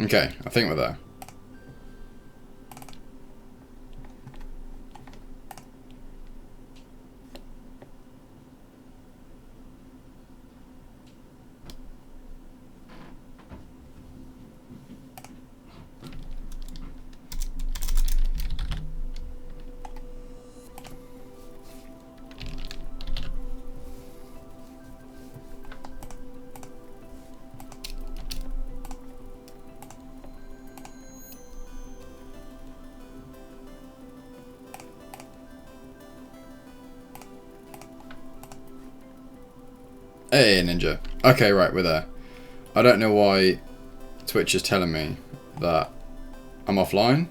Okay, I think we're there. Hey, Ninja. Okay, right, we're there. I don't know why Twitch is telling me that I'm offline.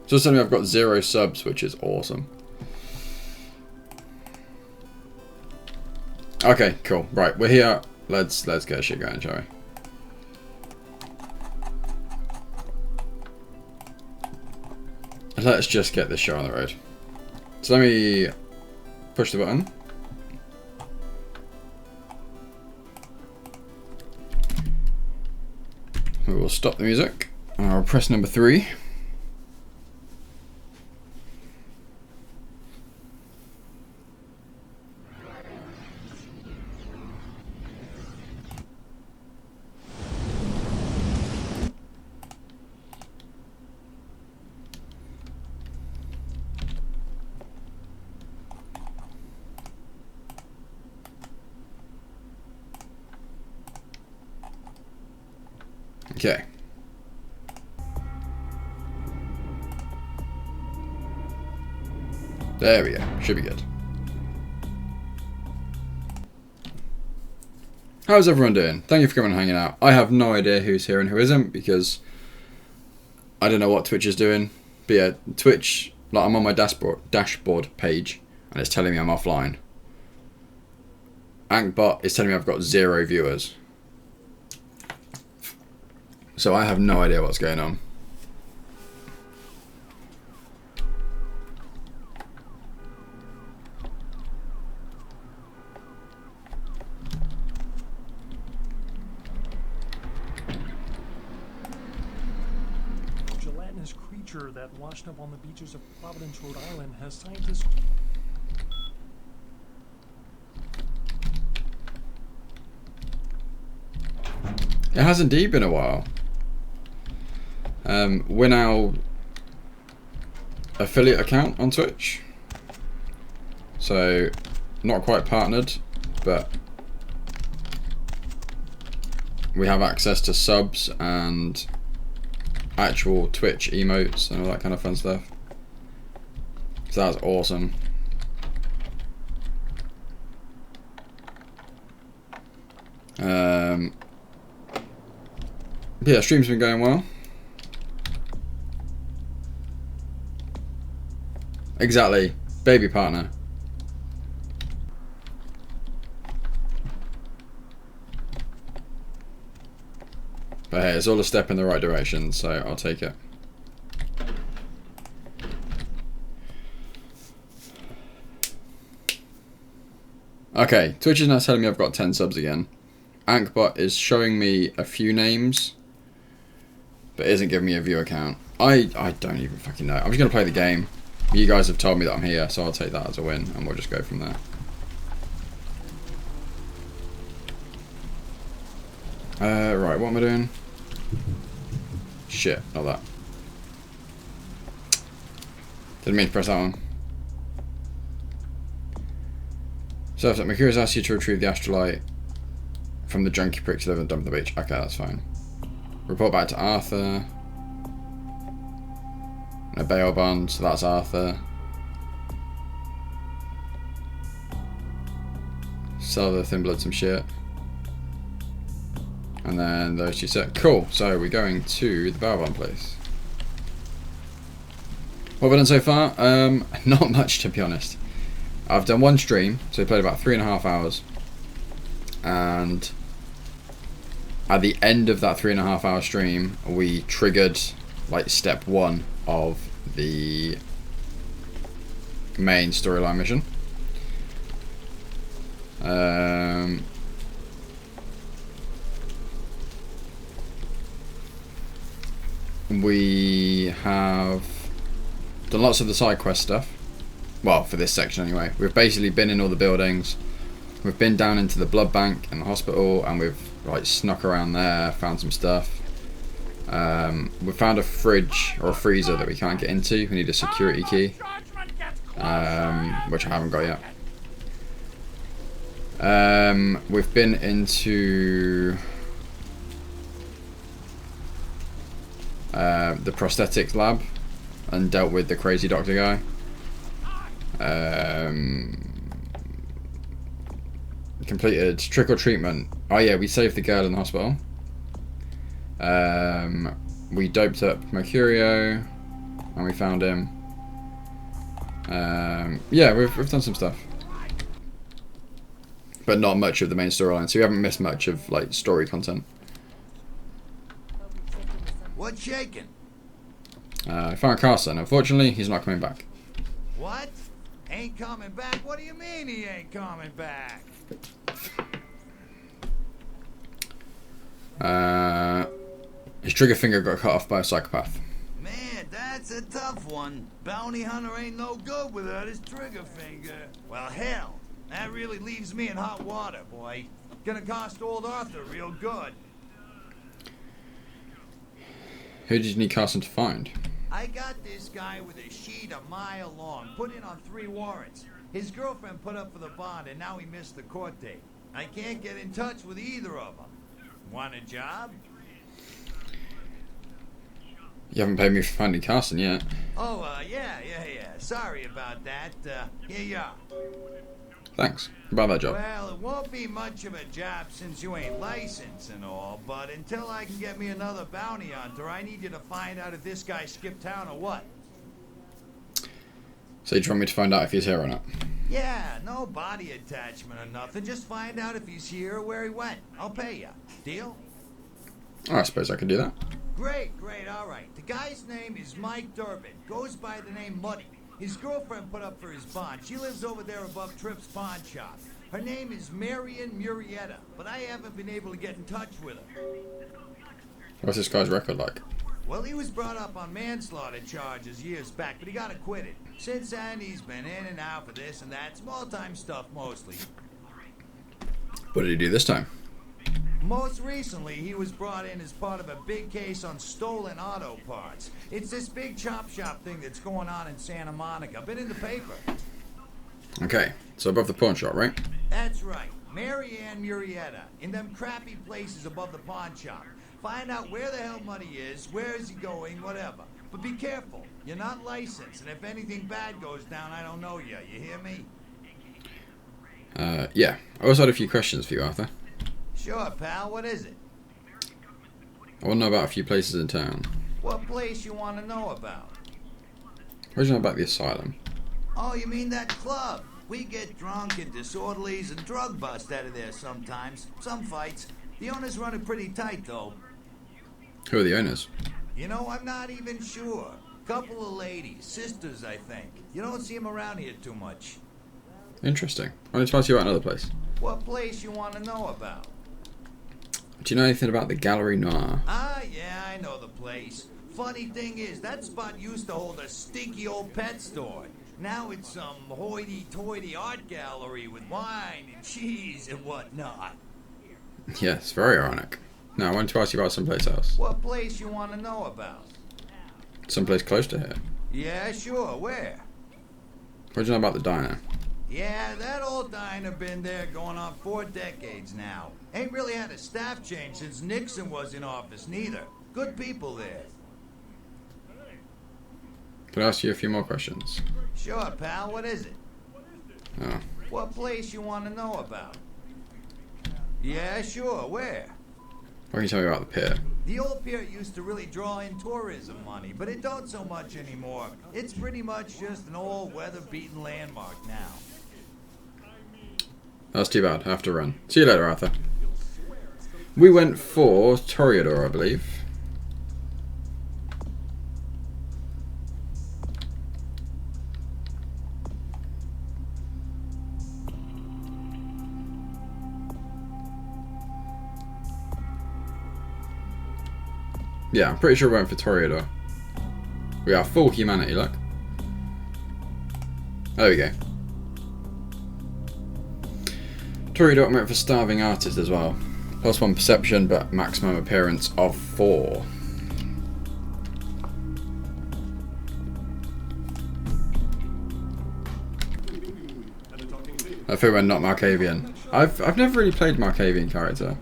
So it's telling me I've got 0 subs, which is awesome. Okay, cool. Right, we're here. Let's get shit going, shall we? Let's just get this show on the road. So let me push the button. We will stop the music. And I'll press number 3. Okay. There we go. Should be good. How's everyone doing? Thank you for coming and hanging out. I have no idea who's here and who isn't because I don't know what Twitch is doing. But yeah, Twitch, like I'm on my dashboard page and it's telling me I'm offline. Ankbot is telling me I've got 0 viewers. So I have no idea what's going on. Gelatinous creature that washed up on the beaches of Providence, Rhode Island has scientists... It has indeed been a while. We're now affiliate account on Twitch, so not quite partnered, but we have access to subs and actual Twitch emotes and all that kind of fun stuff. So that's awesome. Yeah, stream's been going well. Exactly, baby partner. But hey, it's all a step in the right direction, so I'll take it. Okay, Twitch is now telling me I've got 10 subs again. Ankbot is showing me a few names, but isn't giving me a view account. I don't even fucking know. I'm just going to play the game. You guys have told me that I'm here, so I'll take that as a win, and we'll just go from there. Right, what am I doing? Shit, not that. Didn't mean to press that one. So, if Mercurius asks you to retrieve the astrolite from the junkie pricks that live and dump on the beach. Okay, that's fine. Report back to Arthur. A bail bond, so that's Arthur. Sell the Thin Blood some shit. And then those two set. Cool, so we're going to the bail bond place. What have I done so far? Not much, to be honest. I've done one stream, so we played about 3.5 hours. And at the end of that 3.5 hour stream, we triggered like step 1 of the main storyline mission. we have done lots of the side quest stuff. Well, for this section anyway. We've basically been in all the buildings. We've been down into the blood bank and the hospital, and we've like snuck around there, found some stuff. We found a fridge or a freezer that we can't get into. We need a security key, which I haven't got yet. We've been into the prosthetics lab and dealt with the crazy doctor guy. Completed trick or treatment. Oh yeah, we saved the girl in the hospital. We doped up Mercurio and we found him. Yeah, we've done some stuff, but not much of the main storyline, so we haven't missed much of like story content. What's shaking? I found Carson. Unfortunately, he's not coming back. What? Ain't coming back? What do you mean he ain't coming back? His trigger finger got cut off by a psychopath. Man, that's a tough one. Bounty hunter ain't no good without his trigger finger. Well, hell, that really leaves me in hot water, boy. Gonna cost old Arthur real good. Who did you need Carson to find? I got this guy with a sheet a mile long, put in on 3 warrants. His girlfriend put up for the bond, and now he missed the court date. I can't get in touch with either of them. Want a job? You haven't paid me for finding Carson yet. Oh, yeah. Sorry about that. Here you are. Thanks. About that job. Well, it won't be much of a job since you ain't licensed and all, but until I can get me another bounty hunter, I need you to find out if this guy skipped town or what. So you just want me to find out if he's here or not? Yeah, no body attachment or nothing. Just find out if he's here or where he went. I'll pay you. Deal? Oh, I suppose I could do that. Great, all right. The guy's name is Mike Durbin. Goes by the name Muddy. His girlfriend put up for his bond. She lives over there above Tripp's pawn shop. Her name is Marion Murrieta, but I haven't been able to get in touch with her. What's this guy's record like? Well, he was brought up on manslaughter charges years back, but he got acquitted. Since then, he's been in and out for this and that. Small-time stuff, mostly. What did he do this time? Most recently, he was brought in as part of a big case on stolen auto parts. It's this big chop shop thing that's going on in Santa Monica. Been in the paper. Okay, so above the pawn shop, right? That's right. Marianne Murrieta. In them crappy places above the pawn shop. Find out where the hell Muddy is, where is he going, whatever. But be careful. You're not licensed, and if anything bad goes down, I don't know you. You hear me? Yeah. I also had a few questions for you, Arthur. Sure, pal. What is it? I want to know about a few places in town. What place you want to know about? What do you know about the asylum? Oh, you mean that club? We get drunk and disorderlies and drug bust out of there sometimes. Some fights. The owners run it pretty tight, though. Who are the owners? You know, I'm not even sure. Couple of ladies, sisters, I think. You don't see them around here too much. Interesting. I want to ask you about another place. What place you want to know about? Do you know anything about the Gallery Noir? Ah, yeah, I know the place. Funny thing is, that spot used to hold a stinky old pet store. Now it's some hoity-toity art gallery with wine and cheese and whatnot. Yes, very ironic. Now, I wanted to ask you about someplace else. What place you want to know about? Someplace close to here. Yeah, sure. Where? What do you know about the diner? Yeah, that old diner been there going on 4 decades now. Ain't really had a staff change since Nixon was in office, neither. Good people there. Can I ask you a few more questions? Sure, pal. What is it? Oh. What place you want to know about? Yeah, sure. Where? What can you tell me about the pier? The old pier used to really draw in tourism money, but it don't so much anymore. It's pretty much just an old weather-beaten landmark now. That's too bad. I have to run. See you later, Arthur. We went for Toreador, I believe. Yeah, I'm pretty sure we went for Toreador. We are full humanity, look. There we go. Toreador went for Starving Artist as well. +1 perception, but maximum appearance of 4. I think we're not Markavian. I've never really played Markavian character.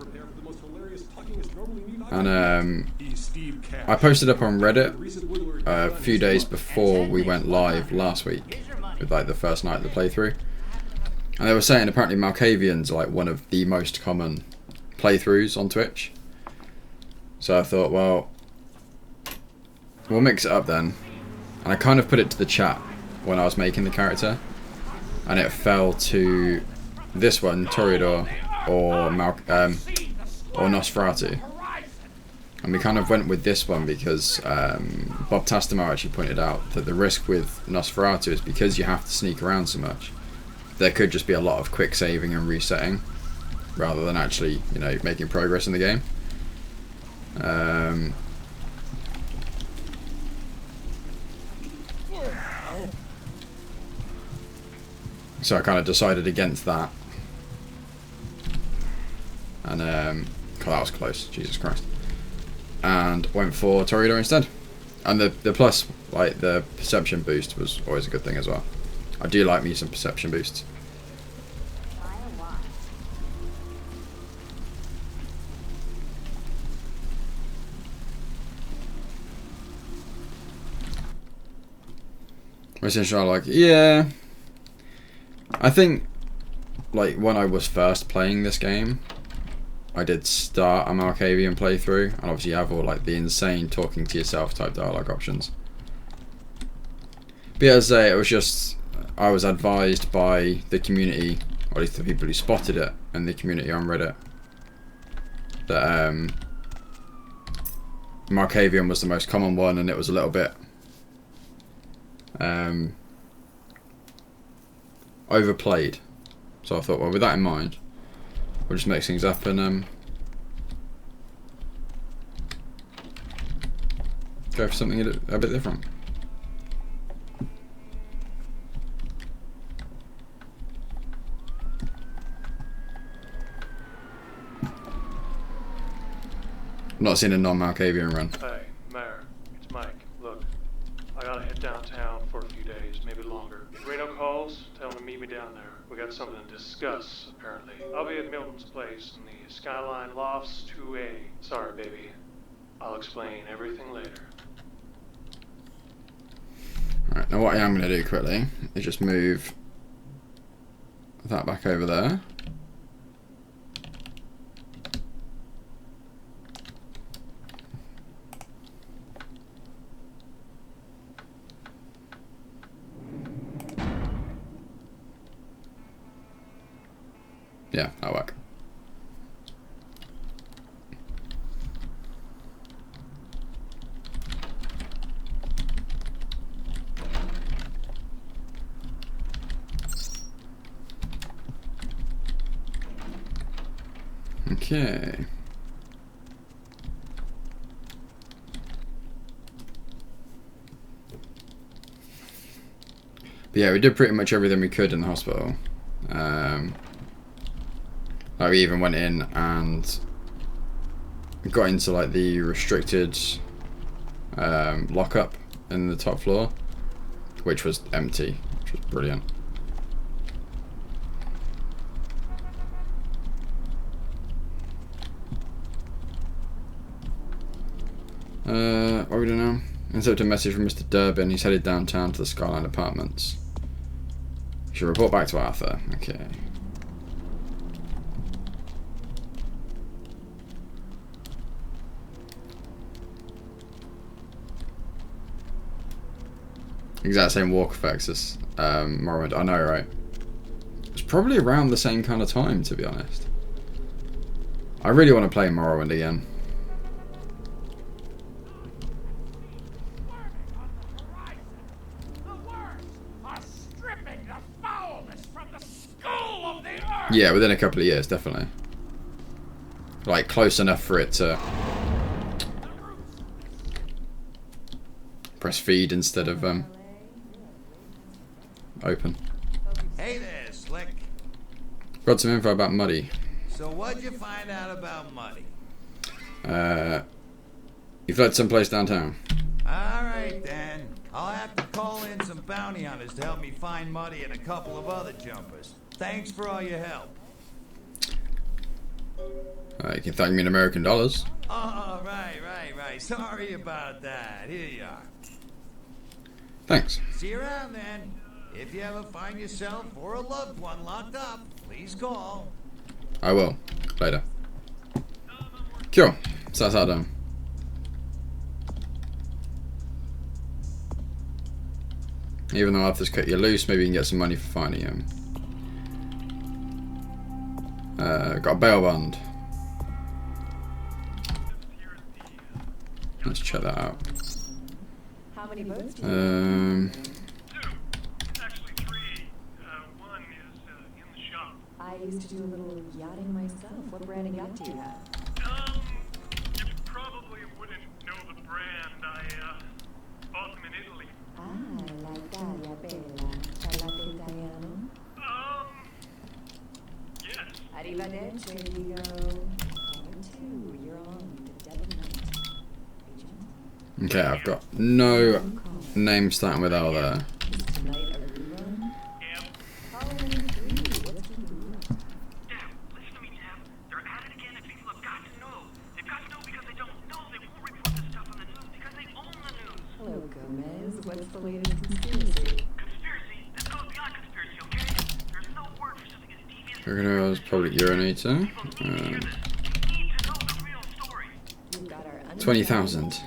And I posted up on Reddit a few days before we went live last week, with like the first night of the playthrough. And they were saying apparently Markavian's like one of the most common playthroughs on Twitch. So I thought, well, we'll mix it up then. And I kind of put it to the chat when I was making the character. And it fell to this one, Toreador, or Nosferatu. And we kind of went with this one because Bob Tastamar actually pointed out that the risk with Nosferatu is because you have to sneak around so much. There could just be a lot of quick saving and resetting, rather than actually, you know, making progress in the game. So I kind of decided against that. And, God, that was close, Jesus Christ. And went for Toreador instead. And the plus, like, the perception boost was always a good thing as well. I do like me some perception boosts. Essentially, like, yeah. I think, like, when I was first playing this game, I did start a Markavian playthrough, and obviously you have all, like, the insane talking to yourself type dialogue options. But yeah, as I say, it was just, I was advised by the community, or at least the people who spotted it in the community on Reddit, that Markavian was the most common one, and it was a little bit overplayed. So I thought, well, with that in mind, we'll just mix things up and go for something a bit different. I'm not seeing a non-Markavian run. Hey, Mayor, it's Mike. Look, I gotta head downtown for a few days, maybe longer. If Reno calls, tell him to meet me down there. We got something to discuss, apparently. I'll be at Milton's place in the Skyline Lofts 2A. Sorry, baby. I'll explain everything later. Alright, now what I am going to do quickly is just move that back over there. Yeah, that'll work. Okay. But yeah, we did pretty much everything we could in the hospital. Like we even went in and got into like the restricted lockup in the top floor, which was empty, which was brilliant. What are we doing now? Insert a message from Mr. Durbin. He's headed downtown to the Skyline Apartments. He should report back to Arthur. Okay. Exact same walk effects as Morrowind. I know, right? It's probably around the same kind of time, to be honest. I really want to play Morrowind again. Yeah, within a couple of years, definitely. Like, close enough for it to press feed instead of open. Hey there, Slick. Got some info about Muddy. So what'd you find out about Muddy? He fled someplace downtown. Alright then. I'll have to call in some bounty hunters to help me find Muddy and a couple of other jumpers. Thanks for all your help. You can thank me in American dollars. Oh, right. Sorry about that. Here you are. Thanks. See you around then. If you ever find yourself or a loved one locked up, please call. I will. Later. Cool. So that's how done. Even though Arthur's cut you loose, maybe you can get some money for finding him. Got a bail bond. Let's check that out. How many votes do you Two. It's actually three. One is in the shop. I used to do a little yachting myself. What brand of yacht do you have? You probably wouldn't know the brand. I bought them in Italy. Ah, la Italia bella. Parlate italiano? Yes. Arrivederci, Vigo. Point two, you're on the dead of night. Agent? Okay, I've got no name starting with L there. Is tonight a rerun? Yep. Calling in three. What's keeping you up? Deb, listen to me, Deb. They're at it again and people have got to know. They've got to know because they don't know. They won't report this stuff on the news because they own the news. Hello, Gomez. What's the latest conspiracy? Conspiracy? This goes beyond conspiracy, okay? There's no word for something as devious as Urinator, public urinator. people need to hear this. You need to know the real story. You've got our 20,000.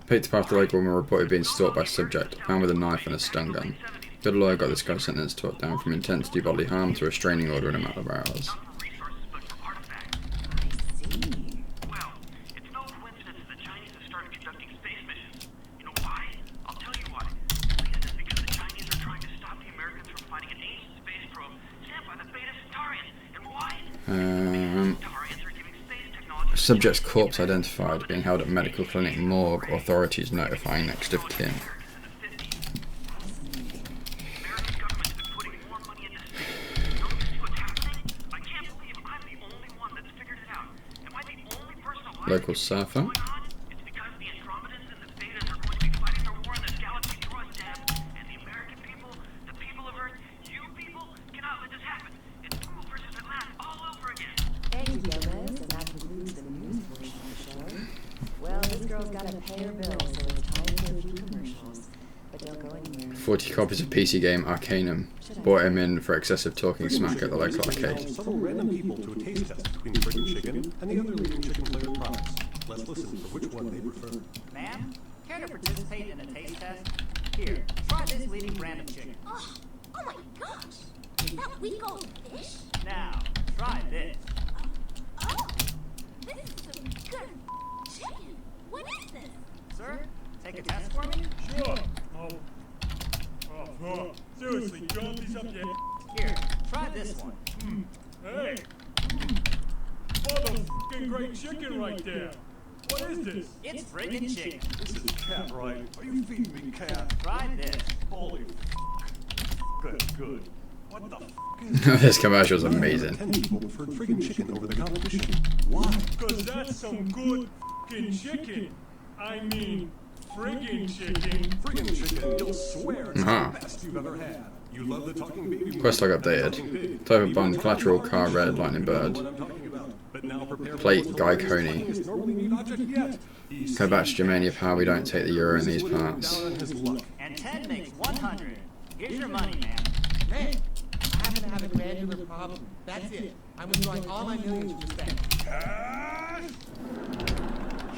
Picked up after local woman reported being stalked by subject, found with a knife and a stun gun. Good lawyer got this guy sentenced to down from intent to do bodily harm to a restraining order in a matter of hours. Not for resources, but for artifacts. I see. Well, it's no coincidence that the Chinese have started conducting space missions. You know why? I'll tell you why. The reason is because the Chinese are trying to stop the Americans from finding an ancient space probe sent by the Beta Centaurians. And why? Centaurians are giving space technology. Subject's corpse identified, being held at medical clinic morgue. Authorities notifying next of kin. American government's been putting more money into space. You know what's happening? I can't believe I'm the only one that's figured it out. Am I the only person alive? Local surfer. Going on? It's because the Andromedans and the Betas are going to be fighting their war in this galaxy through us, Deb. And the American people, the people of Earth, you people cannot let this happen. It's Google versus Atlantis all over again. Thank you, Gomez, and that concludes the news portion of the show. Well, this girl's got to pay her bills, so it's time for a few commercials. But don't go anywhere. 40 copies of PC game Arcanum. Bought him in for excessive talking smack at the local arcade. Several random people to a taste test between friggin' chicken and the other leading chicken flavored products. Let's listen for which one they prefer. Ma'am, care to participate in a taste test? Here, try this leading brand of chicken. Oh my gosh! Is that week old fish? Now, try this. Oh, this is some good chicken. What is this? Sir, take a test for me? Sure. Oh, seriously, don't these up yet. Here, try this one. Hey! What a fucking great chicken right there. What is this? It's friggin' chicken. This is cat, right? Are you feeding me cat? Try this. Holy good. What the f*** This commercial is amazing. 10 people preferred friggin' chicken over the competition. Why? Cause that's some good fucking chicken. I mean, friggin' chicken. Friggin' chicken, you'll swear it's Uh-huh. the best you've ever had. You love the talking baby. Quest log updated. Type of bond, collateral, car, red, lightning bird. What I'm talking about. But now prepare for Plate, the Guy most Coney. funniest normally neat object yet. He's Go back to Germania power, we don't take the euro in these sitting parts. down on his luck. And 10 makes 100. Here's your money, man. Hey, I happen to have a granular problem. That's it. I'm withdrawing all my millions from this bank.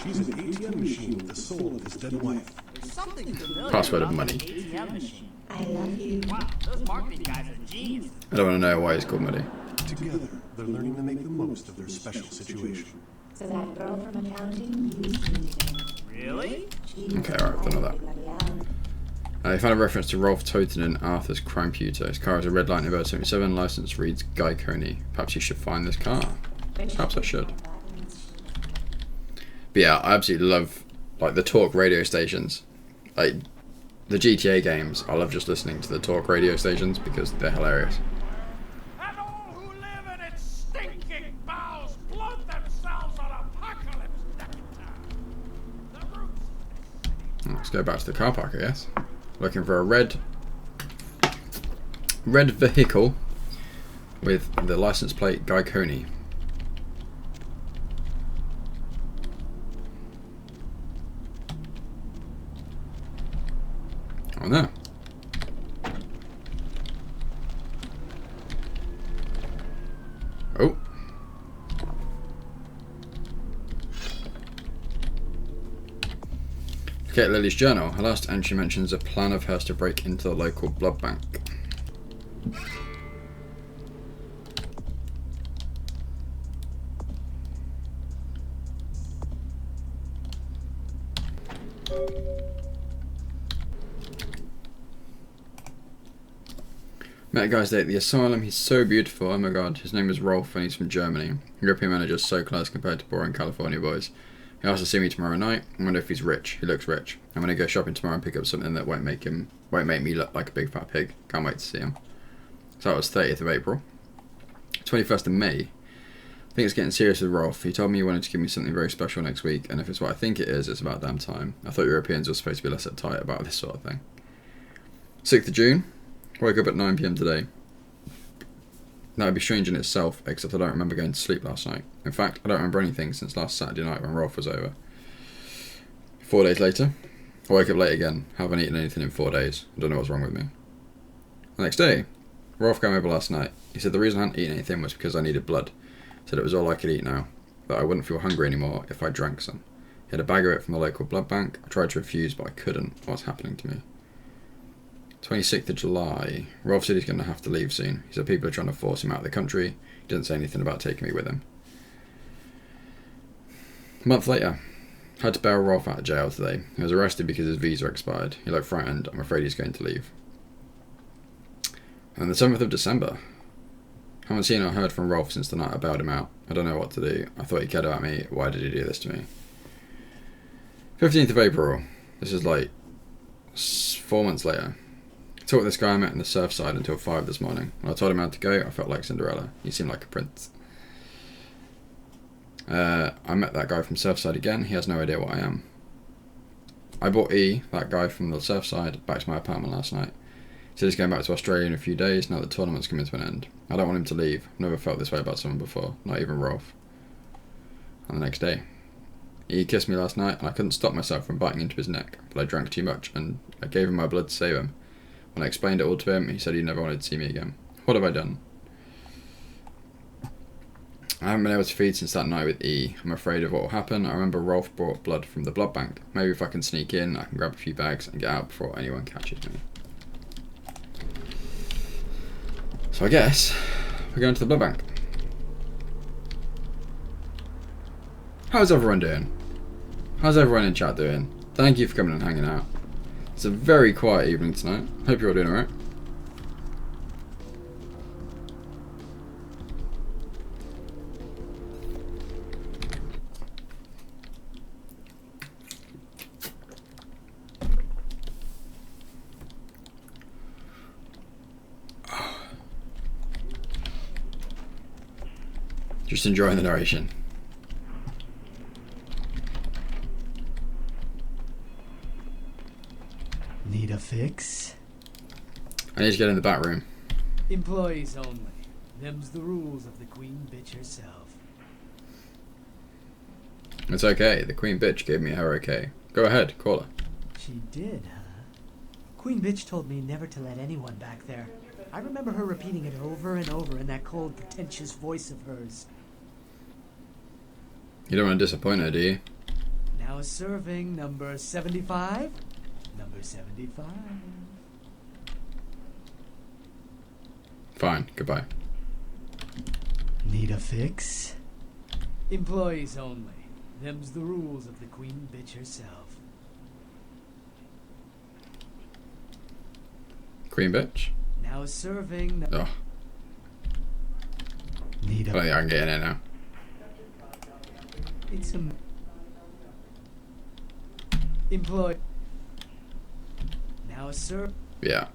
She's an ATM machine with the soul of his dead wife. There's something familiar Password of about money. the ATM machine. I love you. Wow, those marketing guys are genius. I don't want to know why it's called Muddy. Together, they're learning to make the most of their special situation. So that girl from accounting used me today. Really? Okay, alright, don't know that. They found a reference to Rolf Toten in Arthur's crime computer. His car is a red Lightning Bird 77, license reads Guy Coney. Perhaps you should find this car. Perhaps I should. But yeah, I absolutely love like the talk radio stations. Like the GTA games, I love just listening to the talk radio stations because they're hilarious. And all who live in its stinking bowels bloat themselves on apocalypse nectar. The roots. Let's go back to the car park, I guess. Looking for a red vehicle with the license plate Gaikoni. Oh no. Oh. Okay, Lily's journal. Her last entry mentions a plan of hers to break into the local blood bank. Met a guy today at the asylum. He's so beautiful. Oh my god. His name is Rolf and he's from Germany. European manager, so close compared to boring California boys. He asked to see me tomorrow night. I wonder if he's rich. He looks rich. I'm gonna go shopping tomorrow and pick up something that won't make me look like a big fat pig. Can't wait to see him. So that was 30th of April. 21st of May. I think it's getting serious with Rolf. He told me he wanted to give me something very special next week, and if it's what I think it is, it's about damn time. I thought Europeans were supposed to be less uptight about this sort of thing. 6th of June. Woke up at 9 PM today. That would be strange in itself, except I don't remember going to sleep last night. In fact, I don't remember anything since last Saturday night when Rolf was over. 4 days later, I woke up late again. Haven't eaten anything in 4 days. I don't know what's wrong with me. The next day, Rolf came over last night. He said the reason I hadn't eaten anything was because I needed blood. Said it was all I could eat now, that I wouldn't feel hungry anymore if I drank some. He had a bag of it from the local blood bank. I tried to refuse, but I couldn't. What's happening to me? 26th of July. Rolf said he's going to have to leave soon. He said people are trying to force him out of the country. He didn't say anything about taking me with him. A month later. Had to bail Rolf out of jail today. He was arrested because his visa expired. He looked frightened. I'm afraid he's going to leave. And the 7th of December. Haven't seen or heard from Rolf since the night I bailed him out. I don't know what to do. I thought he cared about me. Why did he do this to me? 15th of April. This is like 4 months later. I talked to this guy I met in the Surfside until 5 this morning. When I told him how to go, I felt like Cinderella. He seemed like a prince. I met that guy from Surfside again. He has no idea what I am. I brought E, that guy from the Surfside, back to my apartment last night. He said he's going back to Australia in a few days now the tournament's coming to an end. I don't want him to leave. I've never felt this way about someone before, not even Rolf. And the next day. He kissed me last night and I couldn't stop myself from biting into his neck, but I drank too much and I gave him my blood to save him. When I explained it all to him, he said he never wanted to see me again. What have I done? I haven't been able to feed since that night with E. I'm afraid of what will happen. I remember Rolf brought blood from the blood bank. Maybe if I can sneak in, I can grab a few bags and get out before anyone catches me. So I guess we're going to the blood bank. How's everyone doing? How's everyone in chat doing? Thank you for coming and hanging out. It's a very quiet evening tonight. Hope you're all doing alright. Just enjoying the narration. Need a fix? I need to get in the back room. Employees only. Them's the rules of the queen bitch herself. It's okay. The queen bitch gave me her okay. Go ahead, call her. She did, huh? Queen bitch told me never to let anyone back there. I remember her repeating it over and over in that cold, pretentious voice of hers. You don't want to disappoint her, do you? Now serving number 75. Number 75. Fine, goodbye. Need a fix? Employees only. Them's the rules of the queen bitch herself. Queen bitch? Now serving... Oh. Need a... I don't think I can get in here now. It's a... Employee... Now sir. Yeah.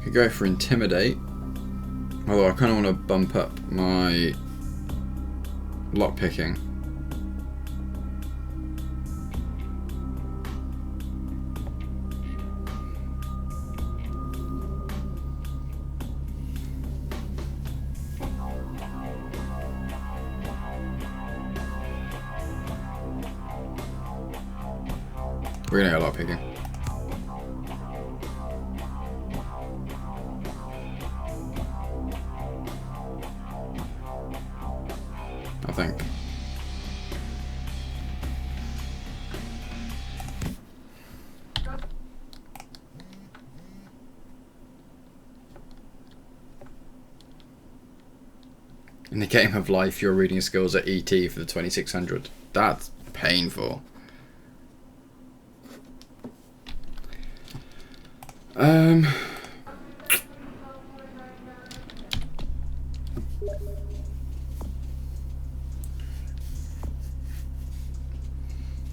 Could go for intimidate, although I kind of want to bump up my lock picking. We're gonna go lock picking. I think. In the game of life, your reading skills are ET for the 2600. That's painful.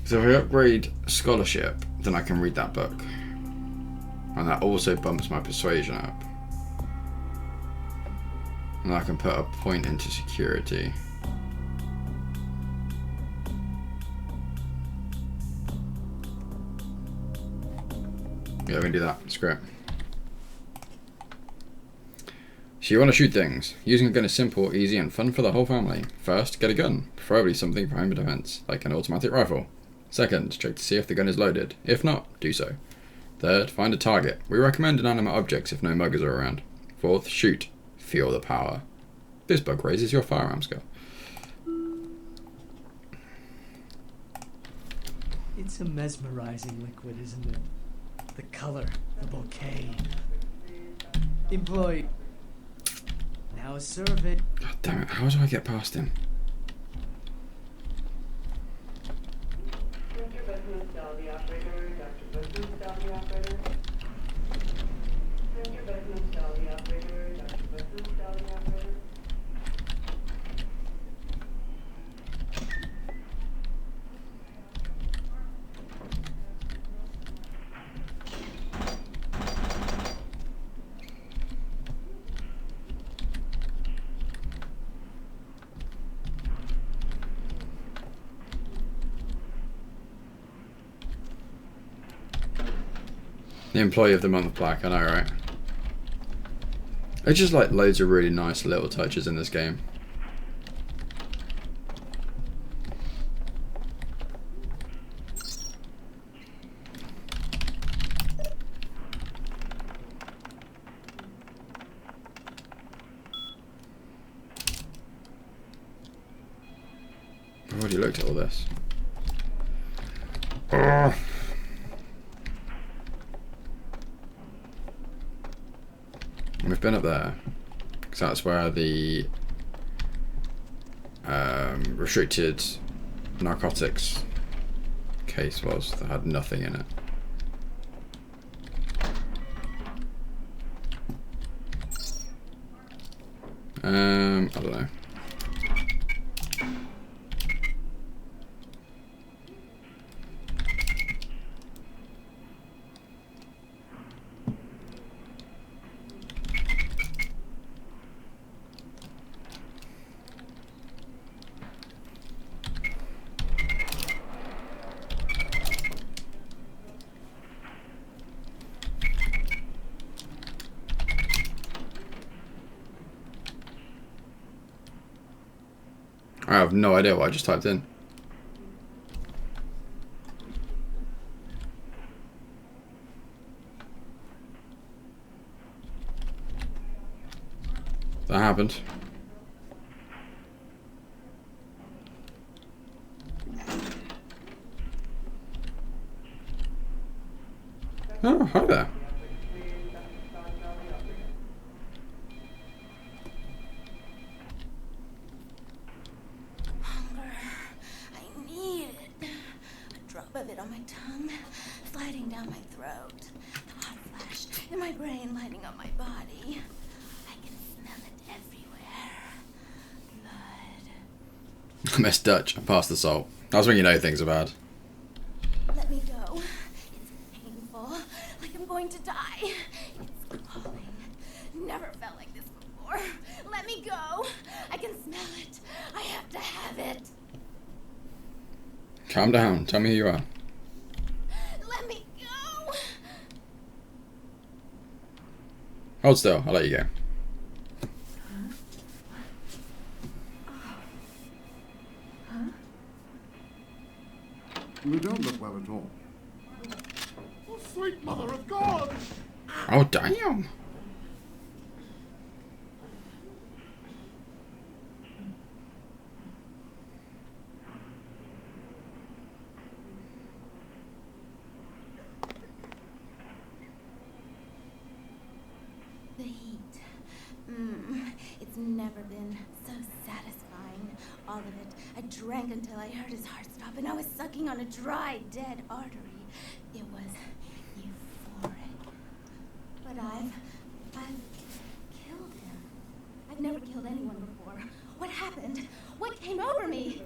So if I upgrade scholarship, then I can read that book. And that also bumps my persuasion up. And I can put a point into security. Yeah, we can do that. It's great. So you want to shoot things. Using a gun is simple, easy, and fun for the whole family. First, get a gun. Preferably something for home defense, like an automatic rifle. Second, check to see if the gun is loaded. If not, do so. Third, find a target. We recommend inanimate objects if no muggers are around. Fourth, shoot. Feel the power. This bug raises your firearm skill. It's a mesmerizing liquid, isn't it? The color, the bouquet. Employee. Now serve it. God damn it, how do I get past him? The Employee of the Month plaque, I know, right? It's just like loads of really nice little touches in this game. I've already looked at all this. Ugh. We've been up there, because that's where the restricted narcotics case was that had nothing in it. I don't know. I have no idea what I just typed in. That happened. Oh, hi there. Hunger. I need it. A drop of it on my tongue, sliding down my throat. The hot flash in my brain lighting up my body. I can smell it everywhere. Blood. I missed Dutch. I passed the salt. That's when you know things are bad. Let me go. It's painful. Like I'm going to die. It's calling. Never felt like this before. Let me go. I can smell it. I have to have it. Calm down. Tell me who you are. Let me go. Hold still. I'll let you go. You don't look well at all. Oh, sweet mother of God! Oh, damn. The heat. It's never been so satisfying. All of it. I drank until I heard his heart stop, and I was sucking on a dry, dead artery. It was euphoric. But I've killed him. I've never killed anyone before. What happened? What came over me?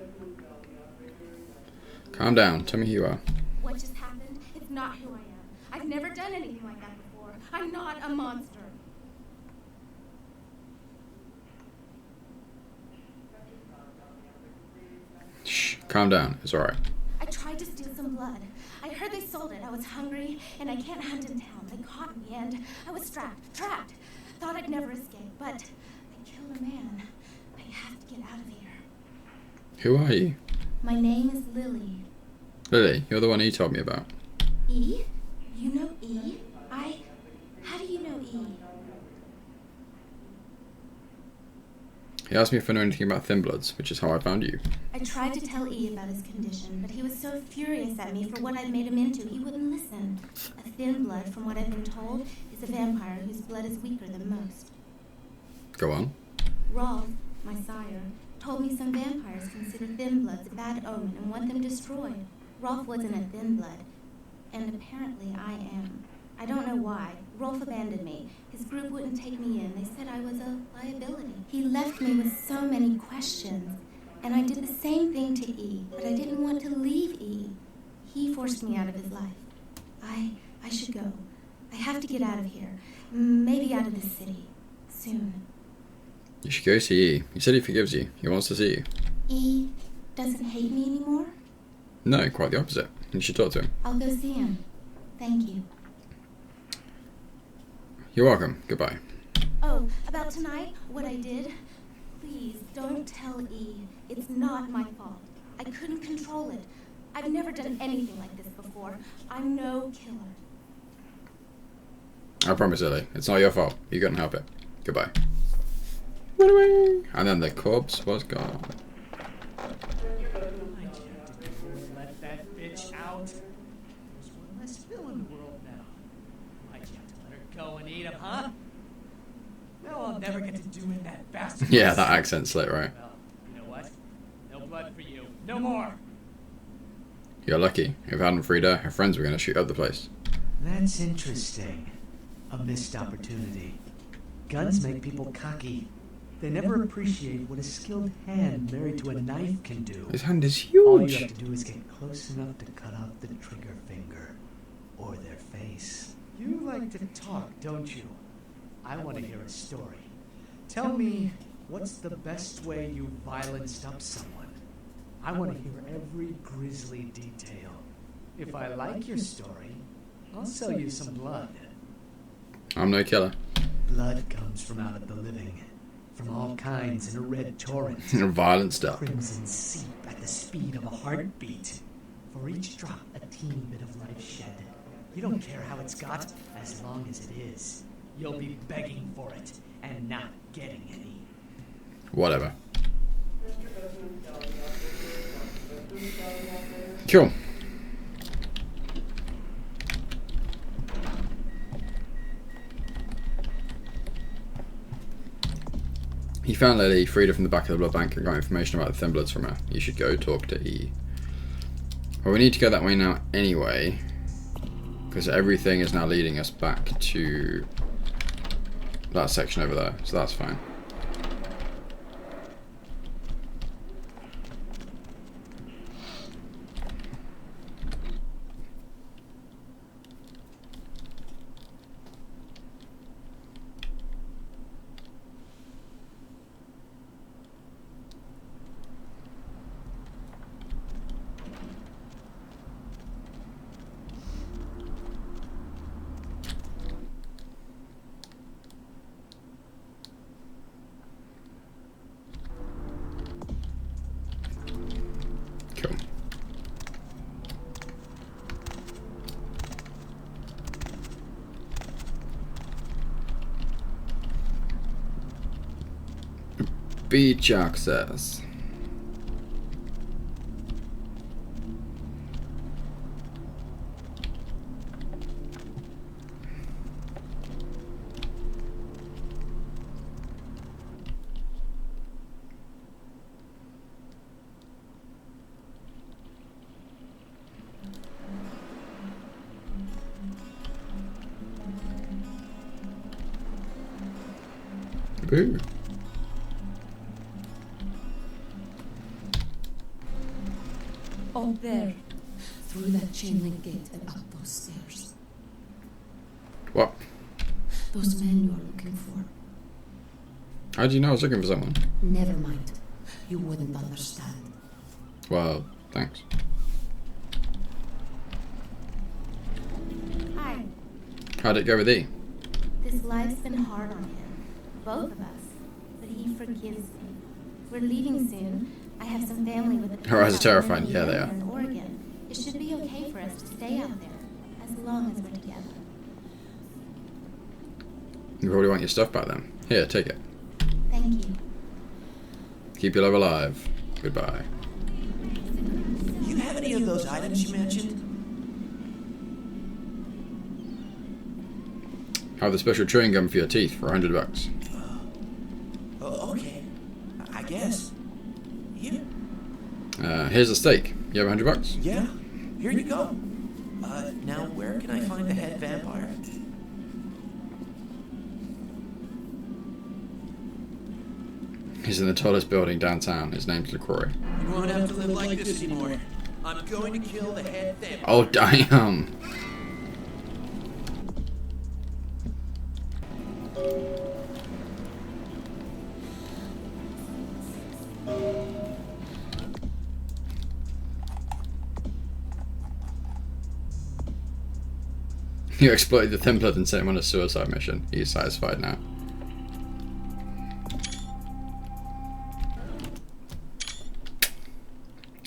Calm down. Tell me who you are. What just happened? It's not who I am. I've never done anything like that before. I'm not a monster. Shh. Calm down. It's alright. I tried to steal some blood. I heard they sold it. I was hungry, and I can't hunt in town. They caught me, and I was trapped. Thought I'd never escape, but I killed a man. I have to get out of here. Who are you? My name is Lily. Lily, you're the one he told me about. E? You know E? How do you know E? He asked me if I know anything about Thin Bloods, which is how I found you. I tried to tell E about his condition, but he was so furious at me for what I'd made him into, he wouldn't listen. A thin blood, from what I've been told, is a vampire whose blood is weaker than most. Go on. Rolf, my sire, told me some vampires consider thin bloods a bad omen and want them destroyed. Rolf wasn't a thin blood, and apparently I am. I don't know why. Rolf abandoned me. His group wouldn't take me in. They said I was a liability. He left me with so many questions, and I did the same thing to E, but I didn't want to leave E. He forced me out of his life. I should go. I have to get out of here. Maybe out of this city. Soon. You should go see E. He said he forgives you. He wants to see you. E doesn't hate me anymore? No, quite the opposite. You should talk to him. I'll go see him. Thank you. You're welcome. Goodbye. Oh, about tonight, what I did? Please, don't tell E. It's not my fault. I couldn't control it. I've never done anything like this before. I'm no killer. I promise, Lily. It's not your fault. You couldn't help it. Goodbye. Run away. And then the corpse was gone. Let that bitch out. There's one less Phil in the world now. Why'd you have to let her go and eat him, huh? No, I'll never get to do it, that bastard. Yeah, that accent's slit, right? Well, you know what? No blood for you. No more. You're lucky. If I hadn't freed her, her friends were going to shoot up the place. That's interesting. A missed opportunity. Guns make people cocky. They never appreciate what a skilled hand married to a knife can do. His hand is All you huge. have to do is get close enough to cut off the trigger finger. Or their face. You like to talk, don't you? I want to hear a story. Tell me, what's the best way you violenced up someone? I want to hear every grisly detail. If I like your story, I'll sell you some blood. I'm no killer. Blood comes from out of the living. From all kinds in a red torrent. Violent stuff. Crimson seep at the speed of a heartbeat. For each drop, a teeny bit of life shed. You don't care how it's got, as long as it is. you'll be begging for it and not getting any. Whatever. Cool. He found Lily, freed her from the back of the blood bank, and got information about the Thin Bloods from her. You should go talk to E. Well, we need to go that way now anyway, because everything is now leading us back to that section over there, so that's fine. Cool. Beach access. Boo. Oh, there. Through that chain link gate and up those stairs. What? Those men you're looking for. How do you know I was looking for someone? Never mind. You wouldn't understand. Well, thanks. Hi. How'd it go with E? This life's been hard on him. Both of us. But he forgives me. We're leaving soon. I have some family with a Her eyes are terrifying. Yeah, they are. in Oregon. It should be okay for us to stay out there, as long as we're together. You probably want your stuff back then. Here, take it. Thank you. Keep your love alive. Goodbye. You have any of those items you mentioned? Have the special chewing gum for your teeth for $100. Okay. I guess. Here? Here's a steak. You have $100? Yeah. Here you go. Now where can I find the head vampire? He's in the tallest building downtown. His name's LaCroix. You won't have to live like this anymore. I'm going to kill the head vampire. Oh, damn. You exploited the Thin Blood and sent him on a suicide mission. He's satisfied now.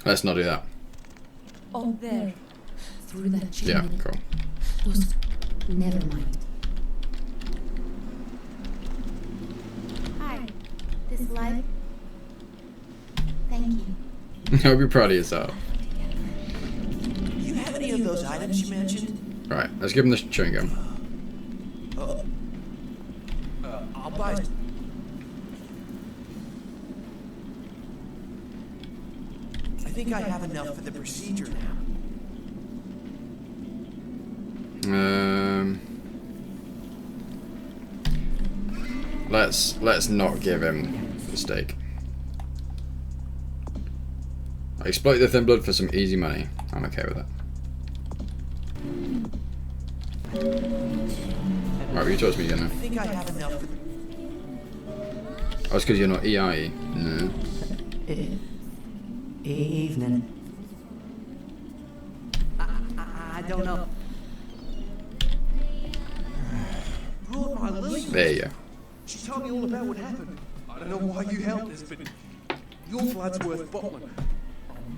Let's not do that. Oh, there. Through that chain Yeah, link. cool. Those... Never mind. Hi. This life... Thank you. I hope you're proud of yourself. You have any of those items you mentioned? Right, let's give him the chewing gum. I'll buy. I think I have enough for the procedure now. Let's not give him the steak. I exploit the Thin Blood for some easy money. I'm okay with it. Right, will you talk to me again now? I think I have enough. Oh, it's because you're not EIE. No. Evening. I don't know. Lord, my Lily. There you go. She told me all about what happened. I don't know why you helped us, but your blood's worth bottling.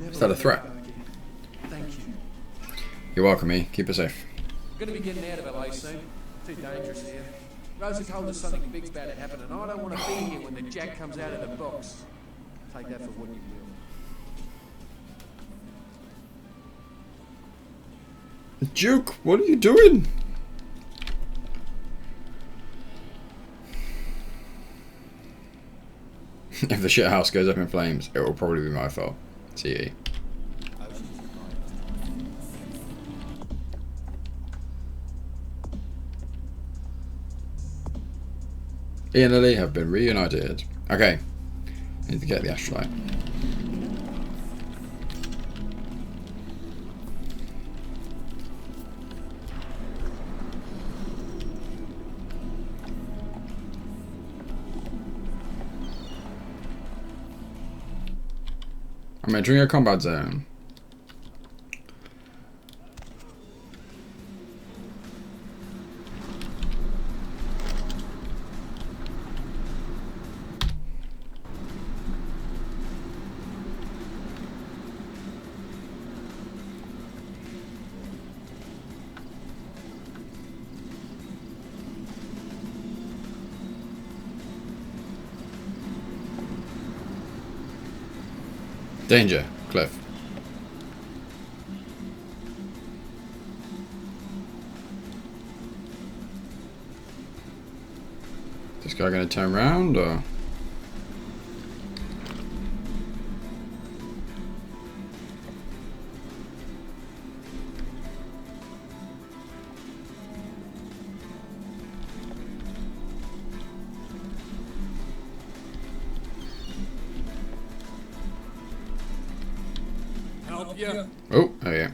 Is that a threat? Thank you. You're welcome, E. Keep it safe. Gonna be getting out of LA soon. Too dangerous here. Rosa told us something big's about to happen, and I don't want to be here when the jack comes out of the box. Take that for what you will. Duke, what are you doing? If the shit house goes up in flames, it will probably be my fault. CE. Ian and Lily have been reunited. Okay. Need to get the astrolite. I'm entering a combat zone. Danger, cliff. This guy gonna turn around or? Yeah. Oh yeah.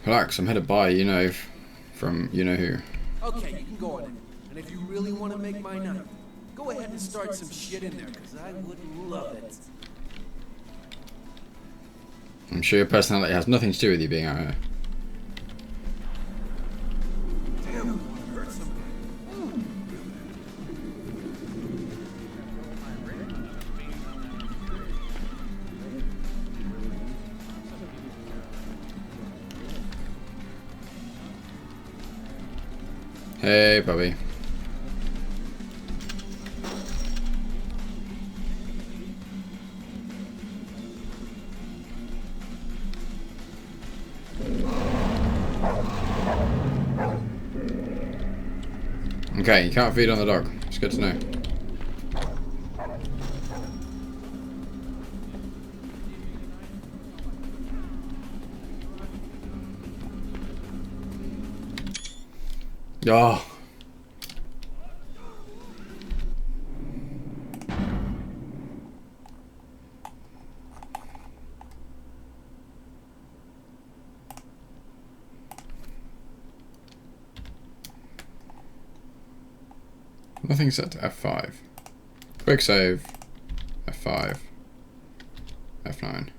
Relax, I'm headed by, you know, from you know who. Okay, you can go on it. And if you really want to make my night, go ahead and start some shit in there, because I would love it. I'm sure your personality has nothing to do with you being out here. Damn, I want to hurt somebody. Hey, Bobby. Okay, you can't feed on the dog. It's good to know. Oh. Nothing set to F5. Quick save. F5. F9.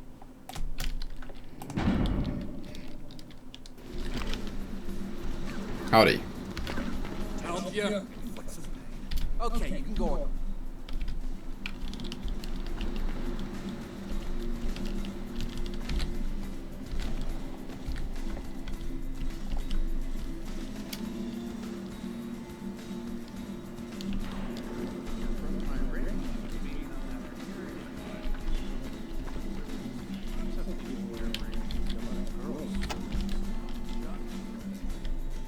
Howdy. Help ya? Okay, you can go on.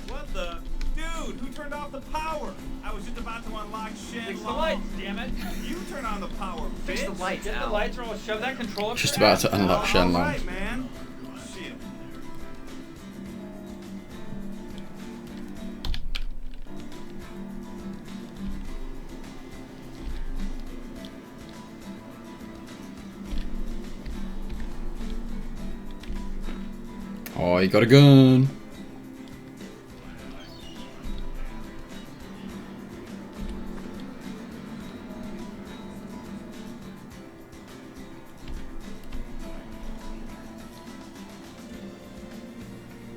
What the? Dude, who turned off the power? I was just about to unlock Shen. Fix the lights, damn it. You turn on the power, bitch. Fix the lights. Get the lights or I'll shove that controller. Just about to unlock Shenlong. Alright, man. Shit. Oh, you got a gun.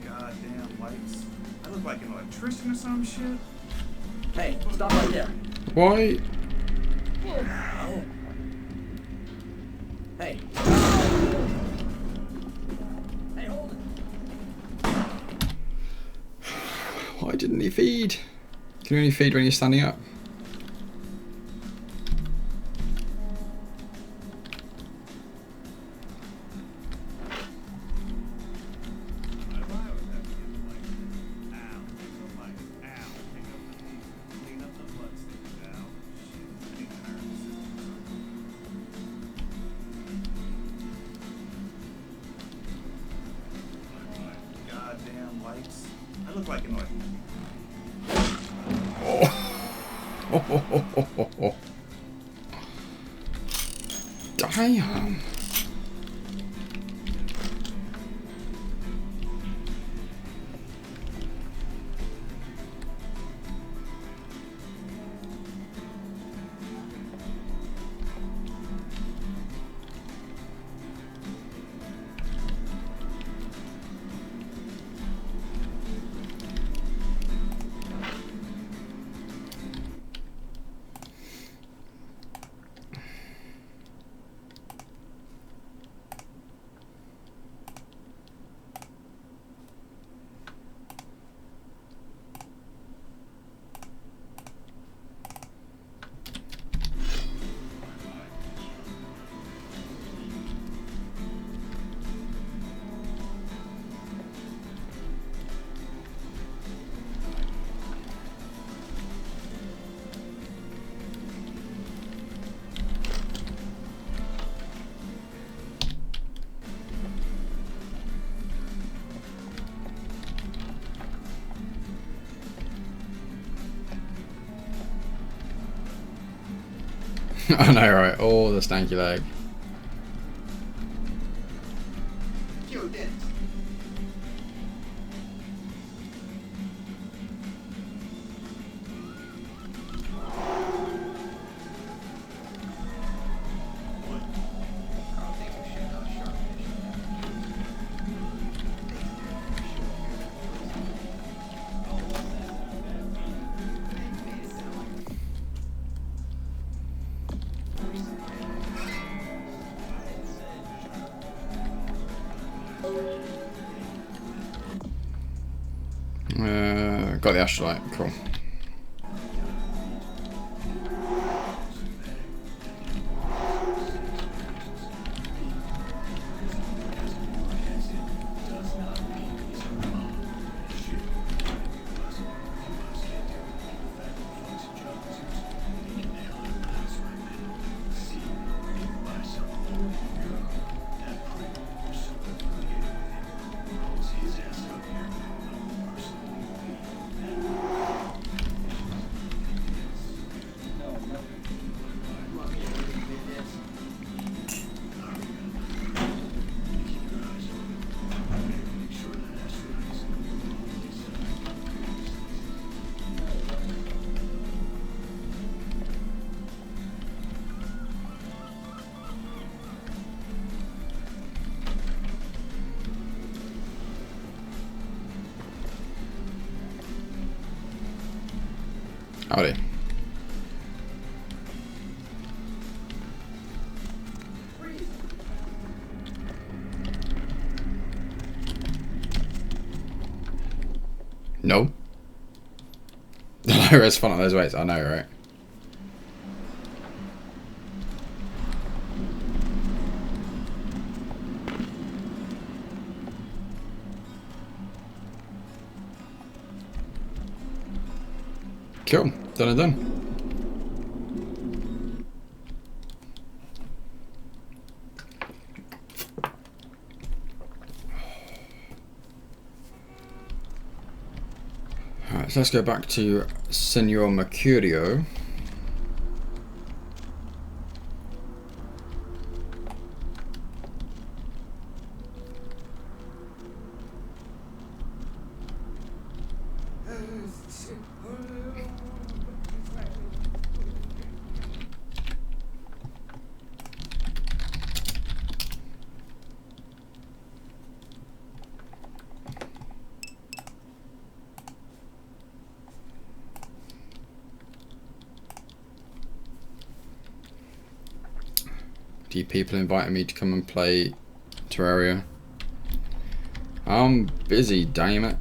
Goddamn lights. I look like an electrician or some shit. Hey, stop right there. Why? Oh. Hey. Hey, hold it. Why didn't he feed? Can you only feed when you're standing up? Goddamn lights. I look like an oil. Damn. I know, right? Oh, the stanky leg. Got the astrolite, cool. Howdy. No. The lower is fun on those weights, I know, right? Cool. Done and done. Alright, so let's go back to Senor Mercurio. Do people inviting me to come and play Terraria? I'm busy, damn it.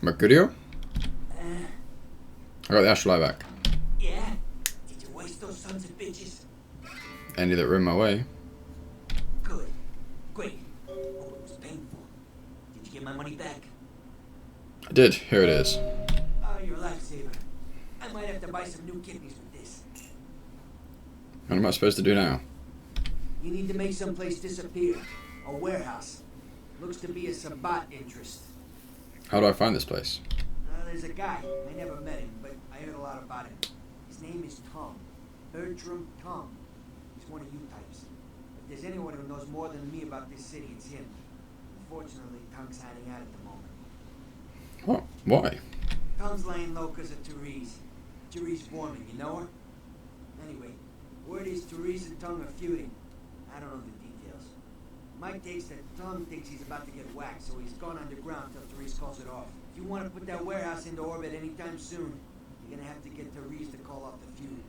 Mercurio? I got the astral eye back. Yeah? Did you waste those sons of bitches? Any that were in my way. Good. Great. Oh, it was painful. Did you get my money back? I did. Here it is. Oh, you're a lifesaver. I might have to buy some new kidneys with this. What am I supposed to do now? You need to make someplace disappear. A warehouse. Looks to be a Sabat interest. How do I find this place? There's a guy. I never met him, but I heard a lot about him. His name is Tom. Bertram Tom. He's one of you types. If there's anyone who knows more than me about this city, it's him. Unfortunately, Tong's hiding out at the moment. What? Why? Tong's laying low because of Therese. Therese Foreman, you know her? Anyway, word is Therese and Tong are feuding. I don't know the details. Mike takes that Tong thinks he's about to get whacked, so he's gone underground till Therese calls it off. If you want to put that warehouse into orbit anytime soon, you're gonna have to get Therese to call off the feud.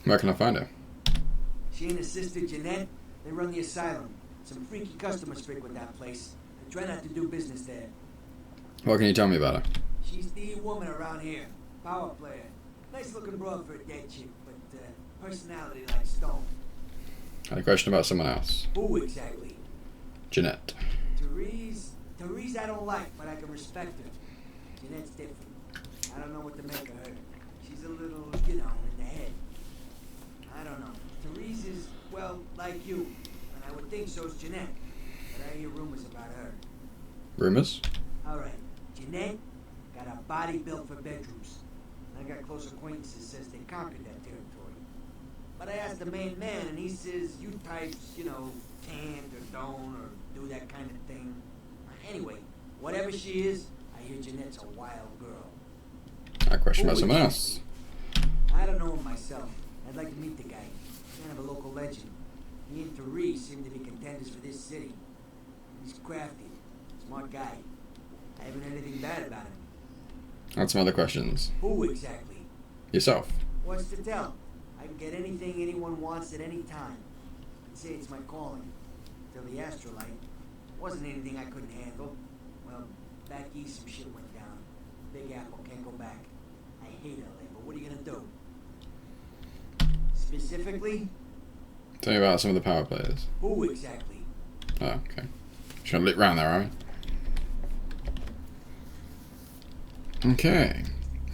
Where can I find her? She and her sister Jeanette, they run the asylum. Some freaky customers frequent that place. I try not to do business there. What can you tell me about her? She's the woman around here. Power player. Nice looking broad for a dead chick, but personality like stone. I had a question about someone else. Who exactly? Jeanette. Therese I don't like, but I can respect her. Jeanette's different. I don't know what to make of her. She's a little, in the head. I don't know. Therese is, well, like you. And I would think so's Jeanette. But I hear rumors about her. Rumors? Alright. Jeanette got a body built for bedrooms. I got close acquaintances says they conquered that territory. But I asked the main man and he says you types, can't or don't or do that kind of thing. Anyway, whatever she is, I hear Jeanette's a wild girl. I had a question about someone else. I don't know him myself. I'd like to meet the guy. Kind of a local legend. He and Therese seem to be contenders for this city. He's crafty. Smart guy. I haven't heard anything bad about him. I had some other questions. Who exactly? Yourself. What's to tell? I can get anything anyone wants at any time. I'd say it's my calling. Till the astrolite. Wasn't anything I couldn't handle. Well, back east some shit went down. Big Apple can't go back. I hate LA, but what are you gonna do? Specifically? Tell me about some of the power players. Who exactly? Oh, okay. Just gonna look around there, are we? Okay.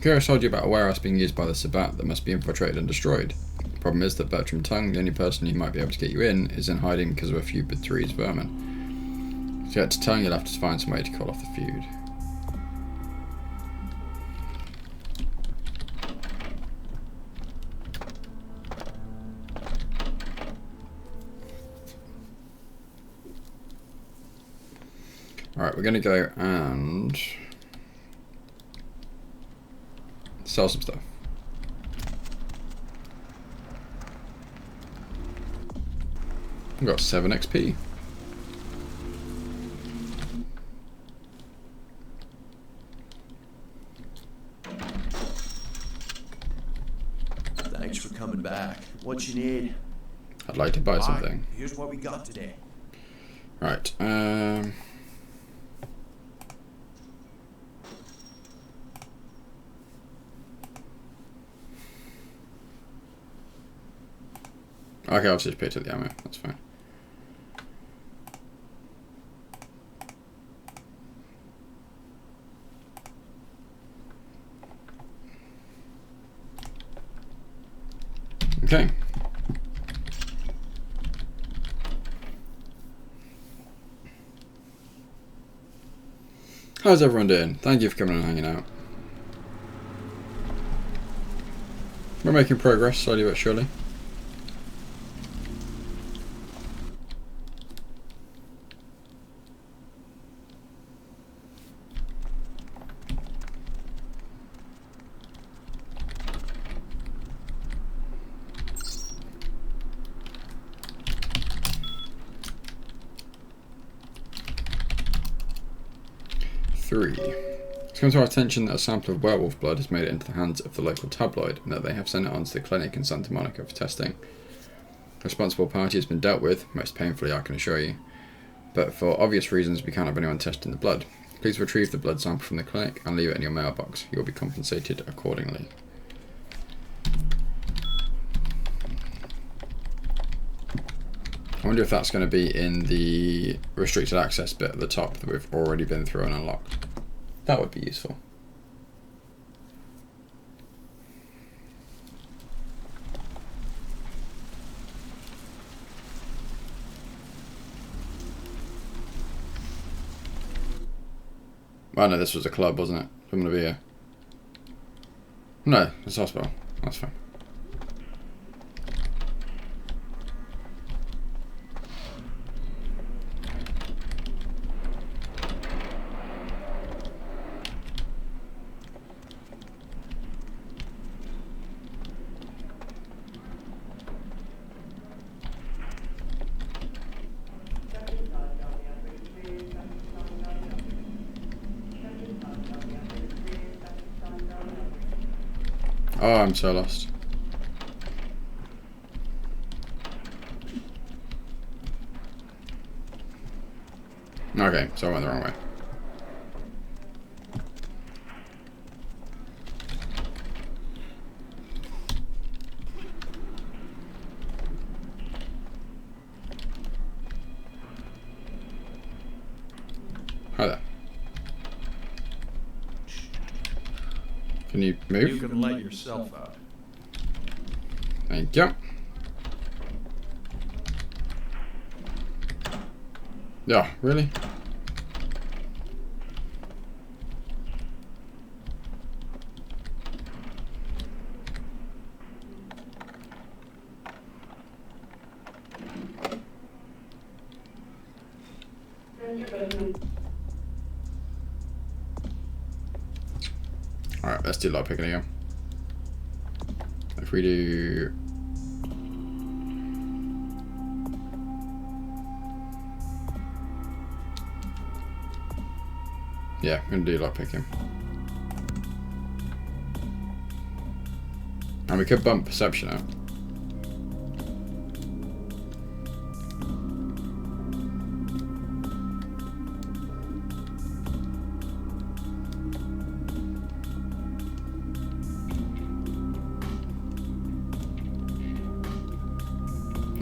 Kira told you about a warehouse being used by the Sabat that must be infiltrated and destroyed. The problem is that Bertram Tung, the only person who might be able to get you in, is in hiding because of a feud with Therese vermin. To get to Tung, you'll have to find some way to call off the feud. Alright, we're going to go and sell some stuff. We've got 7 XP. Thanks for coming back. What you need? I'd like to buy something. Here's what we got today. Right, okay, I'll just pay to the ammo, that's fine. Okay. How's everyone doing? Thank you for coming and hanging out. We're making progress, slowly but surely. It's come to our attention that a sample of werewolf blood has made it into the hands of the local tabloid and that they have sent it on to the clinic in Santa Monica for testing. The responsible party has been dealt with, most painfully I can assure you, but for obvious reasons we can't have anyone testing the blood. Please retrieve the blood sample from the clinic and leave it in your mailbox. You'll be compensated accordingly. I wonder if that's going to be in the restricted access bit at the top that we've already been through and unlocked. That would be useful. Oh no, this was a club, wasn't it? I'm going to be here. No, it's a hospital. That's fine. Oh, I'm so lost. Okay, so I went the wrong way. Hi there. Can you move? You can let yourself out. Thank you. Yeah, really? Alright, let's do lockpicking again. If we do... Yeah, I'm going to do lockpicking. And we could bump perception out.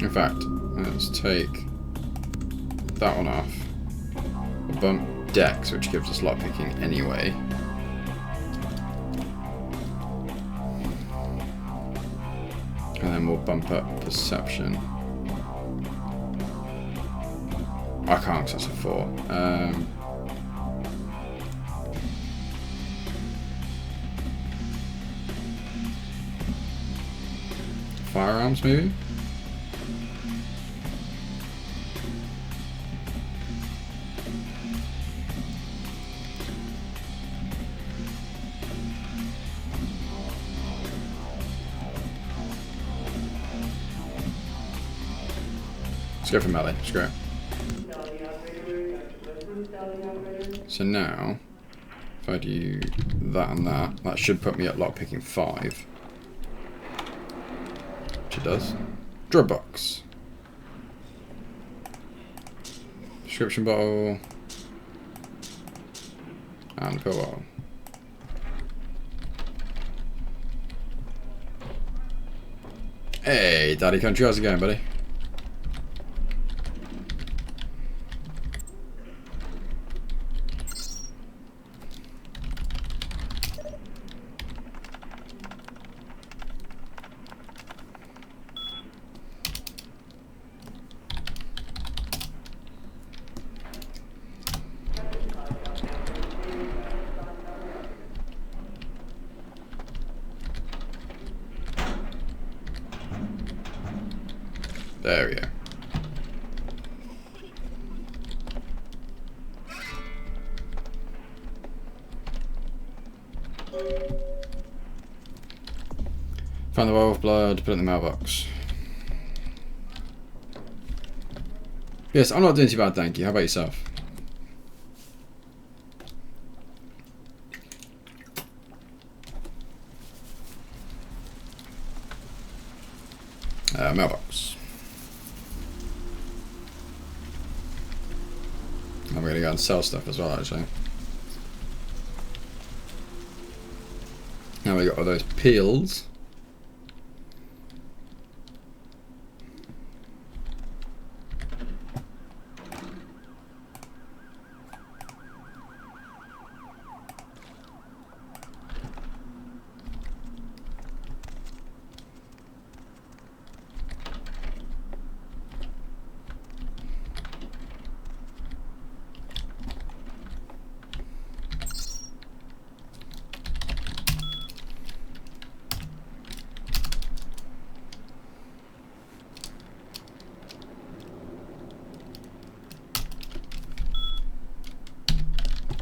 In fact, let's take that one off. We'll bump Dex, which gives us lockpicking anyway. And then we'll bump up Perception. I can't because that's a 4. Firearms, maybe? Let's go for melee, screw it. So now, if I do that and that, that should put me at lockpicking 5. Which it does. Drug box. Prescription bottle. And pill bottle. Hey, Daddy Country, how's it going, buddy? There we go. Found the well of blood, put it in the mailbox. Yes, I'm not doing too bad, thank you. How about yourself? Mailbox. I'm gonna go and sell stuff as well, actually. Now we got all those pills.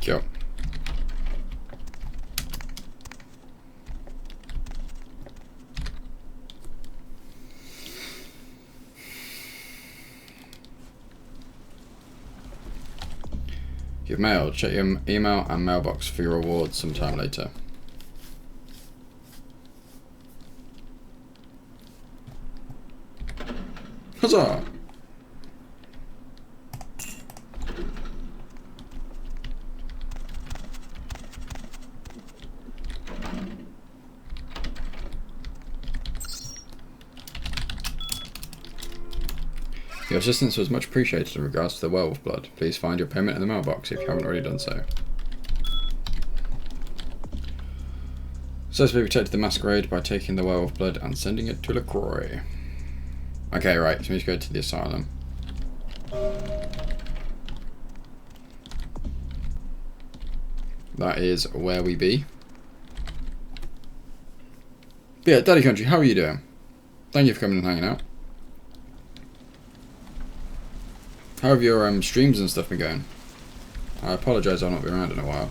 Cool. You've mailed. Check your email and mailbox for your rewards sometime later. Huzzah! Your assistance was much appreciated in regards to the werewolf blood. Please find your payment in the mailbox if you haven't already done so. Says we protected the Masquerade by taking the werewolf blood and sending it to LaCroix. Okay, right, so we need to go to the asylum. That is where we be. But yeah, Daddy Country, how are you doing? Thank you for coming and hanging out. How have your streams and stuff been going? I apologise I've not been around in a while.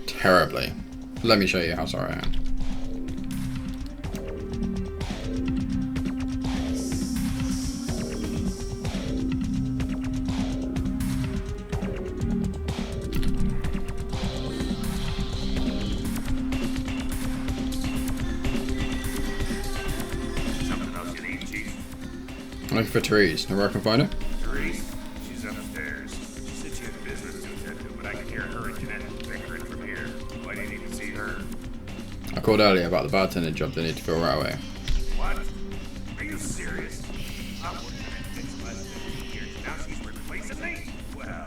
Terribly. Let me show you how sorry I am. Something else you need, Chief? I'm looking for Therese. Know where I can find her? Therese? She's upstairs. She said she had business to attend to, but I can hear her and Jeanette bickering from here. Why do you need to see her? I called earlier about the bartender job they need to fill right away. What? Are you serious? I worked in that bitch less than 2 years. Now she's replacing me? Well,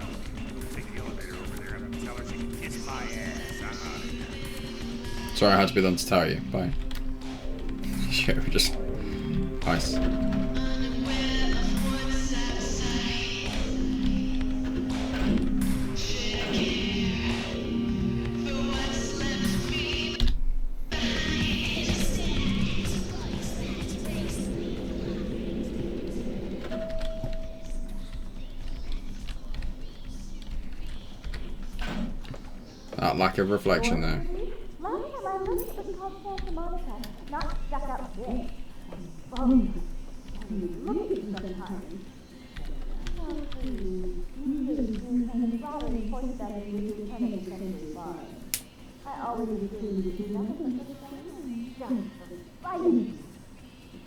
take the elevator over there and tell her she can kiss my ass. I'm out of here. Sorry, I had to be the one to tell you. Bye. Yeah, we just... Nice. That lack of reflection there. Last time I looked, it was called Santa Monica, not stuck up there. Bones. Look at you sometimes. Oh, please. You really rather than point that at you to 20th century bar. I always assumed you do nothing but just for fighting.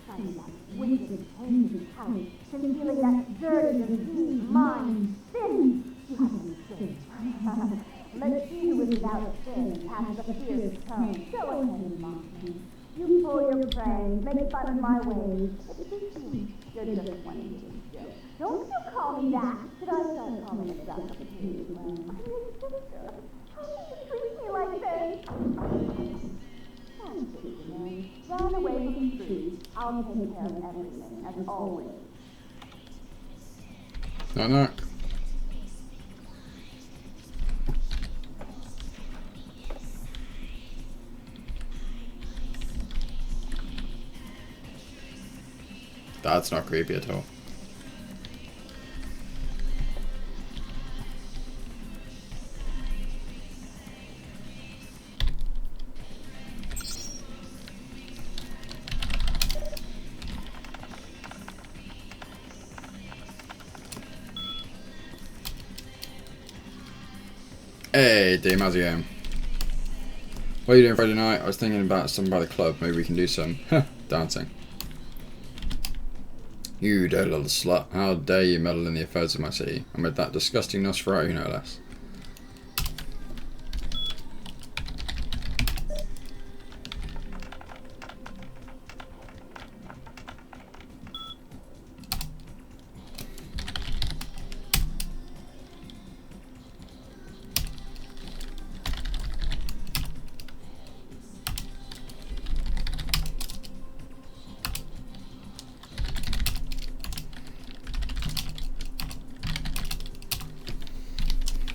Kind of that wicked, angry house, concealing that dirty, diseased mind. Sin! You haven't been sin. Let she who is without sin pass the fierce tongue. Go ahead, monkey. You pull your prey, make fun of my ways. You're just one of you. Don't you call me that. Should I start calling it that to you? I'm your sister. How can you treat me like this? Thank you, Mary. Run away from the street. I'll take care of everything, as always. Knock knock. That's not creepy at all. Hey, Dame, how's it going? What are you doing Friday night? I was thinking about something by the club. Maybe we can do some dancing. You dirty little slut. How dare you meddle in the affairs of my city? I'm with that disgusting Nosferatu, no less.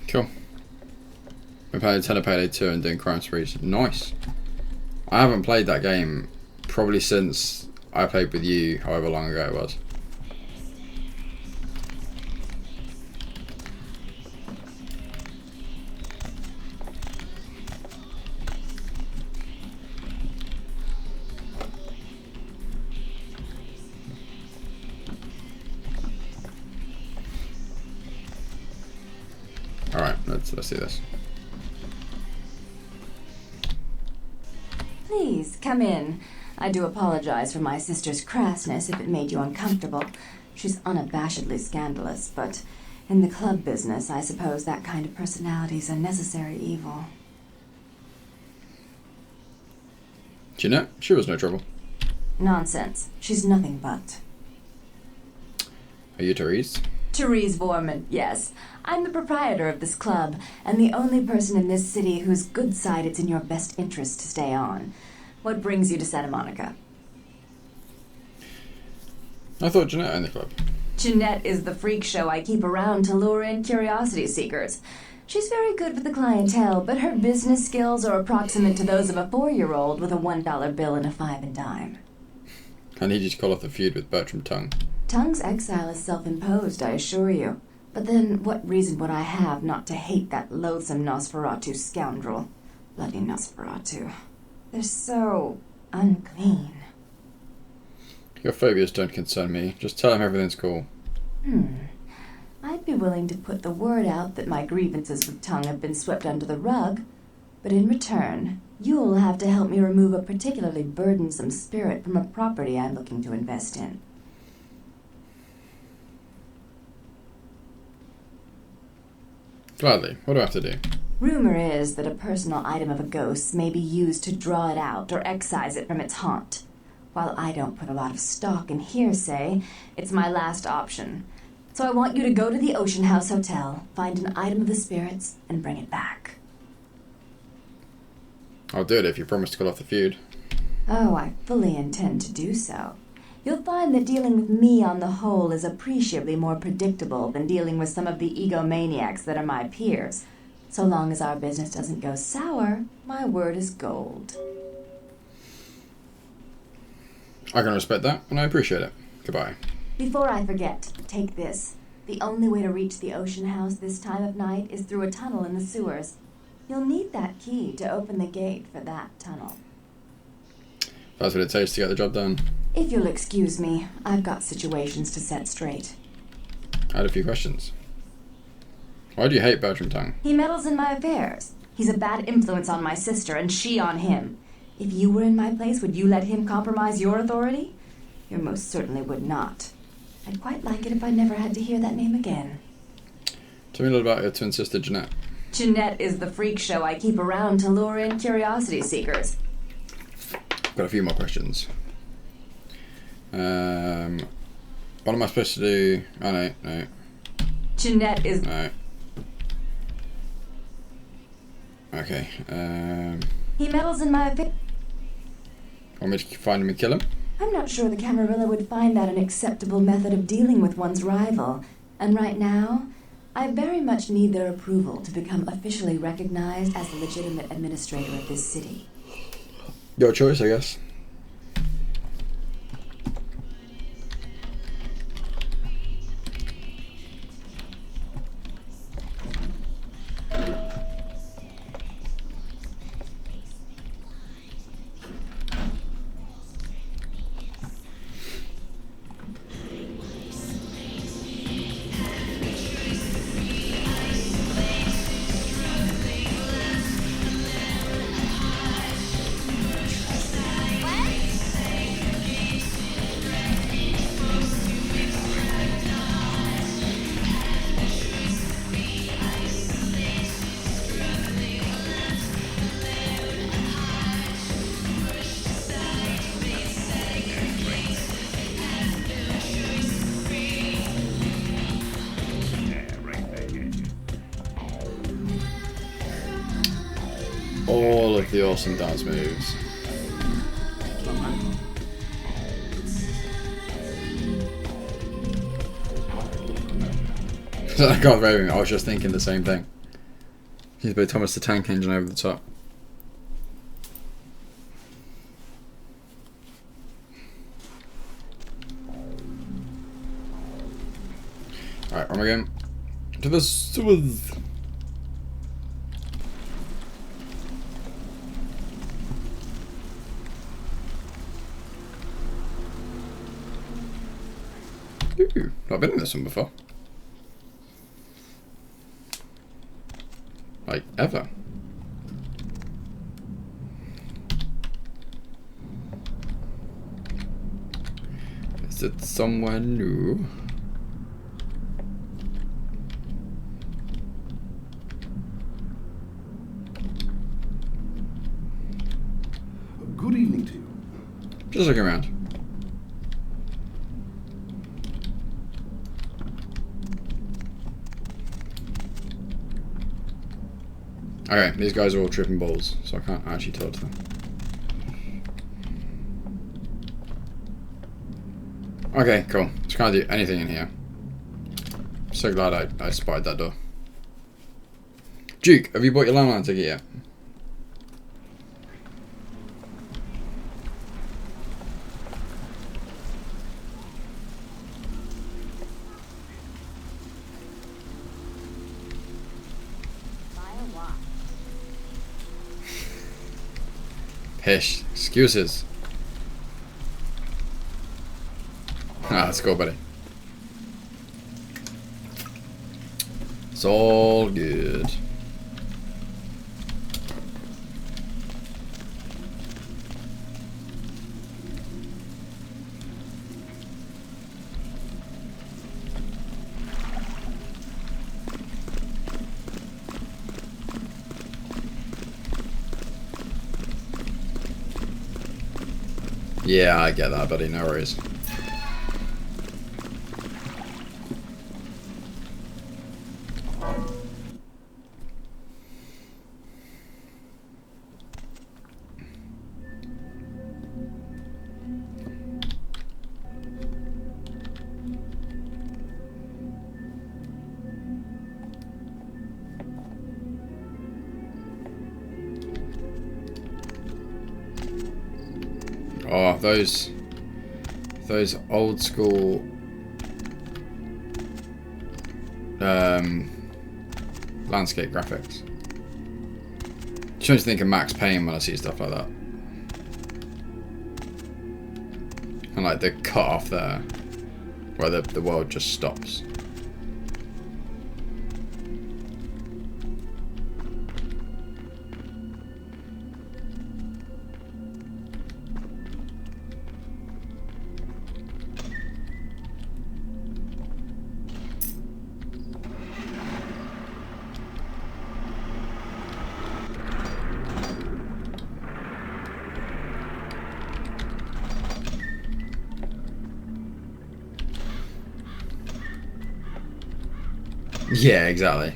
Cool. We're playing Telepayday 2 and doing crime sprees. Nice. I haven't played that game probably since I played with you, however long ago it was. Alright, let's do this. Please, come in. I do apologize for my sister's crassness if it made you uncomfortable. She's unabashedly scandalous, but in the club business, I suppose that kind of personality's a necessary evil. Jeanette, she was no trouble. Nonsense. She's nothing but. Are you Therese? Therese Vorman, yes. I'm the proprietor of this club, and the only person in this city whose good side it's in your best interest to stay on. What brings you to Santa Monica? I thought Jeanette owned the club. Jeanette is the freak show I keep around to lure in curiosity seekers. She's very good with the clientele, but her business skills are approximate to those of a 4-year-old with a $1 bill and a 5 and dime. I need you to call off the feud with Bertram Tongue. Tongue's exile is self-imposed, I assure you. But then, what reason would I have not to hate that loathsome Nosferatu scoundrel? Bloody Nosferatu. They're so unclean. Your phobias don't concern me. Just tell him everything's cool. I'd be willing to put the word out that my grievances with Tongue have been swept under the rug, but in return, you'll have to help me remove a particularly burdensome spirit from a property I'm looking to invest in. Gladly. What do I have to do? Rumor is that a personal item of a ghost's may be used to draw it out or excise it from its haunt. While I don't put a lot of stock in hearsay, it's my last option. So I want you to go to the Ocean House Hotel, find an item of the spirits, and bring it back. I'll do it if you promise to call off the feud. Oh, I fully intend to do so. You'll find that dealing with me on the whole is appreciably more predictable than dealing with some of the egomaniacs that are my peers. So long as our business doesn't go sour, my word is gold. I can respect that, and I appreciate it. Goodbye. Before I forget, take this. The only way to reach the Ocean House this time of night is through a tunnel in the sewers. You'll need that key to open the gate for that tunnel. That's what it takes to get the job done. If you'll excuse me, I've got situations to set straight. I had a few questions. Why do you hate Bertram Tongue? He meddles in my affairs. He's a bad influence on my sister, and she on him. If you were in my place, would you let him compromise your authority? You most certainly would not. I'd quite like it if I never had to hear that name again. Tell me a little about your twin sister, Jeanette. Jeanette is the freak show I keep around to lure in curiosity seekers. Got a few more questions. What am I supposed to do? Oh, no. Jeanette is... No. Okay, He meddles in my affairs. Want me to find him and kill him? I'm not sure the Camarilla would find that an acceptable method of dealing with one's rival. And right now, I very much need their approval to become officially recognized as the legitimate administrator of this city. Your choice, I guess. all of the awesome dance moves. I got raving. I was just thinking the same thing. He's put Thomas the Tank Engine over the top. Alright, where am I going? To the sewers. Ooh, not been in this one before. Like, ever. Is it somewhere new? Good evening to you. Just looking around. Okay, these guys are all tripping balls, so I can't actually talk to them. Okay, cool. Just can't do anything in here. So glad I spied that door. Duke, have you bought your landline ticket yet? Pish. Excuses. Ah, let's go, buddy. It's all good. Yeah, I get that, buddy. No worries. Oh, those old school landscape graphics. Just makes me think of Max Payne when I see stuff like that. And like the cut off there, where the world just stops. Yeah, exactly.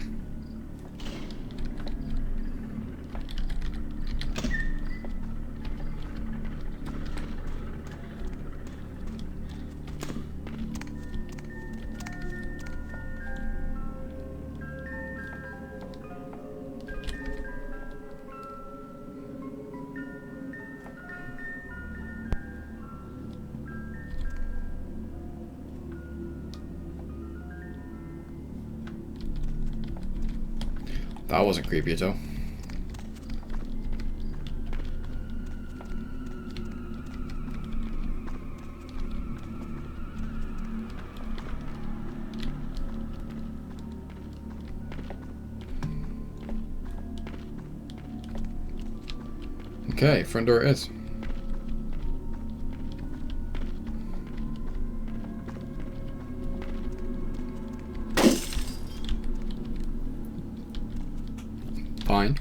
That wasn't creepy at all. Okay, front door it is. Fine.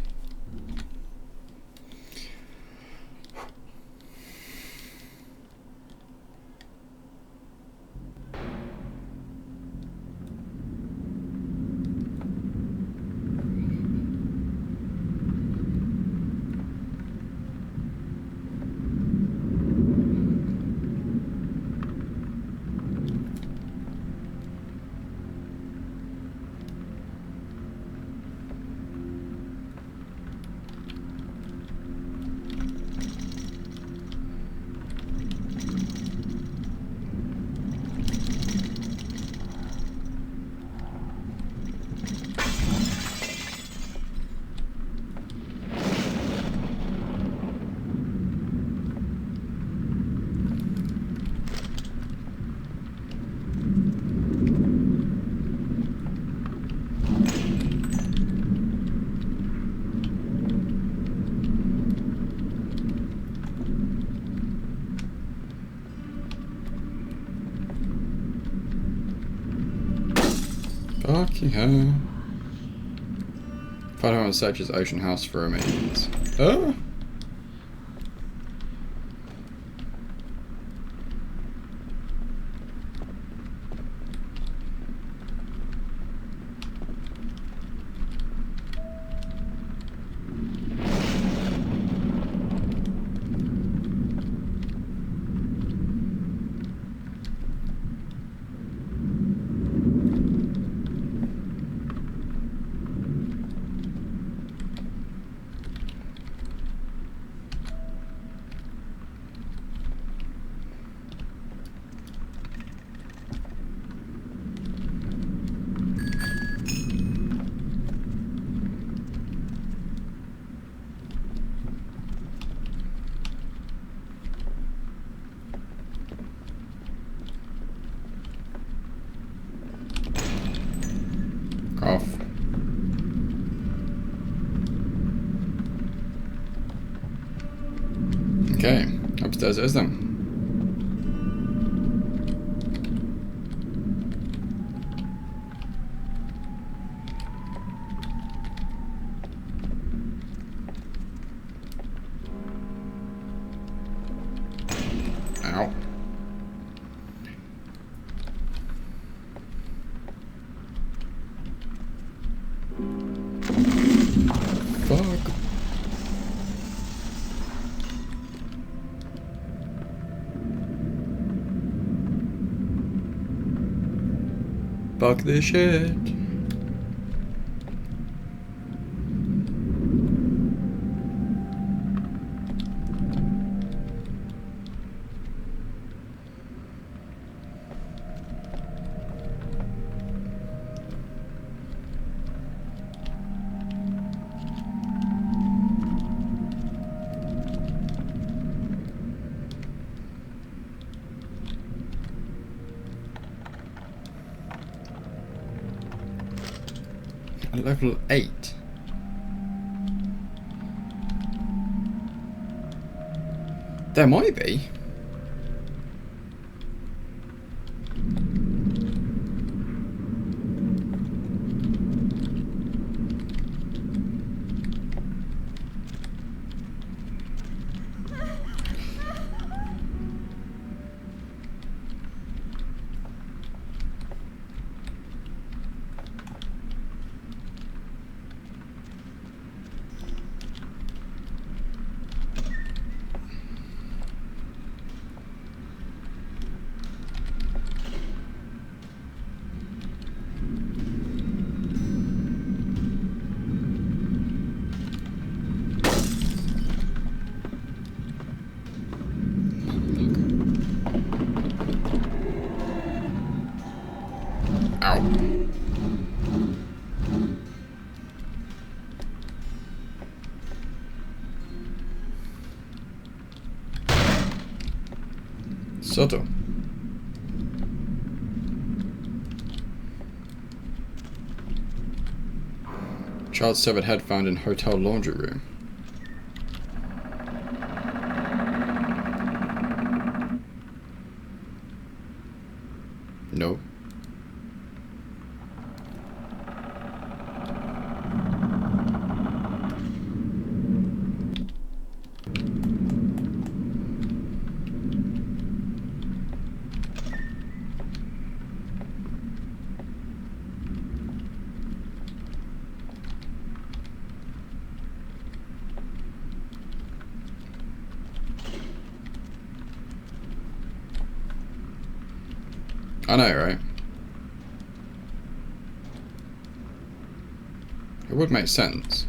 Fucking hell. Find out and searches Ocean House for remains. Oh! Off. Okay, upstairs it is then. Ow. Fuck. Fuck this shit. Level 8. There might be. Subtle. Child's severed head found in hotel laundry room. No. I know, right? It would make sense.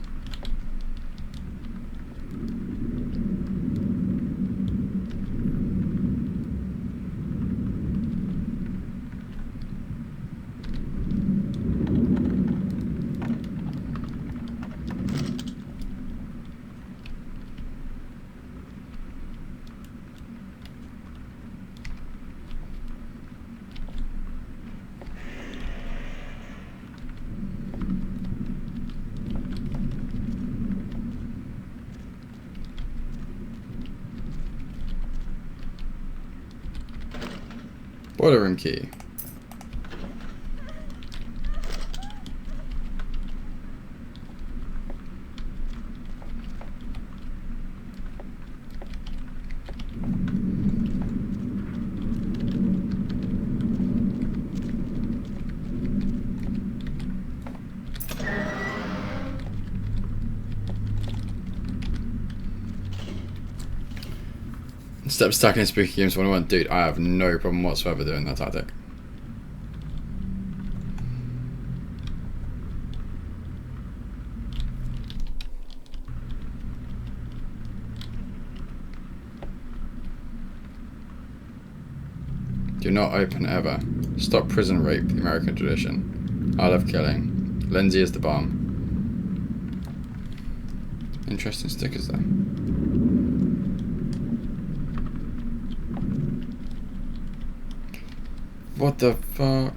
Boiler room key. Step stuck in spooky games 101. Dude, I have no problem whatsoever doing that tactic. Do not open ever. Stop prison rape, the American tradition. I love killing. Lindsay is the bomb. Interesting stickers there. What the fuck?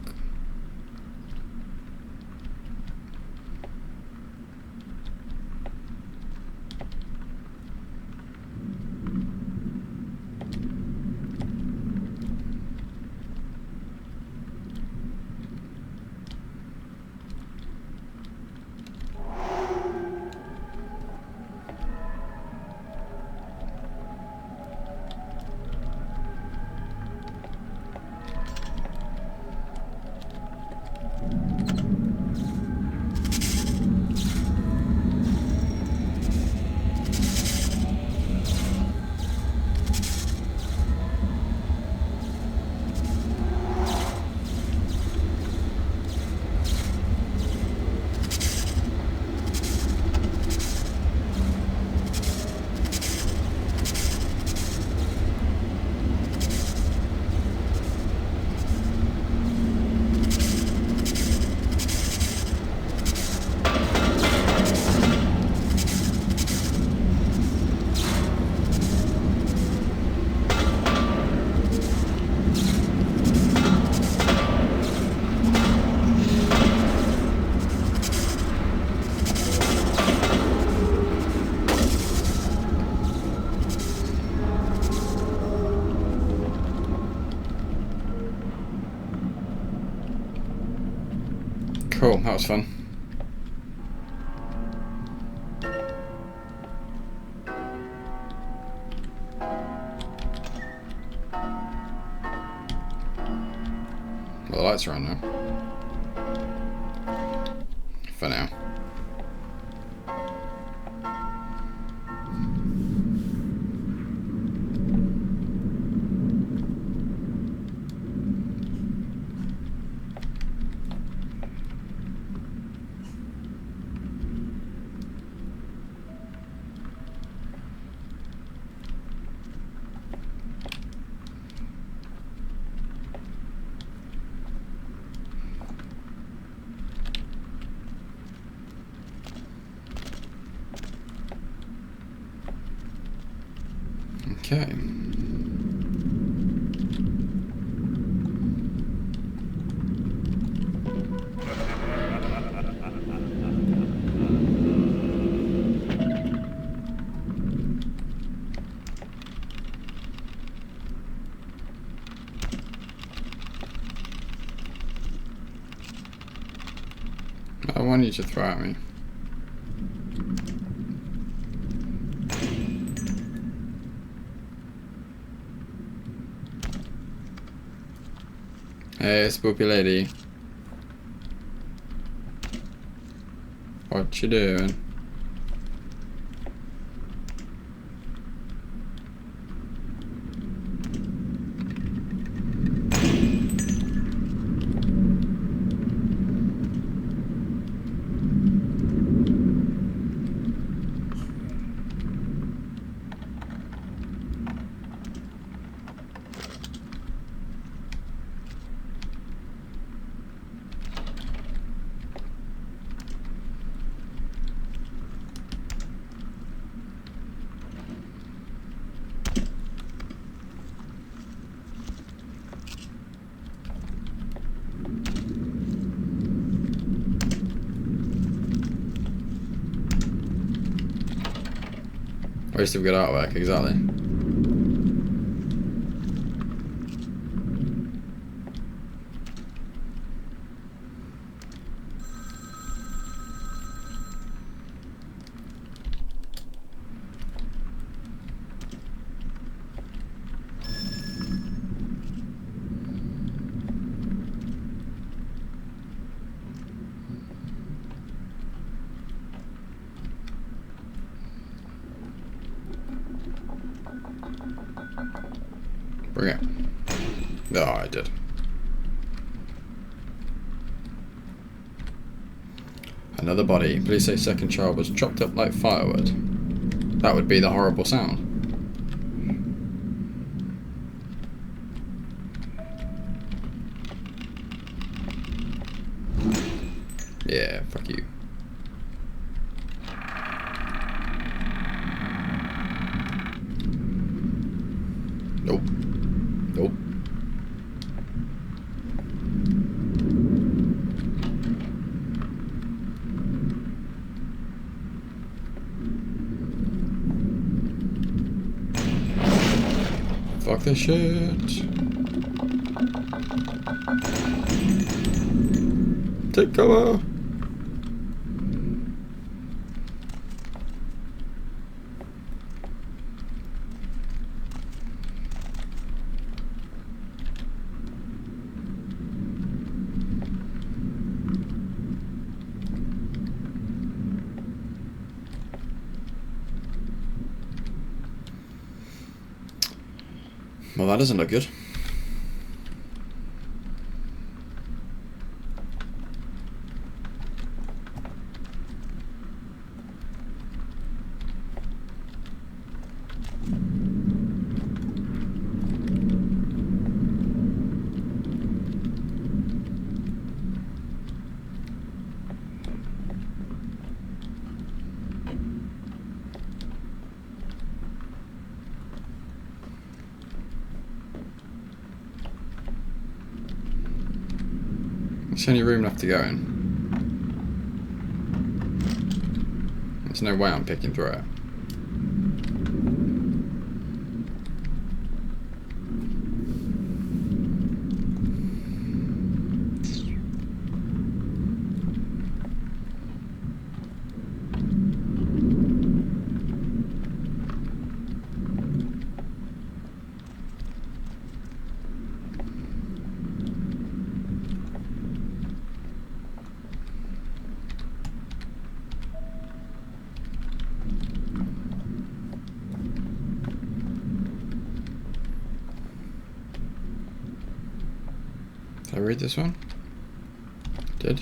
Cool, that was fun. Well, the lights are on now. For now. Okay. I want you to throw at me. Hey, spooky lady. What you doing? Waste of good artwork, exactly. Bring it. Oh, I did. Another body. Police say second child was chopped up like firewood. That would be the horrible sound. Yeah, fuck you. Nope. Nope. Fuck this shit. Take cover. Well, that doesn't look good. There's only room left to go in. There's no way I'm picking through it. Did I read this one? Did?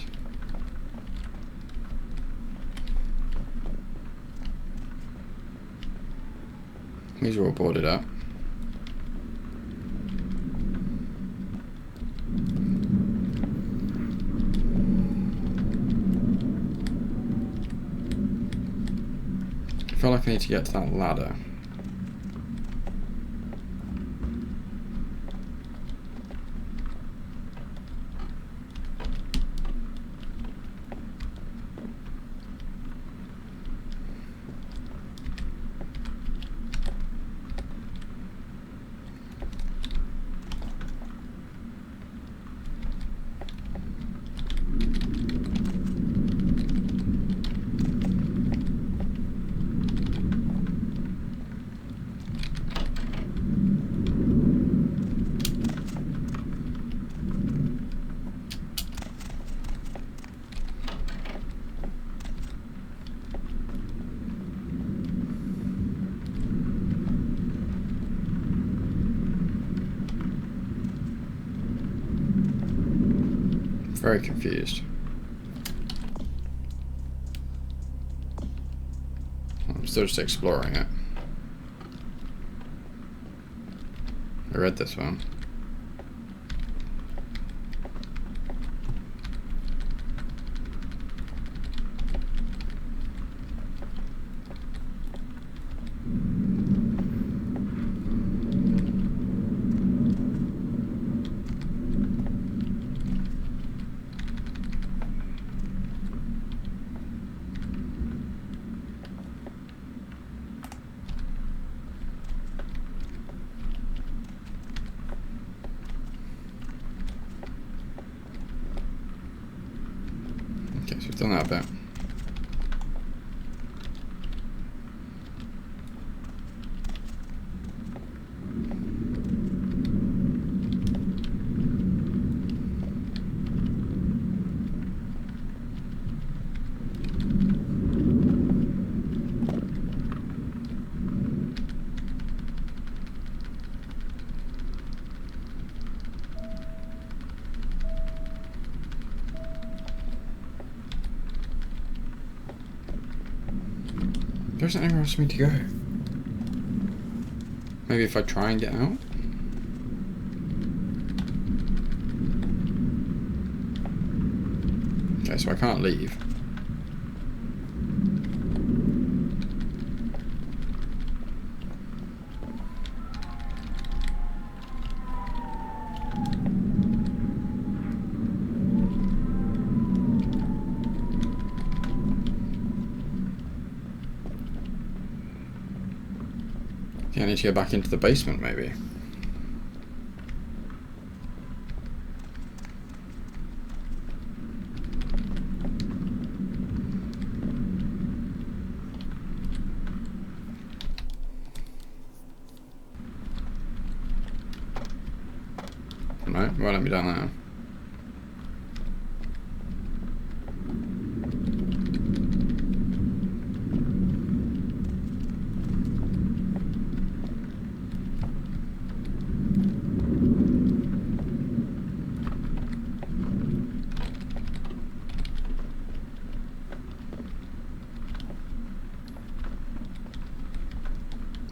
These are all boarded up. I feel like I need to get to that ladder. Very confused. I'm still just exploring it. I read this one. Okay, so we've done that bit. There isn't anywhere else for me to go. Maybe if I try and get out? Okay, so I can't leave. I need to go back into the basement, maybe. No, it won't let me down there.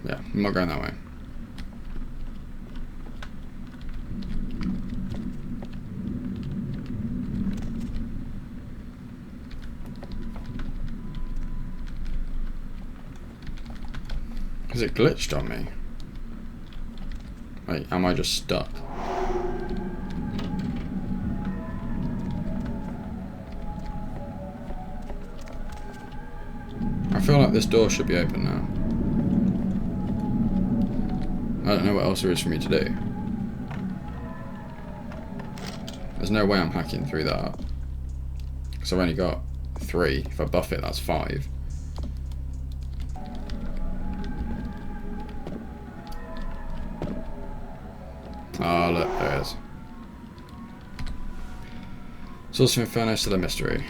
Yeah, I'm not going that way. Has it glitched on me? Wait, am I just stuck? I feel like this door should be open now. I don't know what else there is for me to do. There's no way I'm hacking through that. Because I've only got 3. If I buff it, that's 5. Ah, look, there it is. Source of Inferno, still a mystery.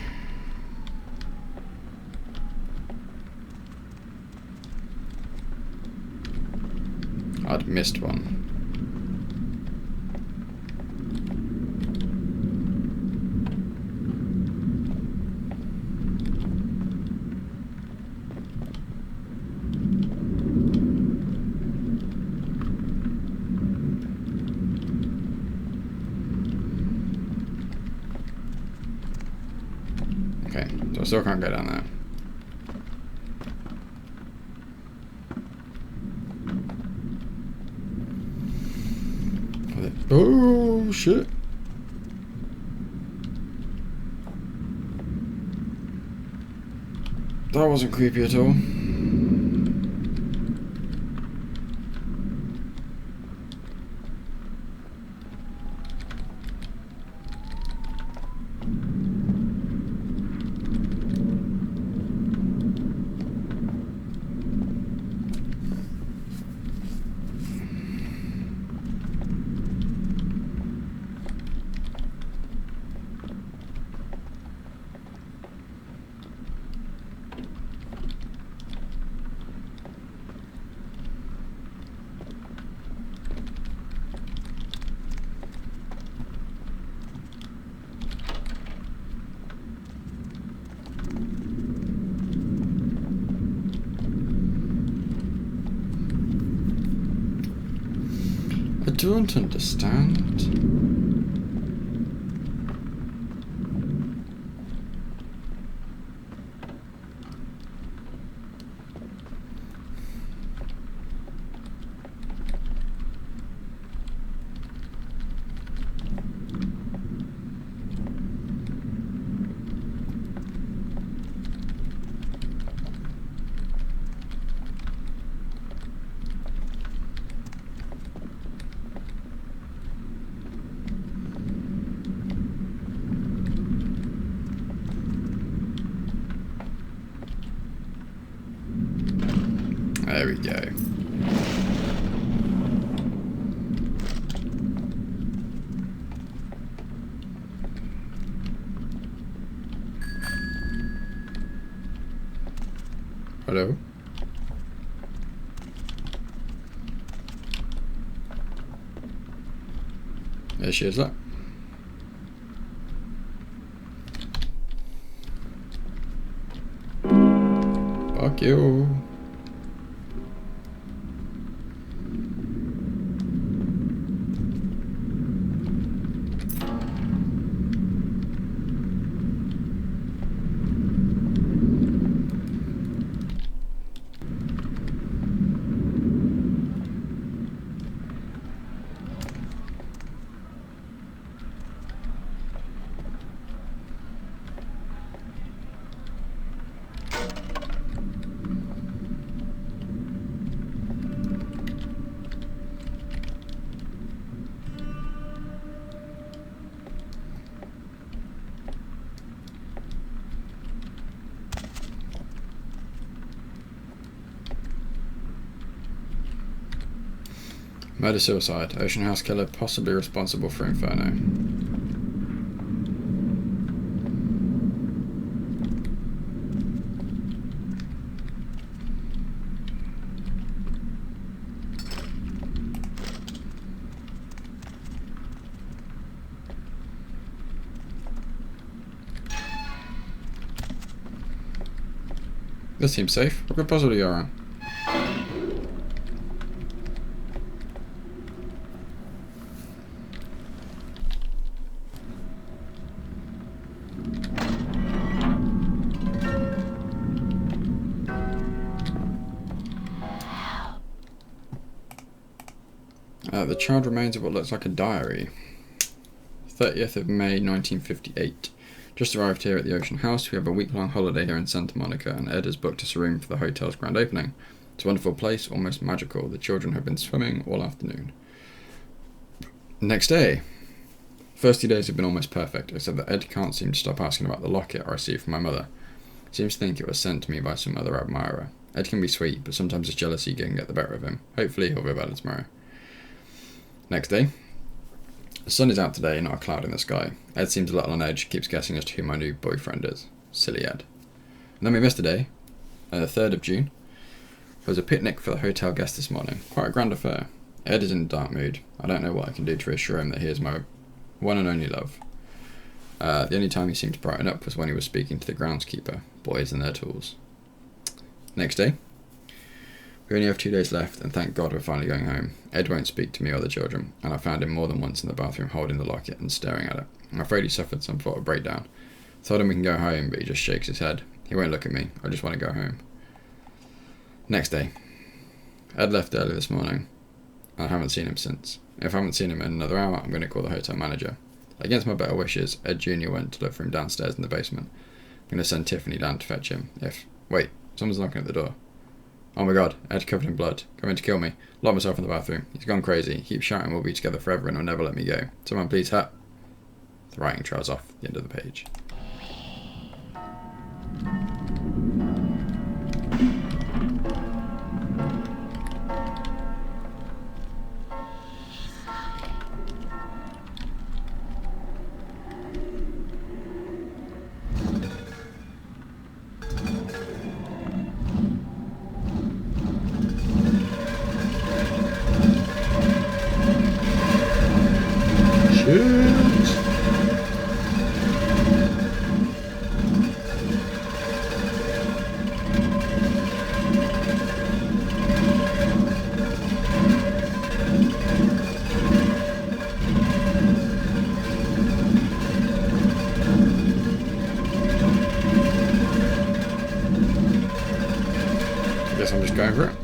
I'd missed one. Okay, so I still can't go down there. Oh shit. That wasn't creepy at all. I don't understand. There we go. Hello? There she is, look. Fuck you. Murder-suicide. Ocean house killer possibly responsible for Inferno. This seems safe. What could possibly go wrong? The child remains of what looks like a diary. 30th of May 1958. Just arrived here at the Ocean House. We have a week-long holiday here in Santa Monica, and Ed has booked us a room for the hotel's grand opening. It's a wonderful place, almost magical. The children have been swimming all afternoon. Next day. First 2 days have been almost perfect, except that Ed can't seem to stop asking about the locket I received from my mother. He seems to think it was sent to me by some other admirer. Ed can be sweet, but sometimes his jealousy can get the better of him. Hopefully he'll be better tomorrow. Next day. The sun is out today, not a cloud in the sky. Ed seems a little on edge, keeps guessing as to who my new boyfriend is. Silly Ed. And then we missed a day. The 3rd of June. There was a picnic for the hotel guests this morning. Quite a grand affair. Ed is in a dark mood. I don't know what I can do to reassure him that he is my one and only love. The only time he seemed to brighten up was when he was speaking to the groundskeeper. Boys and their tools. Next day. We only have 2 days left, and thank God we're finally going home. Ed won't speak to me or the children, and I found him more than once in the bathroom holding the locket and staring at it. I'm afraid he suffered some sort of breakdown. Told him we can go home, but he just shakes his head. He won't look at me. I just want to go home. Next day. Ed left early this morning. I haven't seen him since. If I haven't seen him in another hour, I'm going to call the hotel manager. Against my better wishes, Ed Jr. went to look for him downstairs in the basement. I'm going to send Tiffany down to fetch him. Wait, someone's knocking at the door. Oh my God, Ed covered in blood. Coming to kill me. Locked myself in the bathroom. He's gone crazy. He keeps shouting we'll be together forever and he'll never let me go. Someone please help. The writing trails off the end of the page. Guess I'm just going for it.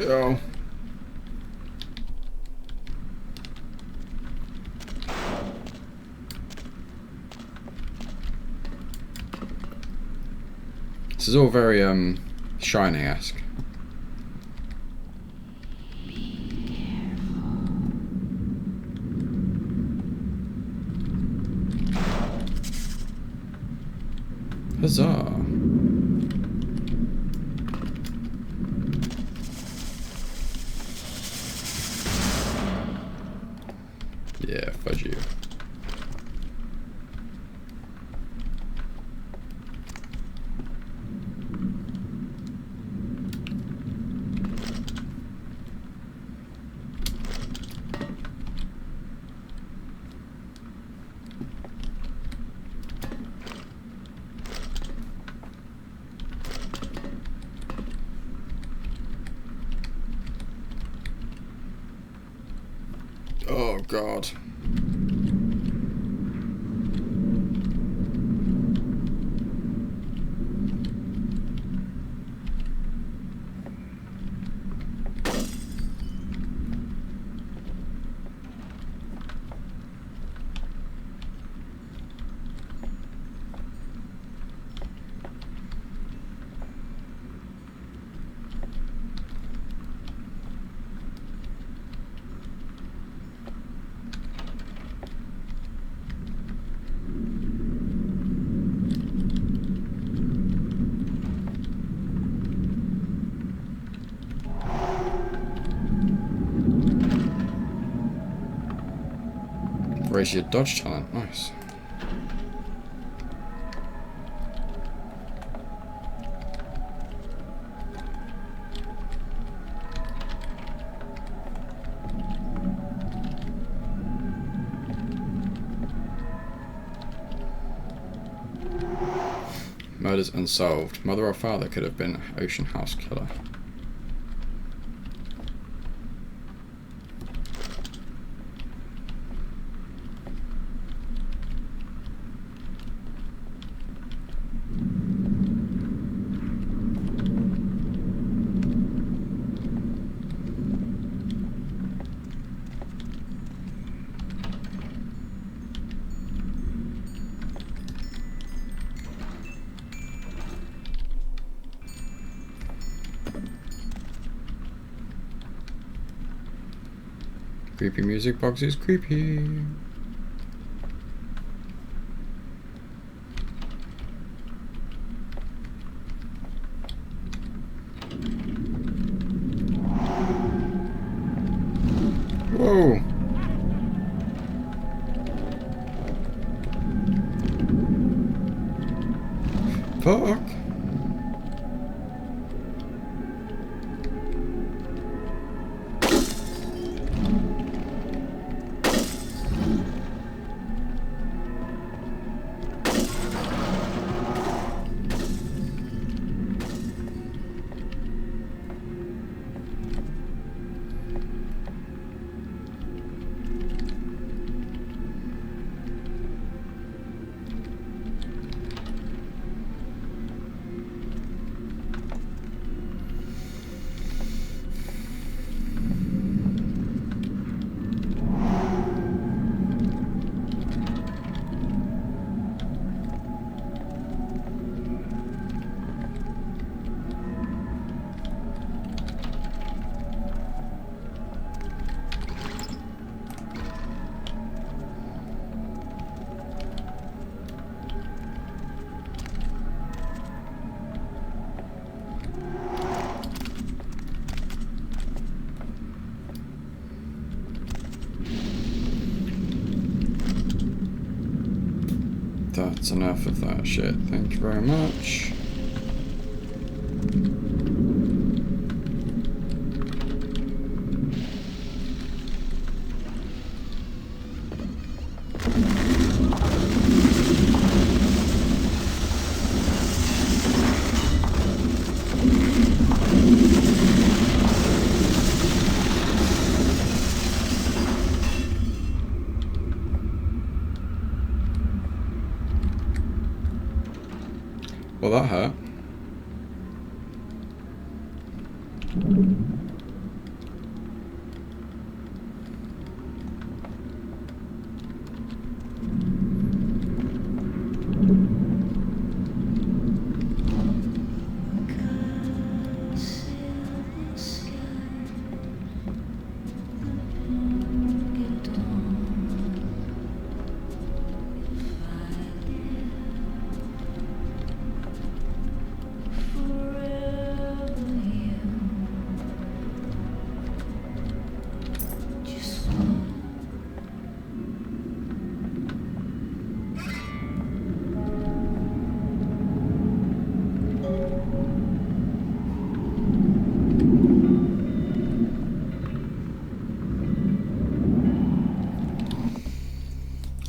Yo. This is all very Shining-esque. Huzzah. Yeah, fudge you. Oh God. Increase your dodge talent. Nice. Murders unsolved. Mother or father could have been Ocean House killer. Creepy music box is creepy. Whoa. Fuck. That's enough of that shit. Thank you very much. Well, that hurt.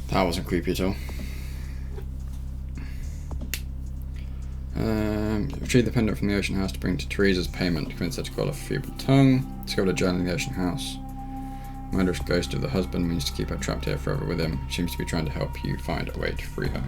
That wasn't creepy at all. Retrieve the pendant from the Ocean House to bring to Teresa's payment. Convince her to call off a feeble tongue. Discover a journal in the Ocean House. Murderous ghost of the husband means to keep her trapped here forever with him. Seems to be trying to help you find a way to free her.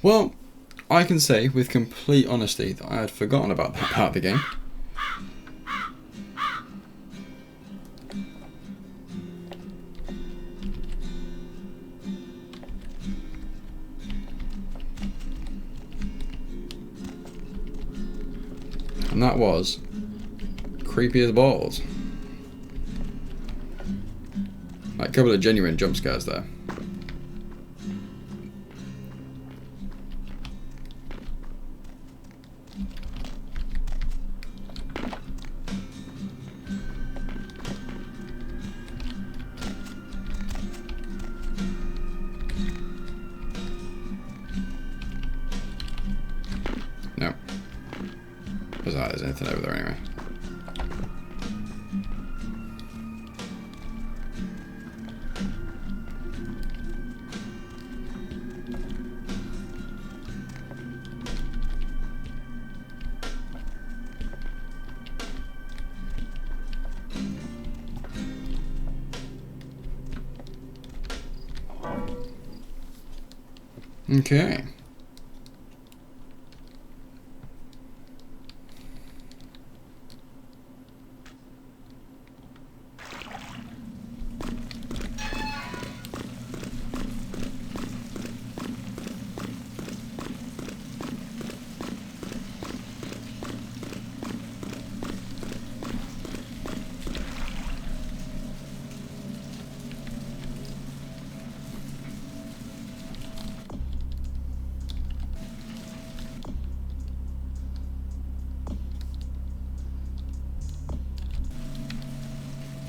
Well, I can say with complete honesty that I had forgotten about that part of the game. And that was creepy as balls. Like a couple of genuine jump scares there. No. Doesn't like there's anything over there anyway. Okay.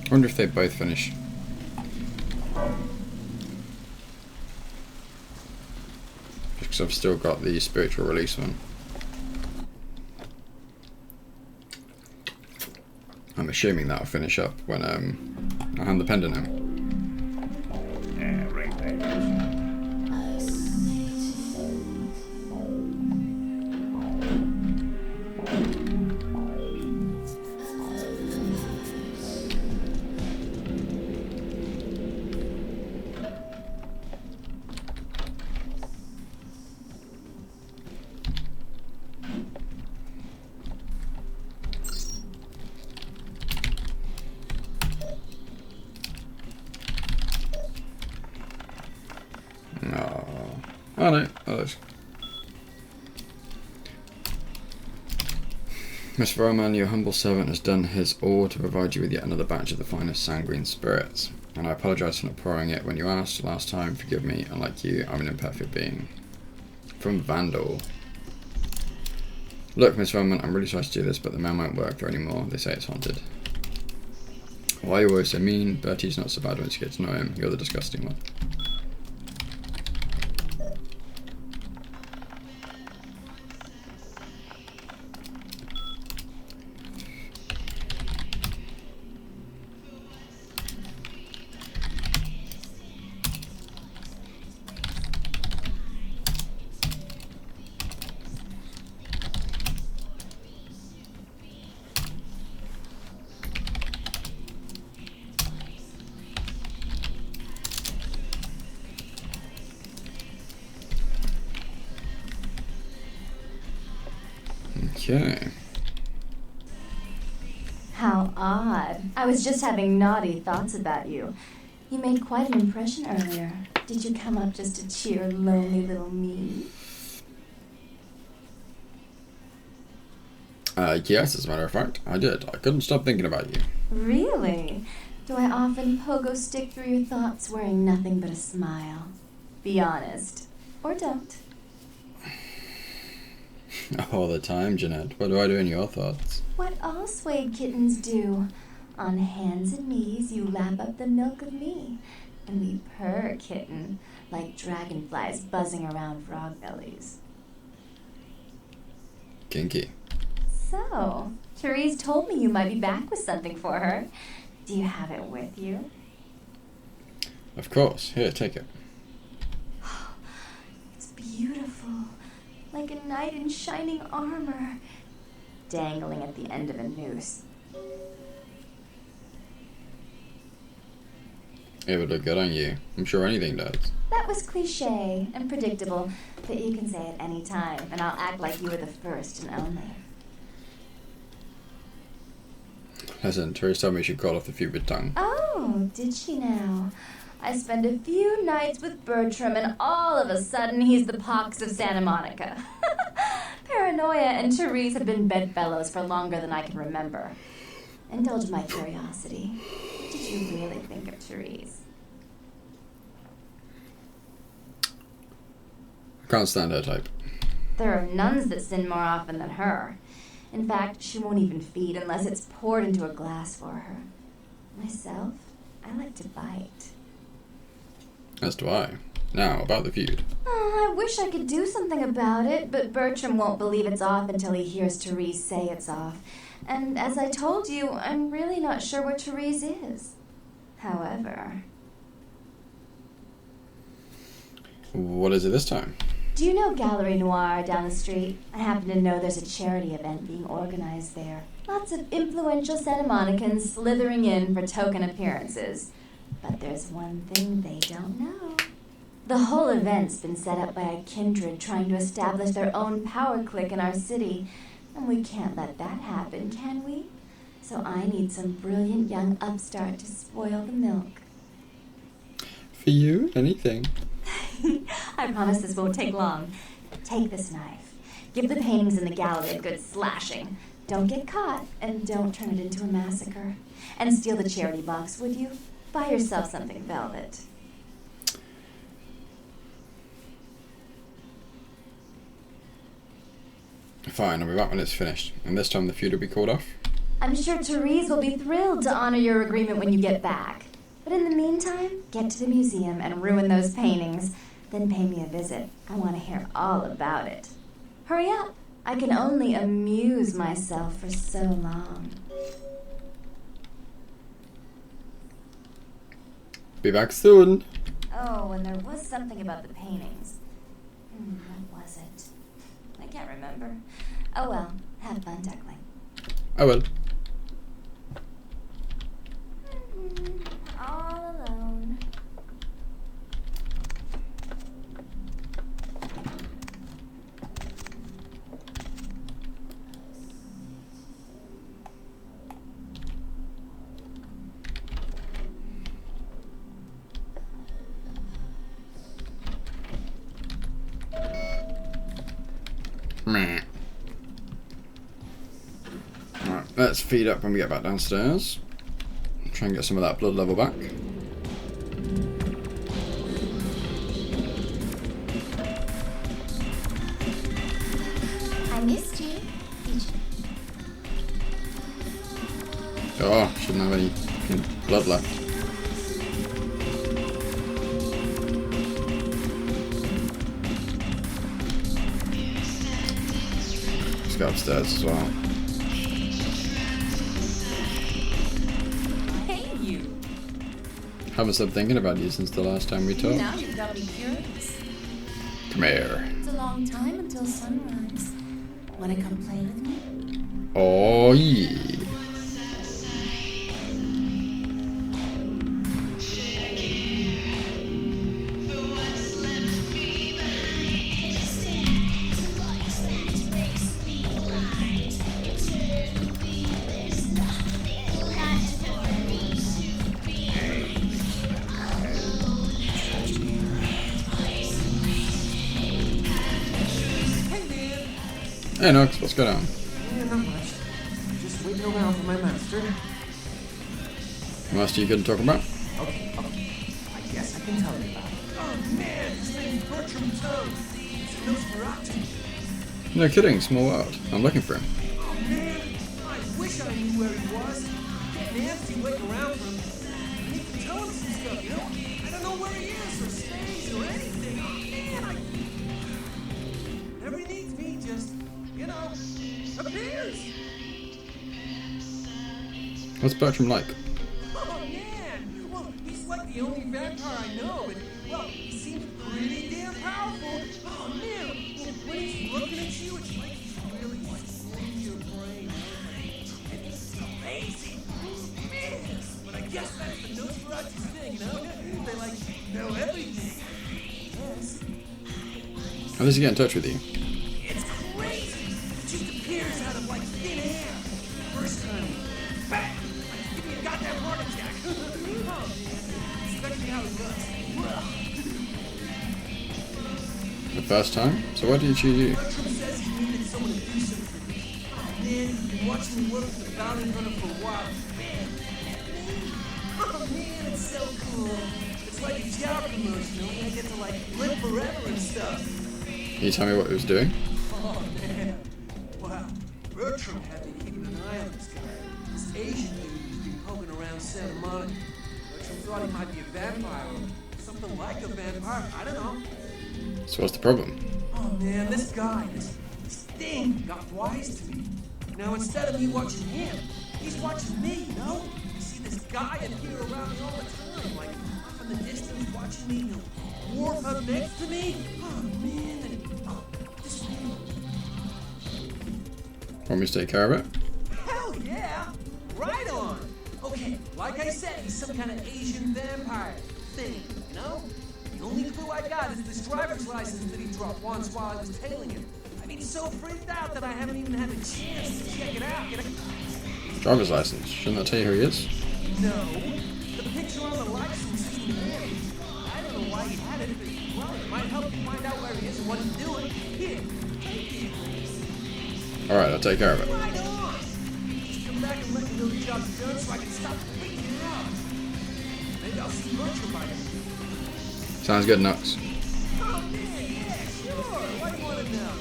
I wonder if they both finish. Because I've still got the spiritual release one. I'm assuming that'll finish up when I hand the pendant in. Yeah, right there. Oh no, oh, that's... Mr. Roman, your humble servant has done his all to provide you with yet another batch of the finest sanguine spirits, and I apologise for not pouring it when you asked last time. Forgive me, unlike you, I'm an imperfect being. From Vandal. Look, Miss Roman, I'm really sorry to do this, but the man won't work there anymore. They say it's haunted. Why are you always so mean? Bertie's not so bad once you get to know him. You're the disgusting one. Okay. How odd. I was just having naughty thoughts about you. You made quite an impression earlier. Did you come up just to cheer lonely little me? Yes, as a matter of fact, I did. I couldn't stop thinking about you. Really? Do I often pogo stick through your thoughts wearing nothing but a smile? Be honest. Or don't. All the time, Jeanette. What do I do in your thoughts? What all swayed kittens do. On hands and knees, you lap up the milk of me. And we purr, kitten, like dragonflies buzzing around frog bellies. Kinky. So, Therese told me you might be back with something for her. Do you have it with you? Of course. Here, take it. It's beautiful. Like a knight in shining armor, dangling at the end of a noose. It would look good on you. I'm sure anything does. That was cliche and predictable, but you can say it any time, and I'll act like you were the first and only. Listen, Therese told me she called off the feud with Tongue. Oh, did she now? I spent a few nights with Bertram, and all of a sudden he's the pox of Santa Monica. Paranoia and Therese have been bedfellows for longer than I can remember. Indulge my curiosity. What did you really think of Therese? I can't stand her type. There are nuns that sin more often than her. In fact, she won't even feed unless it's poured into a glass for her. Myself, I like to bite. As do I. Now, about the feud. Oh, I wish I could do something about it, but Bertram won't believe it's off until he hears Therese say it's off. And as I told you, I'm really not sure where Therese is. However... What is it this time? Do you know Gallery Noir down the street? I happen to know there's a charity event being organized there. Lots of influential Santa Monicans slithering in for token appearances. But there's one thing they don't know. The whole event's been set up by a kindred trying to establish their own power clique in our city. And we can't let that happen, can we? So I need some brilliant young upstart to spoil the milk. For you, anything. I promise this won't take long. Take this knife. Give the paintings in the gallery a good slashing. Don't get caught, and don't turn it into a massacre. And steal the charity box, would you? Buy yourself something velvet. Fine, I'll be back when it's finished. And this time the feud will be called off. I'm sure Therese will be thrilled to honor your agreement when you get back. But in the meantime, get to the museum and ruin those paintings. Then pay me a visit. I want to hear all about it. Hurry up. I can only amuse myself for so long. Be back soon. Oh, and there was something about the paintings. What was it? I can't remember. Oh well, have fun, Duckling. I will. All alone. Meh. Alright, let's feed up when we get back downstairs. Try and get some of that blood level back. I missed you. Did you? Oh, shouldn't have any fucking blood left. Let's go upstairs as well. Hey, you. Haven't stopped thinking about you since the last time we talked. Now you've got me curious. Come here. It's a long time until sunrise. Wanna come play with me? Oh yeah. Hey Nox, what's going on? Yeah, not much. Just waiting around for my master. Master you couldn't talk about? Okay. I guess I can tell you about it. Oh man, his name's Bertram Toad. It's a Nosferatu. No kidding, small world. I'm looking for him. Oh man, I wish I knew where he was. Getting antsy waiting around for him. I need to tell him some stuff, you know? I don't know where he is or stays or anything. Oh man, whenever he needs me, just, you know, appears. What's Bertram like? Oh man, well, he's like the only vampire I know, but, well, he seems pretty damn powerful. Oh man, well, when he's looking at you, it's like he's really in your brain. And it's amazing. Man, but I guess that's the Nosferatu's thing, you know? How does he get in touch with you? It's crazy. It just appears out of like thin air. First time, bang! Like give me a goddamn heart attack. Oh man, especially how it looks. The first time? So why did you choose you? Bertram says he needed someone to do something for me. Oh man, he's been watching me work as a bounty hunter for a while. Man, oh man, it's so cool. It's like a job promotion, only I get to like live forever and stuff. Can you tell me what he was doing? Oh man, wow. Bertram had me keeping an eye on this guy. This Asian dude who's been poking around Santa Monica. Bertram thought he might be a vampire or something like a vampire. I don't know. So what's the problem? Oh man, this guy, this thing got wise to me. Now instead of me watching him, he's watching me, you know? I see this guy appear around me all the time, like off in the distance watching me, warp up next to me. Oh man, and this Want me to take care of it? hell yeah! Right on! Okay, like I said, he's some kind of Asian vampire thing, you know? The only clue I got is this driver's license that he dropped once while I was tailing him. I've been so freaked out that I haven't even had a chance to check it out. Driver's license. Shouldn't that tell you who he is? No. The picture on the license isn't him. I don't know why he had it, but well, it might help you find out where he is and what he's doing. Here, take it. Alright, I'll take care of it. Right on! Just come back and let me know the job's done so I can stop freaking out. Maybe I'll see Bertram by then. Sounds good, Nux. Oh man, yeah, sure. What do you want to know?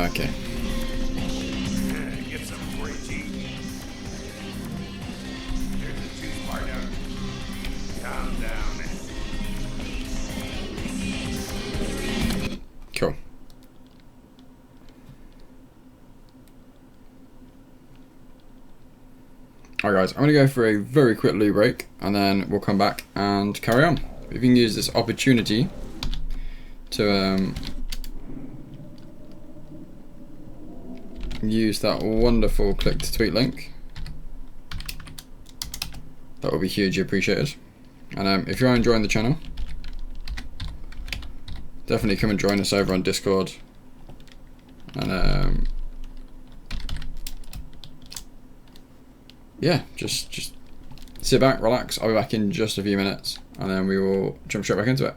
Okay. Get something for you, G. There's the juice bar down. Calm down. Cool. Alright guys, I'm going to go for a very quick loo break and then we'll come back and carry on. If you can use this opportunity to use that wonderful click to tweet link, that would be hugely appreciated. And if you're enjoying the channel, definitely come and join us over on Discord. And yeah, just sit back, relax. I'll be back in just a few minutes and then we will jump straight back into it.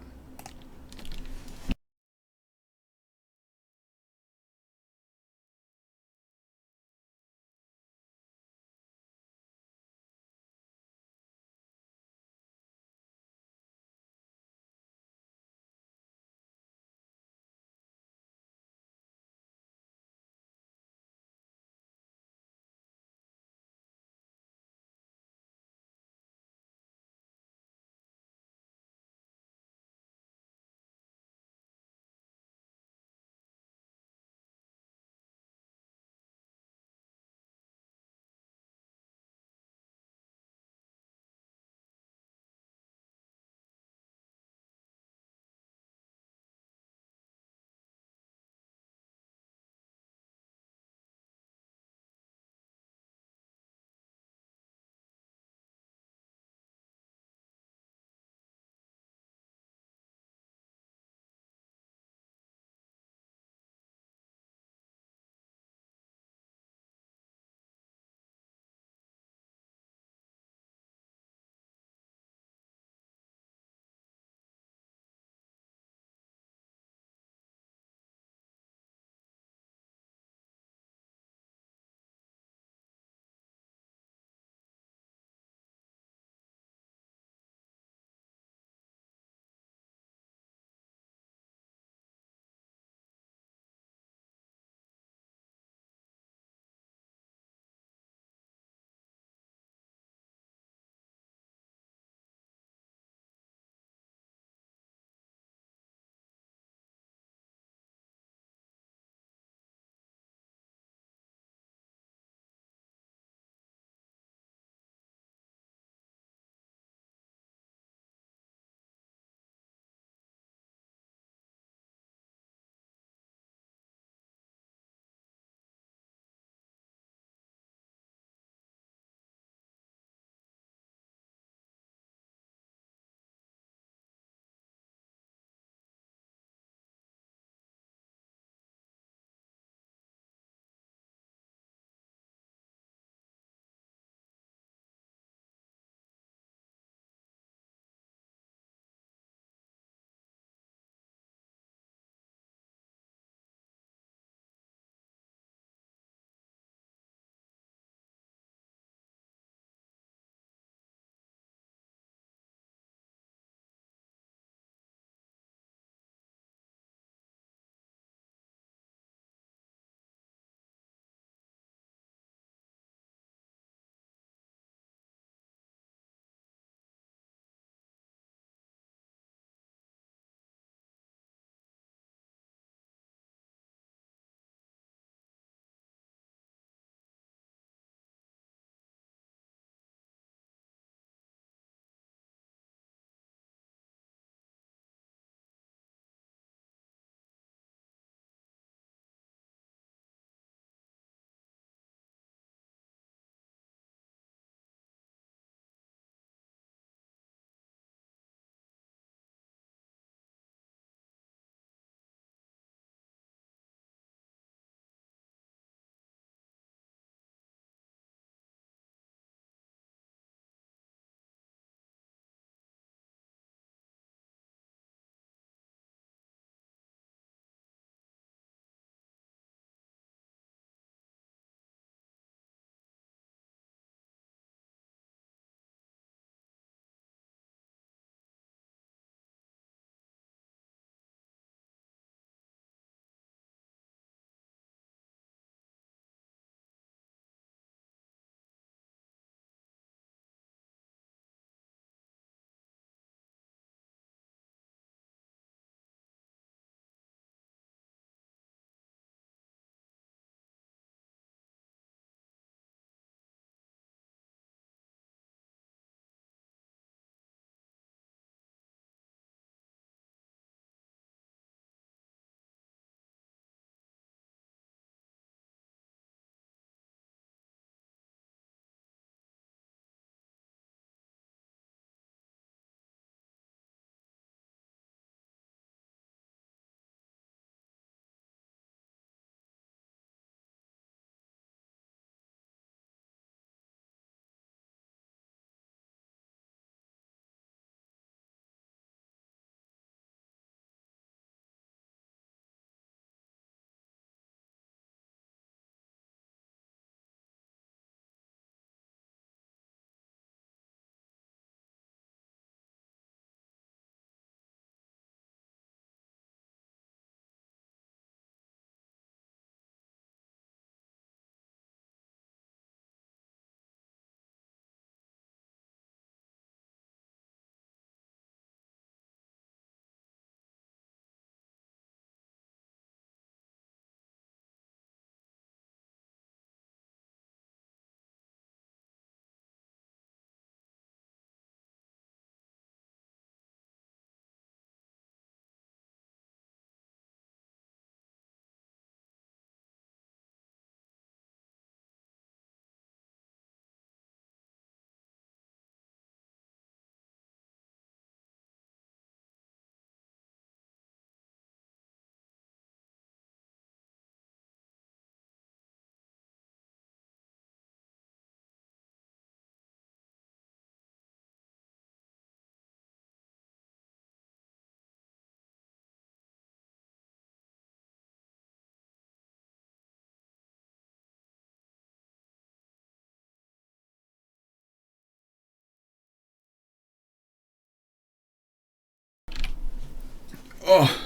Oh.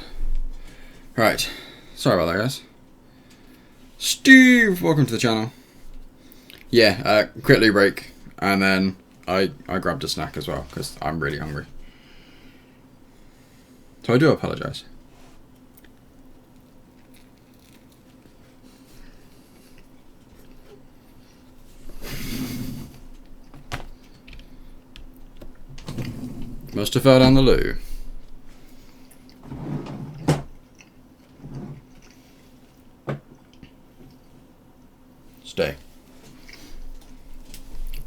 Right. Sorry about that, guys. Steve, welcome to the channel. Yeah, quickly break, and then I grabbed a snack as well because I'm really hungry. So I do apologise. Must have fell down the loo. Stay.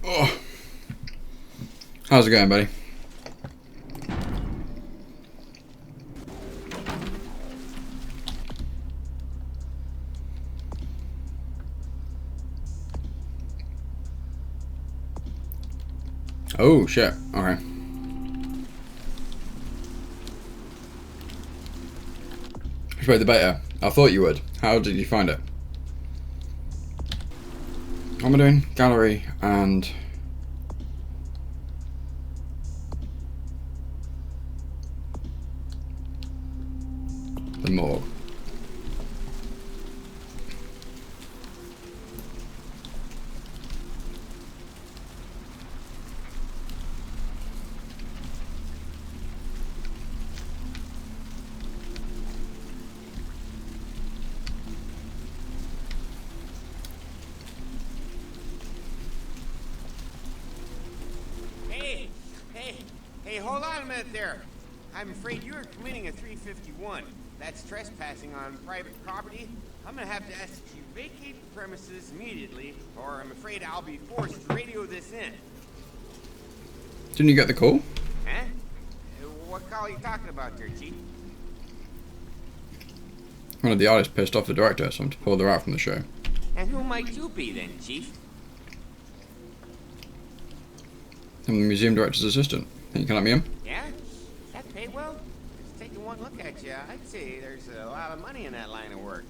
Oh. How's it going, buddy? Oh shit. Okay. Which way the beta? I thought you would. How did you find it? What am I doing? Gallery and the morgue. Hey, hold on a minute there. I'm afraid you are committing a 351. That's trespassing on private property. I'm gonna have to ask that you vacate the premises immediately, or I'm afraid I'll be forced to radio this in. Didn't you get the call? Huh? What call are you talking about there, Chief? One of the artists pissed off the director, so I'm to pull her out from the show. And who might you be then, Chief? I'm the museum director's assistant. Think you can let me in? Yeah? That paid well? Just taking one look at you, I'd say there's a lot of money in that line of work.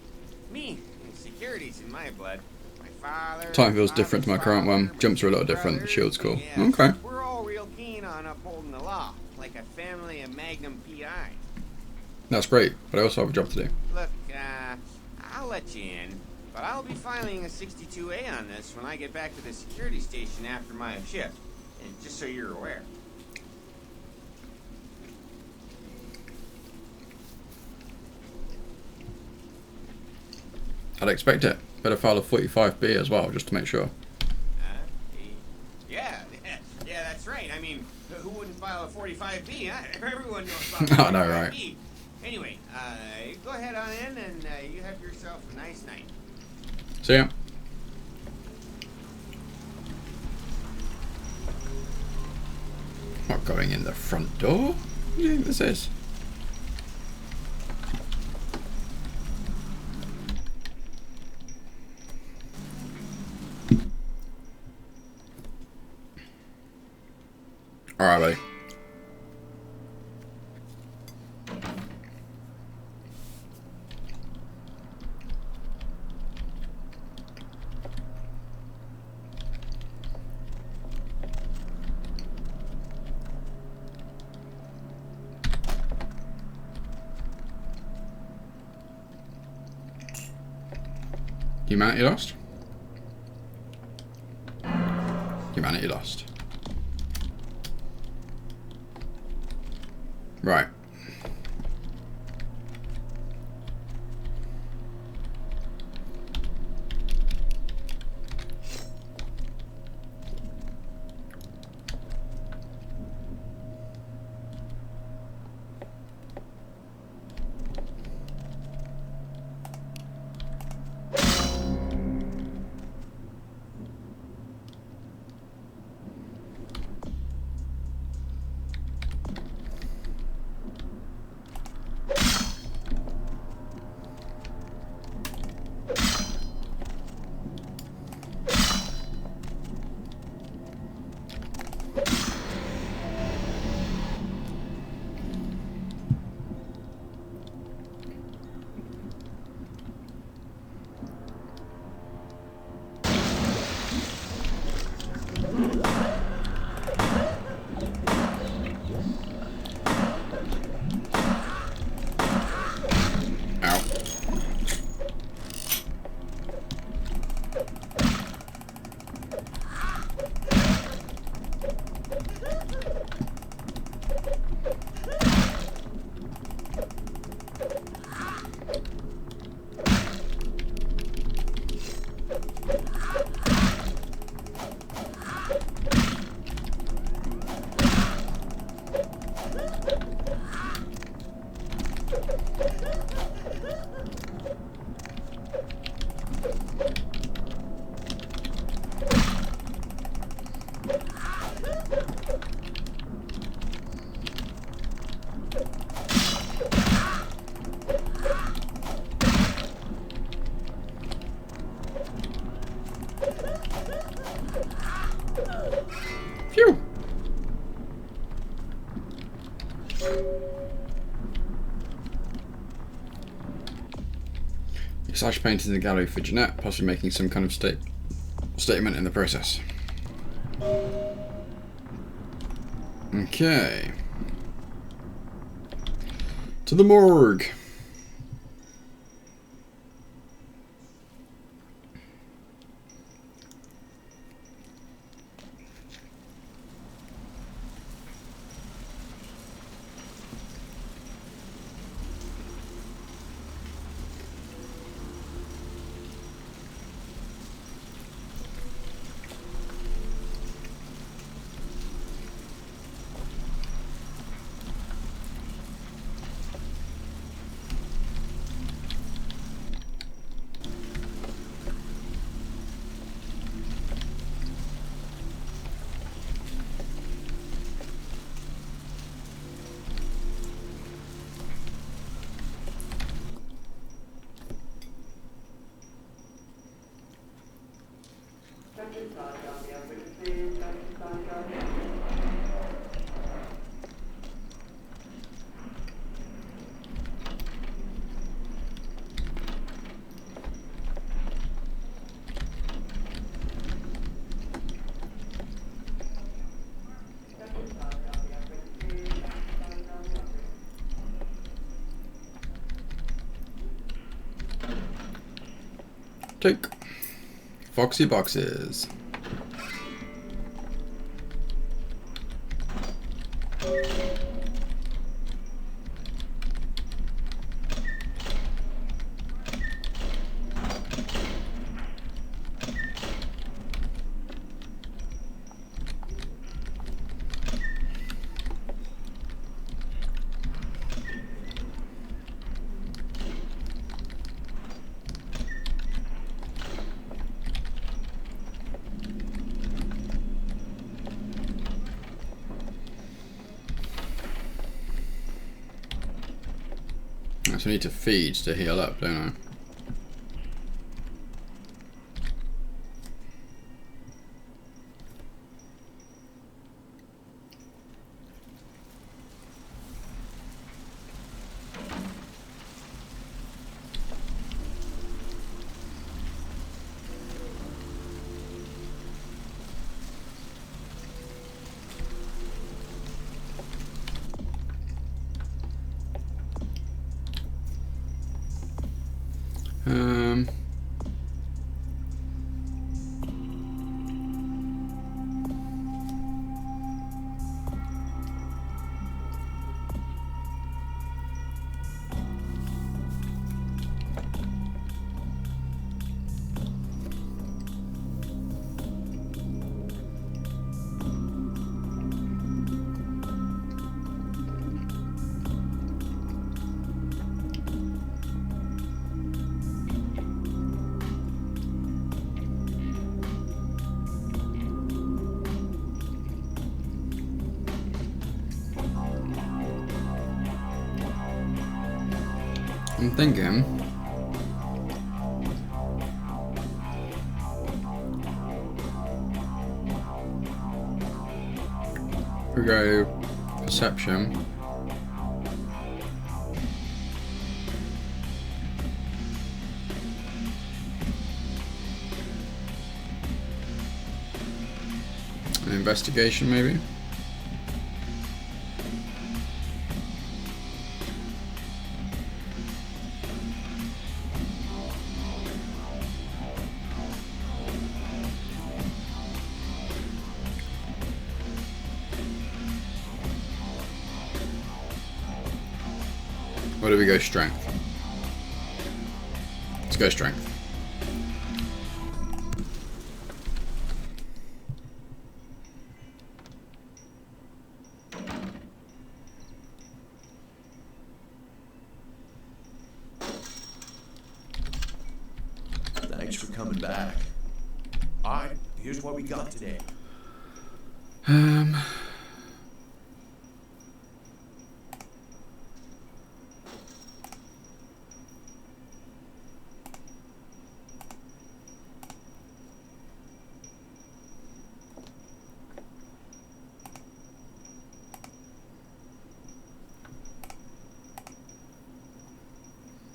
Me, security's in my blood. My father... Time feels different to my current one. Jumps are a little different. The shield's cool. Yeah, Okay. we're all real keen on upholding the law, like a family of Magnum PI. That's great, but I also have a job to do. Look, I'll let you in, but I'll be filing a 62A on this when I get back to the security station after my shift. And just so you're aware. I'd expect it. Better file a 45B as well, just to make sure. Yeah, that's right. I mean, who wouldn't file a 45B, huh? Everyone knows about 45B. I know, right? Anyway, go ahead on in and you have yourself a nice night. See ya. Not going in the front door? What do you think this is? Alright, buddy. Humanity lost? Humanity lost. Right. Sash painted in the gallery for Jeanette, possibly making some kind of statement in the process. Okay. To the morgue. Take Foxy boxes. So I need to feed to heal up, don't I? I'm thinking we go perception. An investigation maybe. Or do we go strength? Let's go strength. Thanks for coming back. Alright, here's what we got today.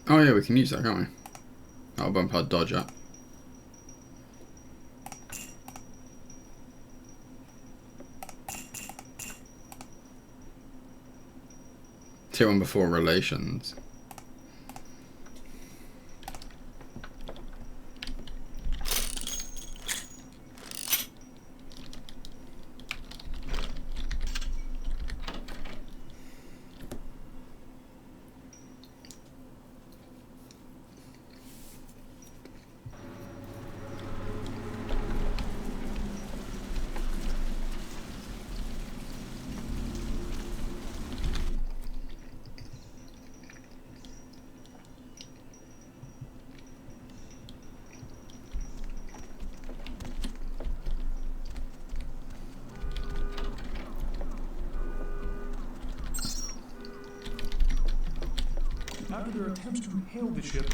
Oh yeah, we can use that, can't we? Not a bump I'd dodge at. Hit one before relations. After their attempts to hail the ship,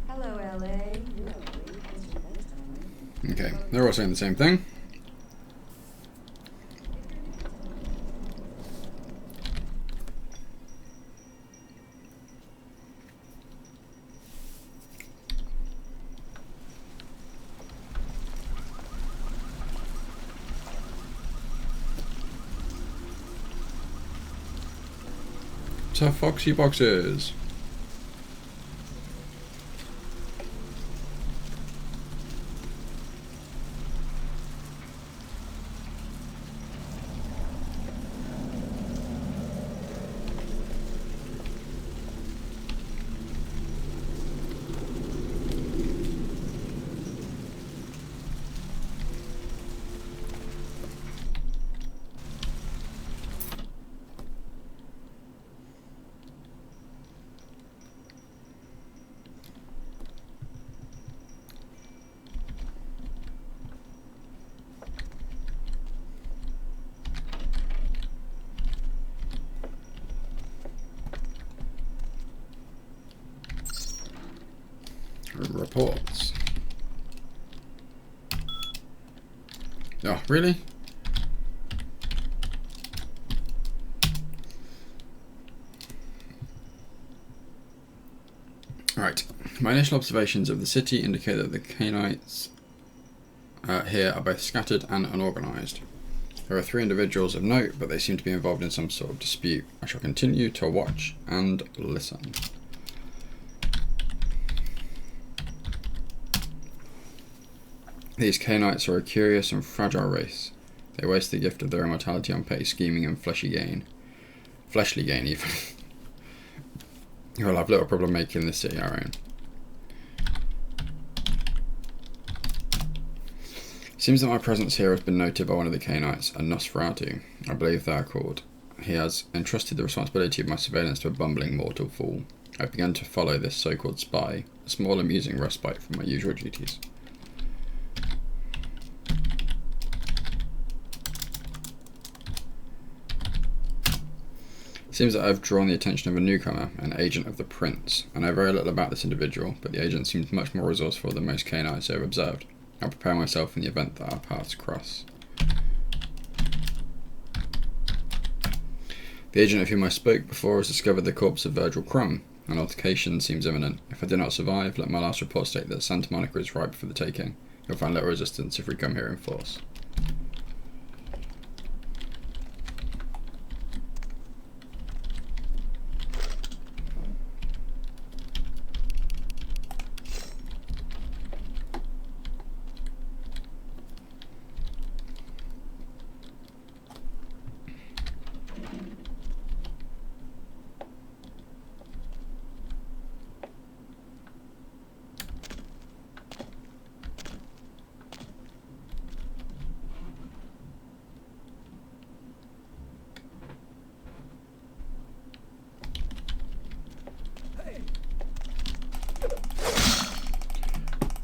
Hello, LA. Okay, they're all saying the same thing. Tough Foxy boxes. Reports. Oh, really? Right. My initial observations of the city indicate that the Canaanites here are both scattered and unorganized. There are 3 individuals of note, but they seem to be involved in some sort of dispute. I shall continue to watch and listen. These Canaanites are a curious and fragile race. They waste the gift of their immortality on petty scheming and fleshly gain. Fleshly gain, even. You'll have little problem making this city our own. Seems that my presence here has been noted by one of the Canaanites, a Nosferatu, I believe they are called. He has entrusted the responsibility of my surveillance to a bumbling mortal fool. I've begun to follow this so-called spy, a small amusing respite from my usual duties. Seems that I've drawn the attention of a newcomer, an agent of the Prince. I know very little about this individual, but the agent seems much more resourceful than most Canaanites I have observed. I'll prepare myself in the event that our paths cross. The agent of whom I spoke before has discovered the corpse of Virgil Crumb. An altercation seems imminent. If I do not survive, let my last report state that Santa Monica is ripe for the taking. You'll find little resistance if we come here in force.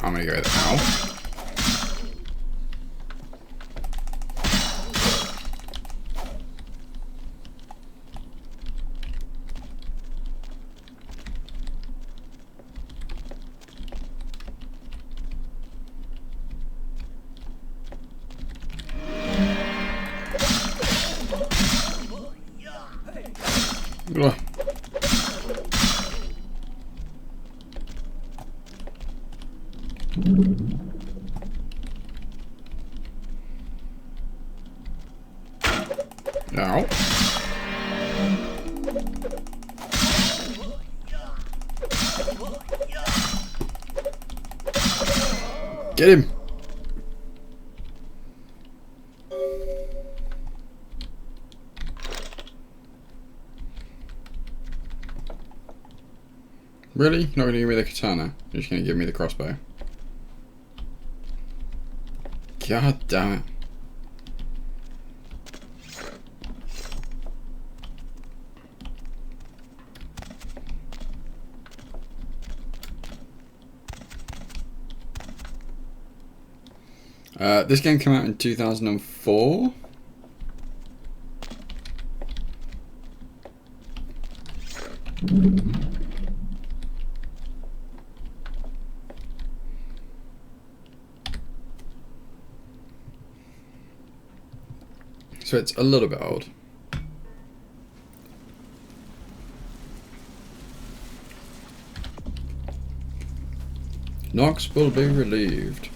I'm gonna go with ow. No. Get him! Really? You're not going to give me the katana? You're just going to give me the crossbow? God damn it. This game came out in 2004. So it's a little bit old. Knox will be relieved.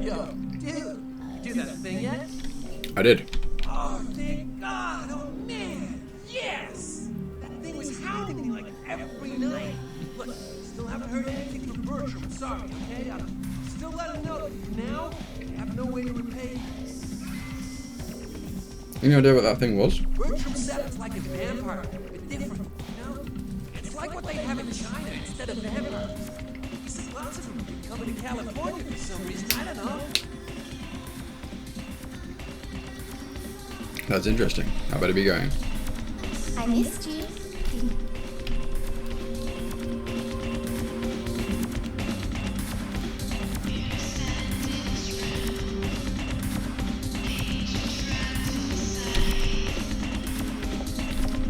Yo, dude, do that thing yet? I did. Oh, thank God! Oh man, yes! That thing was hounding me like every night. Look, still haven't heard anything from Bertram. Sorry, okay? I'm still letting him know that for now, I have no way to repay. Any idea what that thing was? Bertram said it's like a vampire, but different, you know? It's like what they have in China instead of vampires. He said lots of them be coming to California for some reason. I don't know. That's interesting. How better be going? I missed you.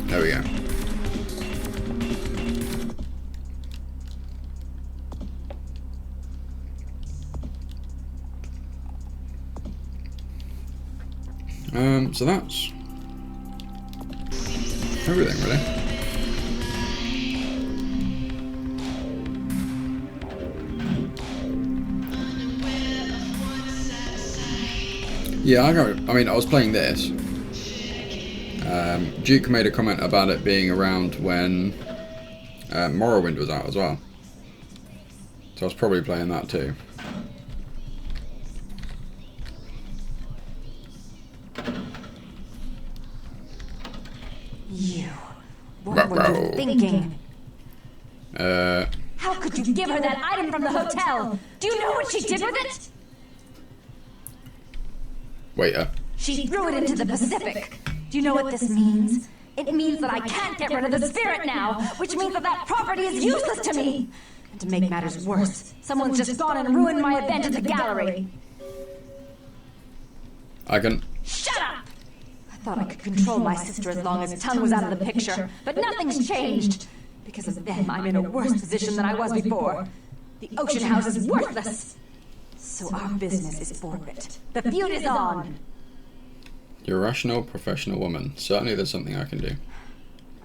There we go. So that's everything, really. Yeah, I mean, I was playing this. Duke made a comment about it being around when Morrowind was out as well. So I was probably playing that too. You. What were you thinking? How could you give her that item from the hotel? Do you know what she did with it? Wait, She threw it into the Pacific. Do you know what this means? It means that I can't get rid of the spirit now, which means that that property is useless to me. And to make matters worse, someone's just gone and ruined my event at the gallery. I can... Shut up! I thought I could control my sister as long as Tongue was out of the picture, but nothing's changed. Because of them, I'm in a worse position than I was before. The Ocean House is worthless. So our business is forfeit. The feud is on. You're a rational, professional woman. Certainly there's something I can do.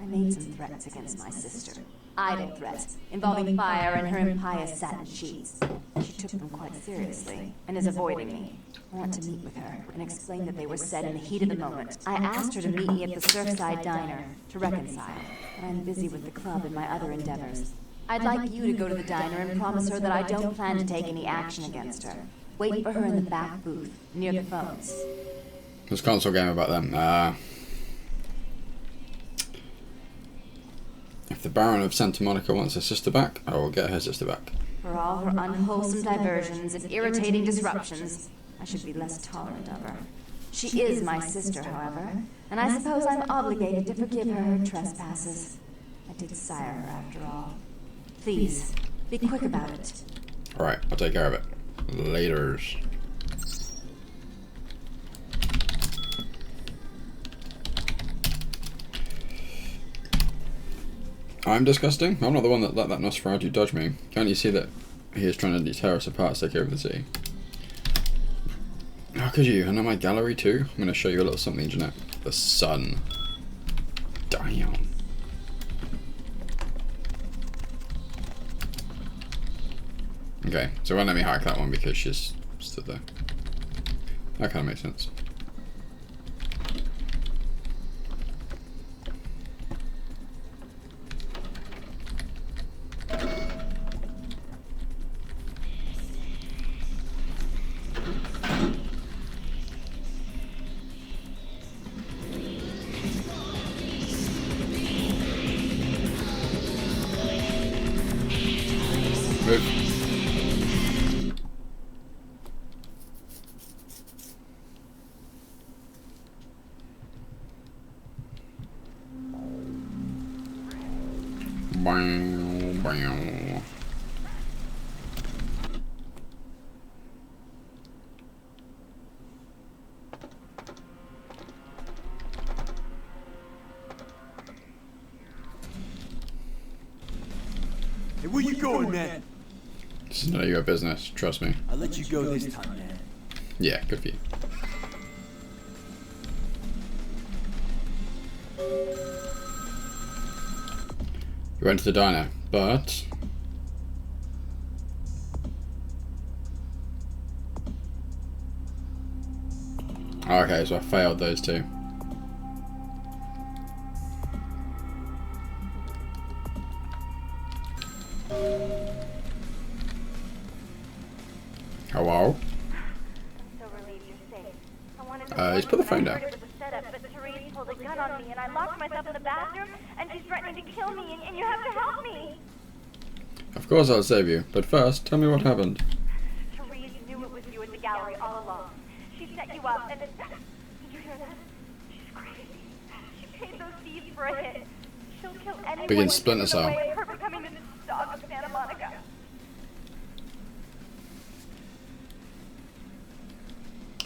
I made some threats against my sister. Idle threats, involving fire and her impious satin sheets. She took them quite seriously, and is avoiding me. I want to meet with her, and explain that they were said in the heat of the moment. I asked her to meet me at the Surfside Diner, to reconcile, but I'm busy with the club and my other endeavors. I'd like you to go to the diner and promise her that I don't plan to take any action against her. Wait for her in the back booth, near the phones. This console game about them. If the Baron of Santa Monica wants her sister back, I will get her sister back. For all her unwholesome diversions and irritating disruptions, I should be less tolerant of her. She is my sister, however, and I suppose I'm obligated to forgive her her trespasses. I did sire her, after all. Please, be quick about it. Alright, I'll take care of it. Laters. I'm disgusting? I'm not the one that let that Nosferatu dodge me. Can't you see that he is trying to tear us apart to take over the city? How could you? And on my gallery too? I'm going to show you a little something, Jeanette. The sun. Damn. Okay, so it won't let me hack that one because she's stood there. That kind of makes sense. Hey, where you going, man? This is none of your business, trust me. I'll let you go this time, man. Yeah, good for you. You went to the diner, but... Okay, so I failed those two. Hello? He's put the phone down. But Therese pulled a gun on me, and I locked myself in the bathroom, and she's threatening to kill me, and you have to help me. Of course I'll save you, but first, tell me what happened. Therese knew it was you at the gallery all along. She set you up, and did you hear that? She's crazy. She paid those thieves for a hit. She'll kill anyone Begin Splinter who gets in the Cell. way of her becoming the dog of Santa Monica.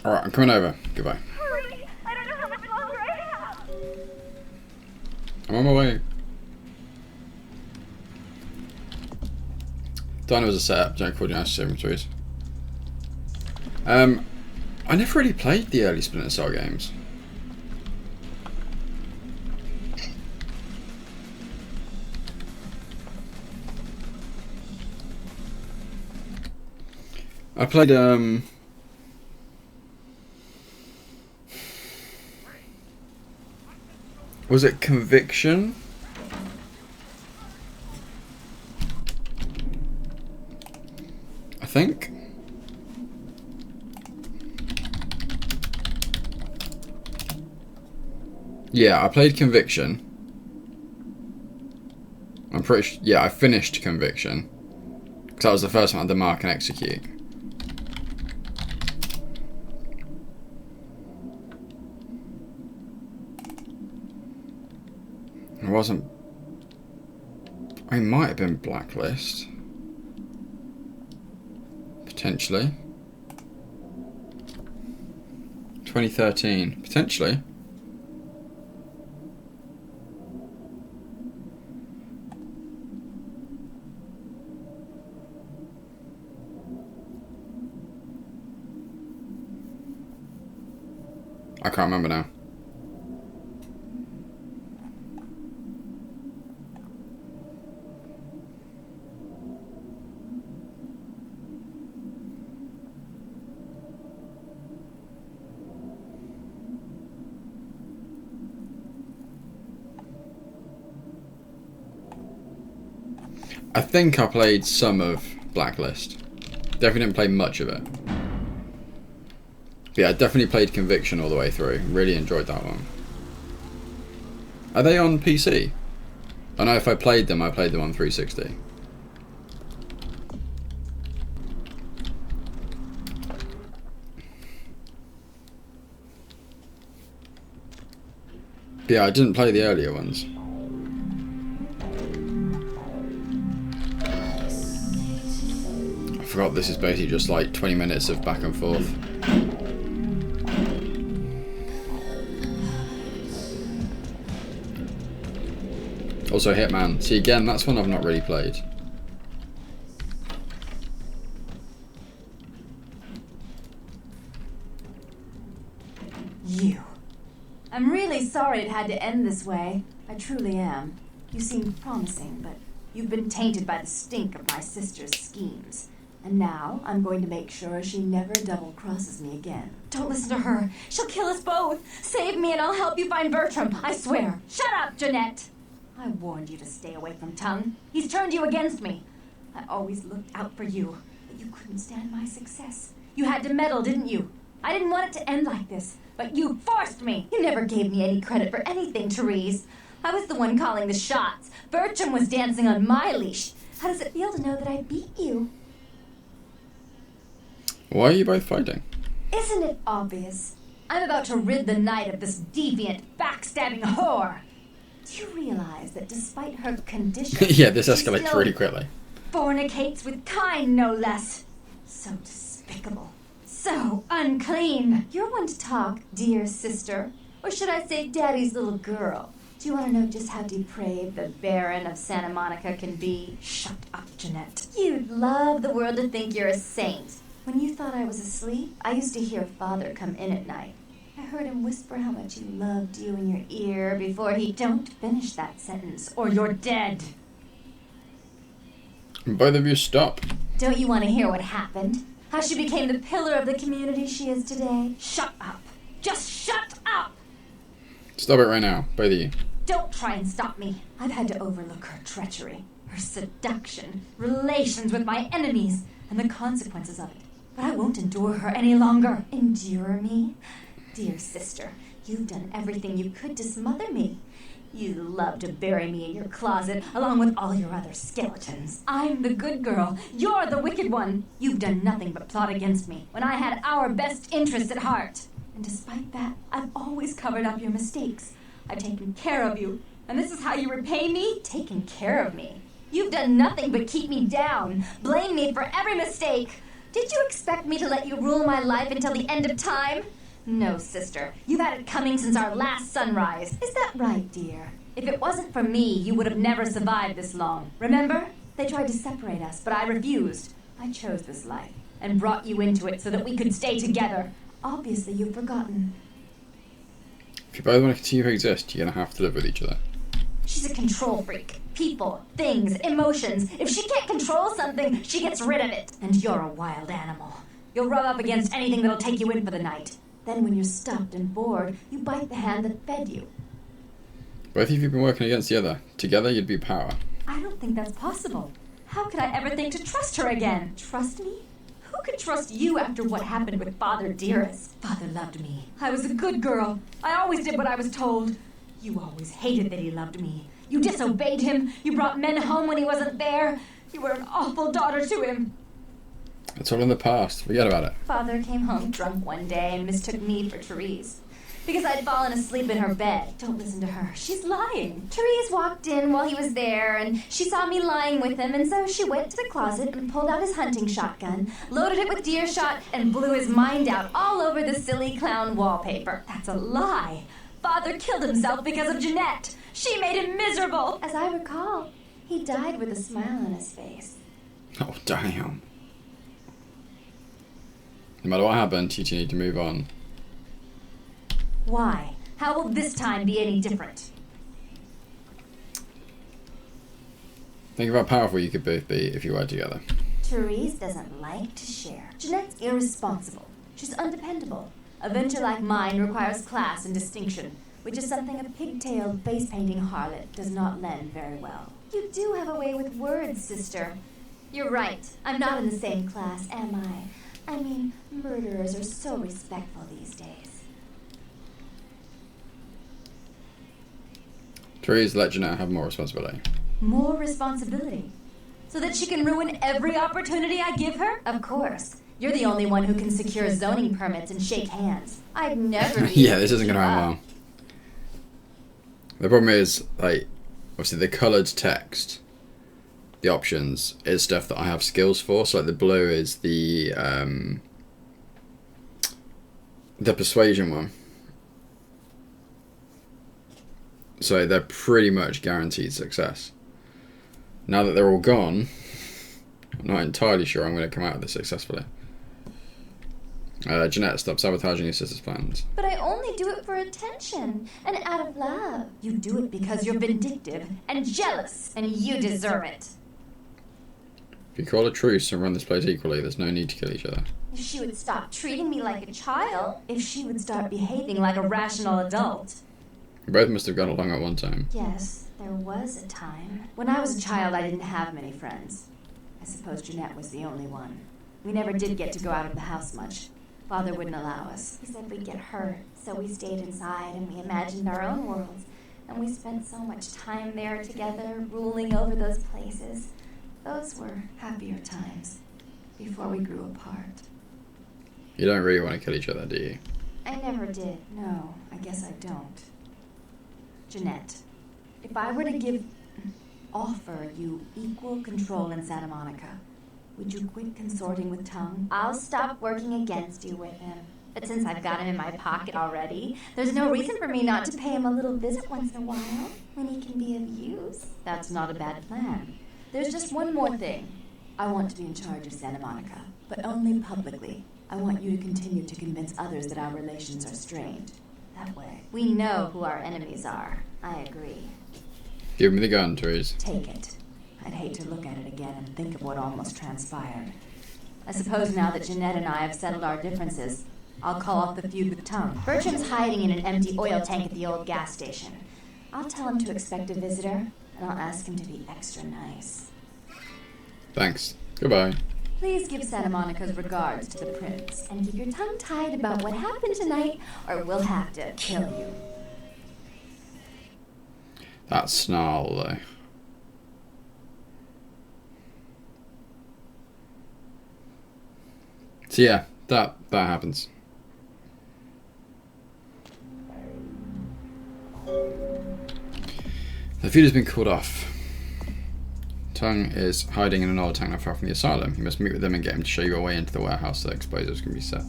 Alright, I'm coming over. Goodbye. Hurry! I don't know how much longer I have. I'm on my way. Diner was a setup, don't call you nice inventories. I never really played the early Splinter Cell games. I played was it Conviction? I think. Yeah, I played Conviction. I'm pretty sure, yeah, I finished Conviction. Because that was the first one I had to mark and execute. It wasn't... I might have been Blacklist. Potentially. 2013. Potentially. I can't remember now. I think I played some of Blacklist. Definitely didn't play much of it. But yeah, I definitely played Conviction all the way through. Really enjoyed that one. Are they on PC? I know if I played them on 360. But yeah, I didn't play the earlier ones. I forgot this is basically just like 20 minutes of back and forth. Also Hitman. See, again, that's one I've not really played. You. I'm really sorry it had to end this way. I truly am. You seemed promising, but you've been tainted by the stink of my sister's schemes. And now I'm going to make sure she never double-crosses me again. Don't listen to her. She'll kill us both. Save me and I'll help you find Bertram. I swear. Shut up, Jeanette. I warned you to stay away from Tongue. He's turned you against me. I always looked out for you, but you couldn't stand my success. You had to meddle, didn't you? I didn't want it to end like this, but you forced me. You never gave me any credit for anything, Therese. I was the one calling the shots. Bertram was dancing on my leash. How does it feel to know that I beat you? Why are you both fighting? Isn't it obvious? I'm about to rid the night of this deviant, backstabbing whore. Do you realize that despite her condition... Yeah, this escalates really quickly. Fornicates with kind, no less. So despicable. So unclean. You're one to talk, dear sister. Or should I say daddy's little girl? Do you want to know just how depraved the Baron of Santa Monica can be? Shut up, Jeanette. You'd love the world to think you're a saint. When you thought I was asleep, I used to hear Father come in at night. I heard him whisper how much he loved you in your ear before he... Don't finish that sentence, or you're dead. Both of you stop. Don't you want to hear what happened? How she became the pillar of the community she is today? Shut up. Just shut up! Stop it right now, both of you. Don't try and stop me. I've had to overlook her treachery, her seduction, relations with my enemies, and the consequences of it. But I won't endure her any longer. Endure me? Dear sister, you've done everything you could to smother me. You love to bury me in your closet, along with all your other skeletons. I'm the good girl. You're the wicked one. You've done nothing but plot against me, when I had our best interests at heart. And despite that, I've always covered up your mistakes. I've taken care of you. And this is how you repay me? Taken care of me. You've done nothing but keep me down, blame me for every mistake. Did you expect me to let you rule my life until the end of time? No, sister. You've had it coming since our last sunrise. Is that right, dear? If it wasn't for me, you would have never survived this long. Remember? They tried to separate us, but I refused. I chose this life. And brought you into it so that we could stay together. Obviously, you've forgotten. If you both want to continue to exist, you're going to have to live with each other. She's a control freak. People, things, emotions. If she can't control something, she gets rid of it. And you're a wild animal. You'll rub up against anything that'll take you in for the night. Then when you're stuffed and bored, you bite the hand that fed you. Both of you have been working against the other. Together, you'd be power. I don't think that's possible. How could I ever think to trust her again? Trust me? Who could trust you after what happened with Father Dearest? Father loved me. I was a good girl. I always did what I was told. You always hated that he loved me. You disobeyed him. You brought men home when he wasn't there. You were an awful daughter to him. It's all in the past. Forget about it. Father came home drunk one day and mistook me for Therese. Because I'd fallen asleep in her bed. Don't listen to her. She's lying. Therese walked in while he was there, and she saw me lying with him, and so she went to the closet and pulled out his hunting shotgun, loaded it with deer shot, and blew his mind out all over the silly clown wallpaper. That's a lie. Father killed himself because of Jeanette. She made him miserable. As I recall, he died with a smile on his face. Oh, damn. No matter what happened, you two need to move on. Why? How will this time be any different? Think of how powerful you could both be if you were together. Therese doesn't like to share. Jeanette's irresponsible. She's undependable. A venture like mine requires class and distinction, which is something a pigtailed face-painting harlot does not lend very well. You do have a way with words, sister. You're right. I'm not in the same class, am I? I mean, murderers are so respectful these days. Therese, let Jeanette have more responsibility. More responsibility? So that she can ruin every opportunity I give her? Of course. You're the only one who can secure zoning permits and shake hands. I'd never be Yeah, this isn't going to end well. The problem is, like, obviously the coloured text, the options, is stuff that I have skills for. So, like, the blue is the persuasion one. So they're pretty much guaranteed success. Now that they're all gone, I'm not entirely sure I'm going to come out of this successfully. Jeanette, stop sabotaging your sister's plans. But I only do it for attention and out of love. You do it because you're vindictive and jealous, and you deserve it. If you call a truce and run this place equally, there's no need to kill each other. If she would stop treating me like a child, if she would start behaving like a rational adult. You both must have got along at one time. Yes, there was a time. When I was a child, I didn't have many friends. I suppose Jeanette was the only one. We never did get to go out of the house much. Father wouldn't allow us. He said we'd get hurt, so we stayed inside and we imagined our own worlds. And we spent so much time there together, ruling over those places. Those were happier times, before we grew apart. You don't really want to kill each other, do you? I never did. No, I guess I don't. Jeanette, if I were to offer you equal control in Santa Monica, would you quit consorting with Tongue? I'll stop working against you with him. But since I've got him in my pocket already, there's no reason for me not to pay him a little visit once in a while, when he can be of use. That's not a bad plan. There's just one more thing. I want to be in charge of Santa Monica, but only publicly. I want you to continue to convince others that our relations are strained. That way, we know who our enemies are. I agree. Give me the gun, Therese. Take it. I'd hate to look at it again and think of what almost transpired. I suppose now that Jeanette and I have settled our differences, I'll call off the feud with Tongue. Bertram's hiding in an empty oil tank at the old gas station. I'll tell him to expect a visitor, and I'll ask him to be extra nice. Thanks. Goodbye. Please give Santa Monica's regards to the prince, and keep your tongue tied about what happened tonight, or we'll have to kill you. That snarl, though. So yeah, that happens. The feud has been called off. Tongue is hiding in an oil tank not far from the asylum. You must meet with him and get him to show you a way into the warehouse so explosives can be set.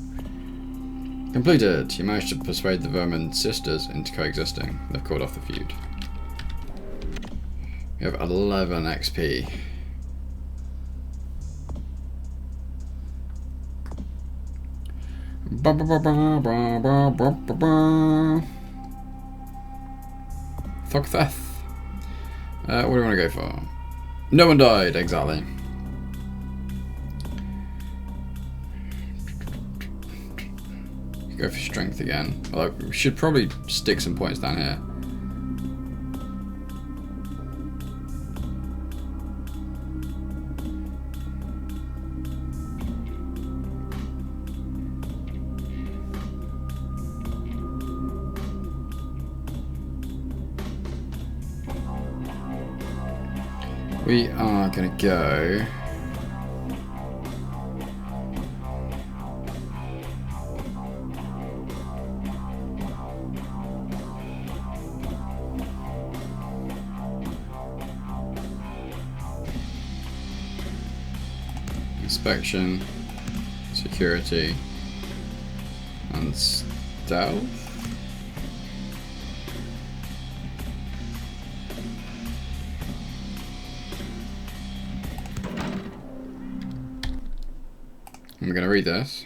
Completed. You managed to persuade the Vermin sisters into coexisting. They've called off the feud. We have 11 XP. Thug theft. What do you want to go for? No one died, exactly. Go for strength again. Although we should probably stick some points down here. We are going to go... Inspection, security, and stealth. I'm going to read this.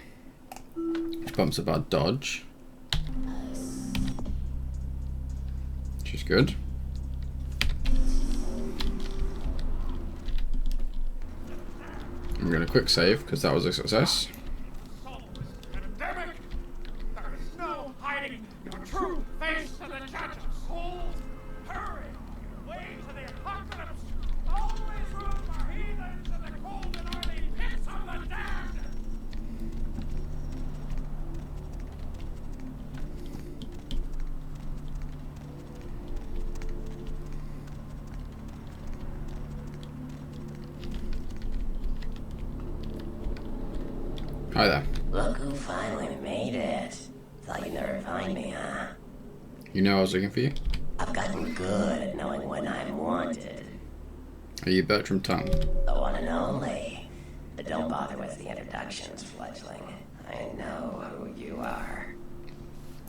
Bumps about dodge, which is good. I'm going to quick save because that was a success. Pandemic! There is no hiding your true face to the judges. Souls, hurry on your way to the apocalypse. Always room for heathens in the cold and early pits of the damned. Hi there. Look who finally made it. Thought you'd never find me, huh? You know I was looking for you? I've gotten good at knowing when I'm wanted. Are you Bertram Tongue? The one and only. But don't bother with the introductions, fledgling. I know who you are.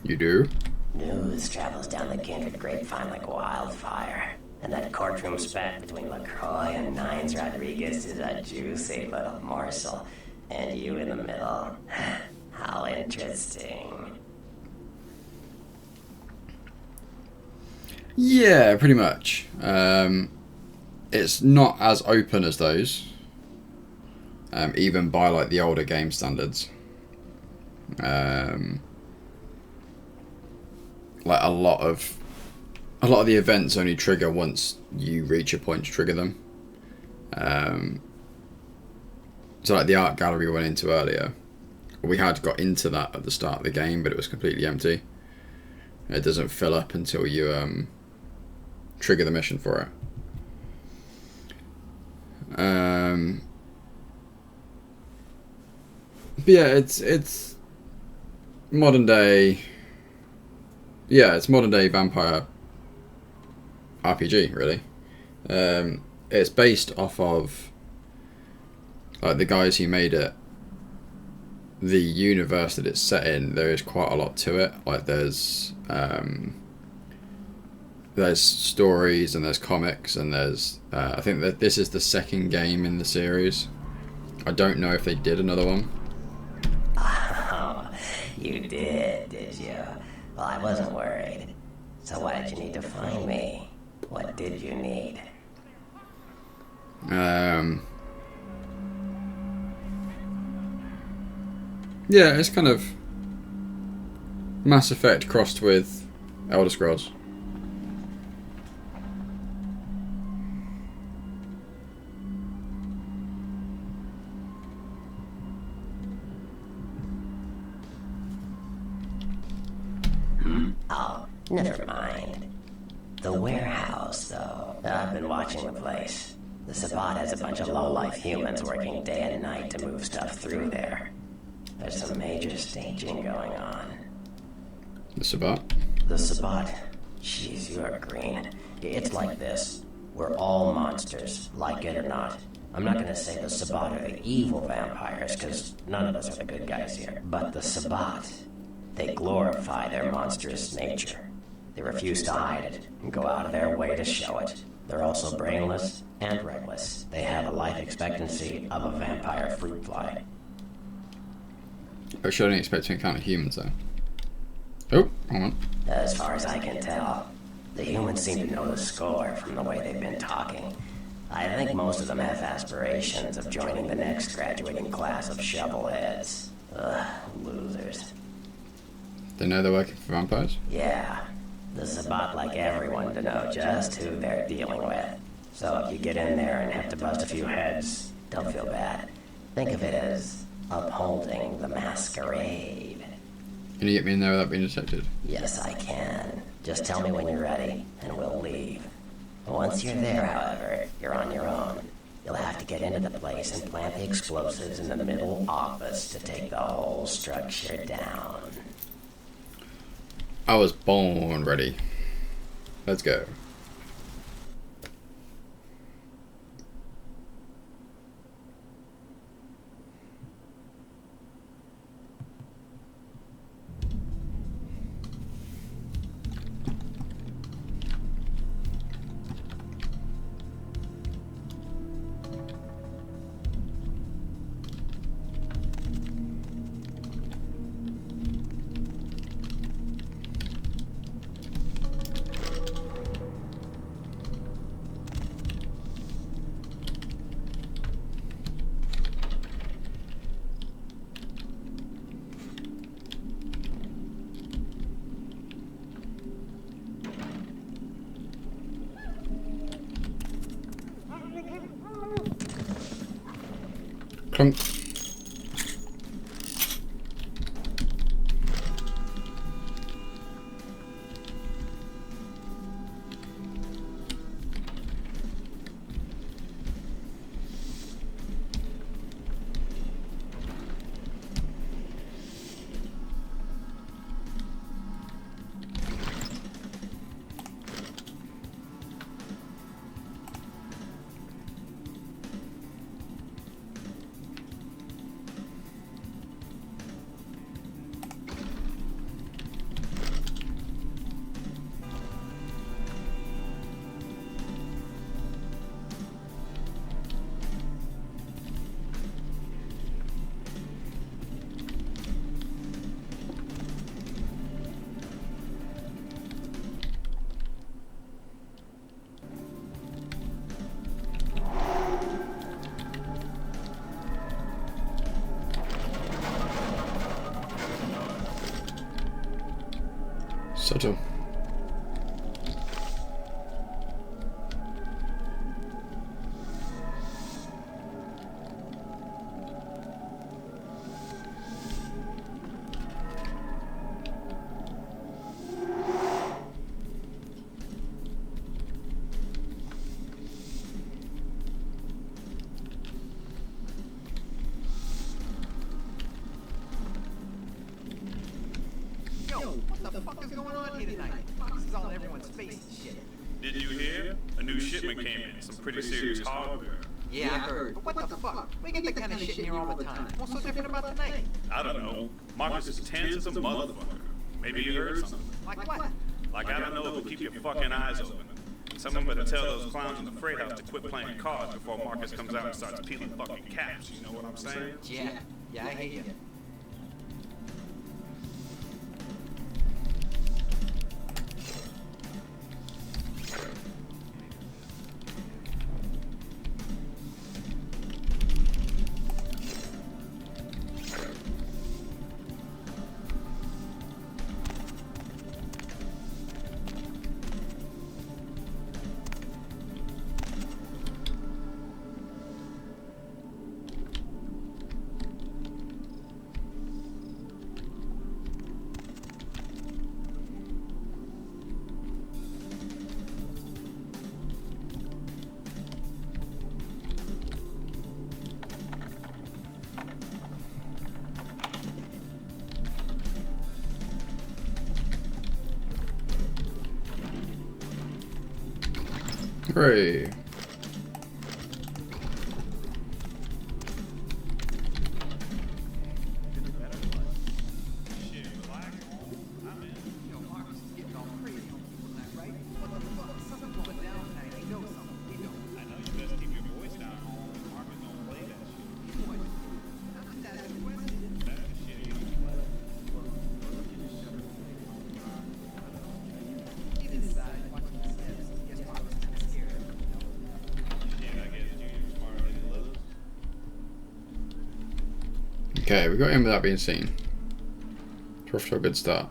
You do? News travels down the kindred grapevine like wildfire. And that courtroom spat between LaCroix and Nines Rodriguez is a juicy little morsel. And you in the middle. How interesting. Yeah, pretty much. It's not as open as those, even by like the older game standards. Like a lot of the events only trigger once you reach a point to trigger them. So like the art gallery we went into earlier, we had got into that at the start of the game, but it was completely empty. It doesn't fill up until you trigger the mission for it. But yeah, it's modern day. Yeah, it's modern day vampire RPG, really. It's based off of like the guys who made it. The universe that it's set in, there is quite a lot to it. Like there's stories and there's comics and there's I think that this is the second game in the series. I don't know if they did another one. Oh, you did you? Well, I wasn't worried. So why did you need to find me? What did you need? Yeah, it's kind of Mass Effect crossed with Elder Scrolls. Oh, never mind. The warehouse, though. I've been watching the place. The Sabbat has a bunch of low-life humans working day and night to move stuff through there. There's some major staging going on. The Sabbat? The Sabbat. Jeez, you are green. It's like this. We're all monsters, like it or not. I'm not gonna say the Sabbat are the evil vampires, because none of us are the good guys here. But the Sabbat, they glorify their monstrous nature. They refuse to hide it and go out of their way to show it. They're also brainless and reckless. They have a life expectancy of a vampire fruit fly. I sure didn't expect to encounter humans though. Oh, hold on. As far as I can tell, the humans seem to know the score from the way they've been talking. I think most of them have aspirations of joining the next graduating class of shovelheads. Ugh, losers. They know they're working for vampires? Yeah. The Sabbat like everyone to know just who they're dealing with. So if you get in there and have to bust a few heads, don't feel bad. Think of it as upholding the Masquerade. Can you get me in there without being detected? Yes, I can. Just tell me when you're ready, and we'll leave. Once you're there, however, you're on your own. You'll have to get into the place and plant the explosives in the middle office to take the whole structure down. I was born ready. Let's go. Clunk. Subtle. What the fuck is going on here tonight? Fox is all in everyone's face and shit. Did you hear? A new shipment came in. Some pretty serious hardware. Yeah, I heard. But what the fuck? We get that kind of shit in here all the time. What's so different about tonight? I don't know. Marcus is tense as a motherfucker. Maybe you heard something. Like what? Like, I don't know, but keep your fucking eyes open. Someone better tell those clowns in the freight house to quit playing cards before Marcus comes out and starts peeling fucking caps. You know what I'm saying? Yeah, I hear you. Hooray. Okay, we got in without being seen. We're off to a good start.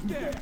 There.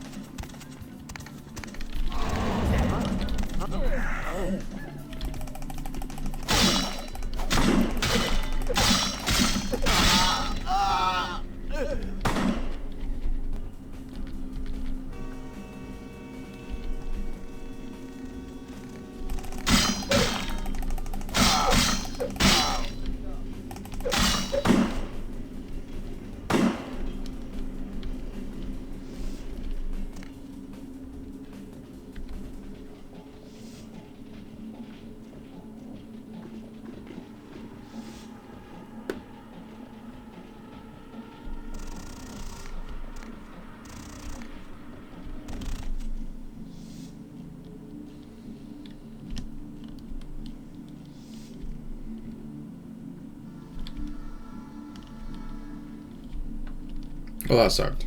Well, that sucked.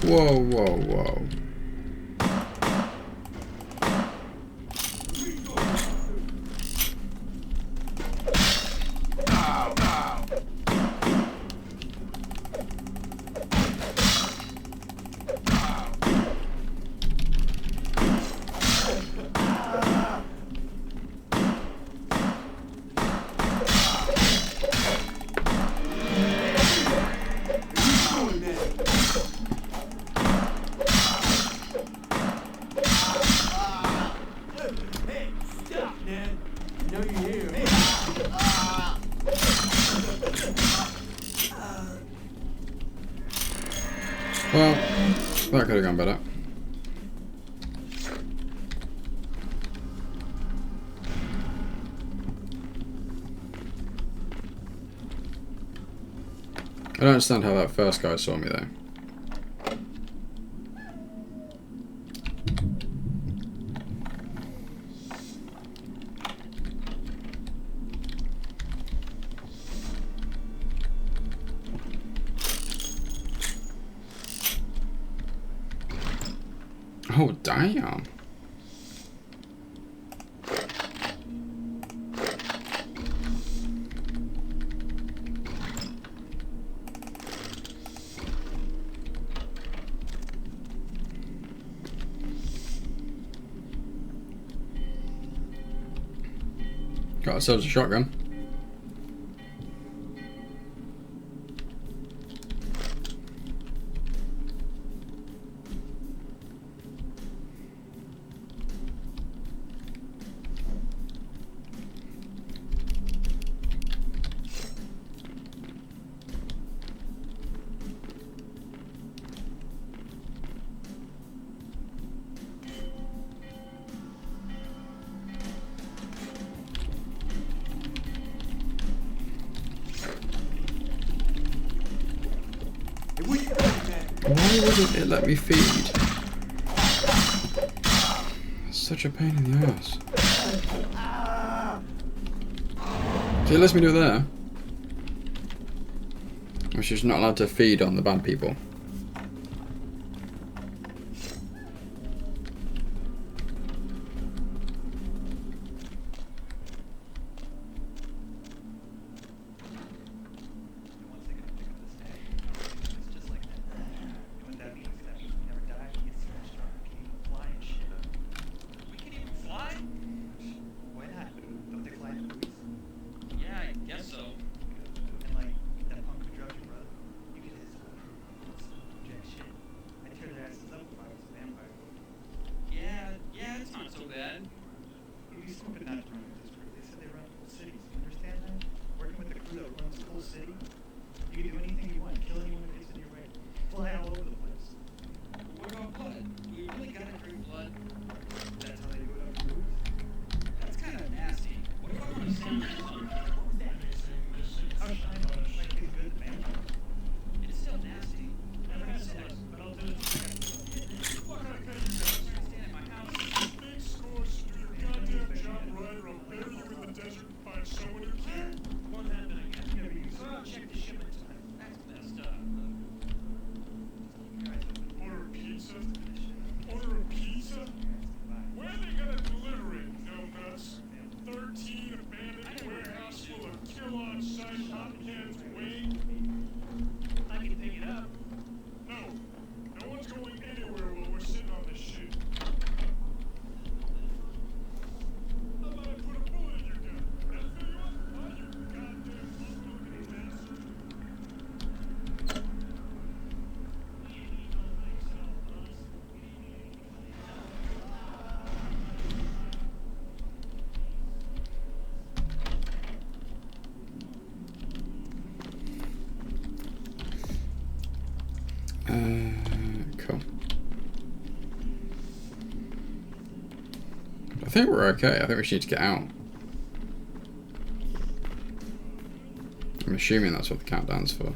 Whoa, whoa, whoa. Hey, stop, man. I know you're here. Well, that could have gone better. I don't understand how that first guy saw me though. Oh, damn. Got ourselves a shotgun. Why wouldn't it let me feed? It's such a pain in the ass. See, it lets me do it there. I'm just not allowed to feed on the bad people. Cool. I think we're okay. I think we just need to get out. I'm assuming that's what the countdown's for.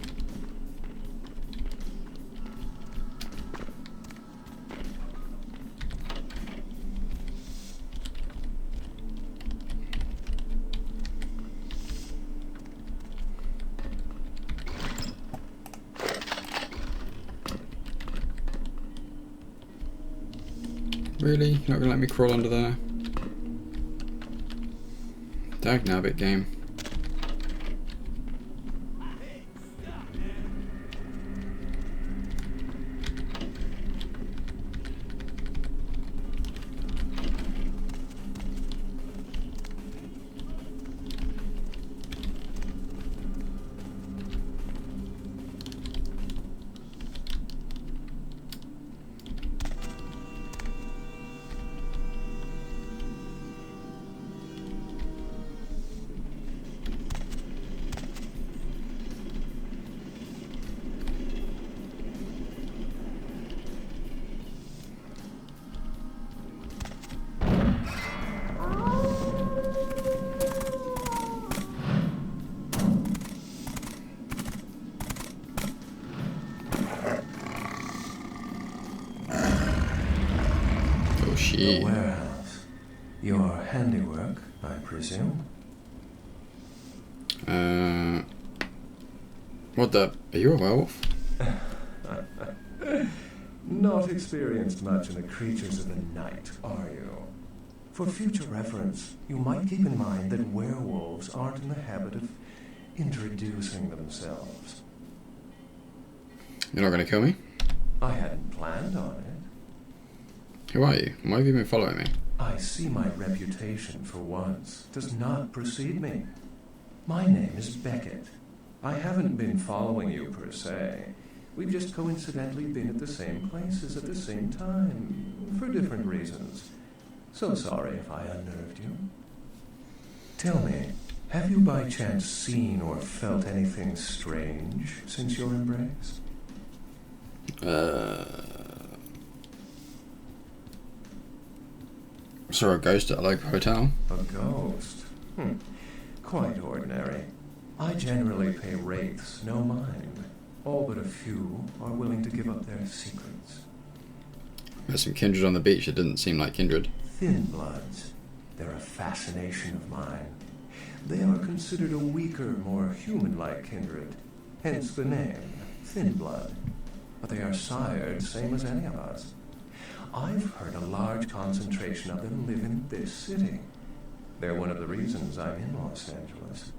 Really? You're not gonna let me crawl under there? Dag nabbit game. The warehouse. Your handiwork, I presume? What the? Are you a werewolf? Not experienced much in the creatures of the night, are you? For future reference, you might keep in mind that werewolves aren't in the habit of introducing themselves. You're not going to kill me? I hadn't planned on it. Who are you? Why have you been following me? I see my reputation, for once, does not precede me. My name is Beckett. I haven't been following you per se. We've just coincidentally been at the same places at the same time, for different reasons. So sorry if I unnerved you. Tell me, have you by chance seen or felt anything strange since your embrace? Saw a ghost at a local hotel. A ghost? Quite ordinary. I generally pay wraiths no mind. All but a few are willing to give up their secrets. There's some kindred on the beach that didn't seem like kindred. Thin bloods. They're a fascination of mine. They are considered a weaker, more human-like kindred. Hence the name, Thin Blood. But they are sired same as any of us. I've heard a large concentration of them live in this city. They're one of the reasons I'm in Los Angeles.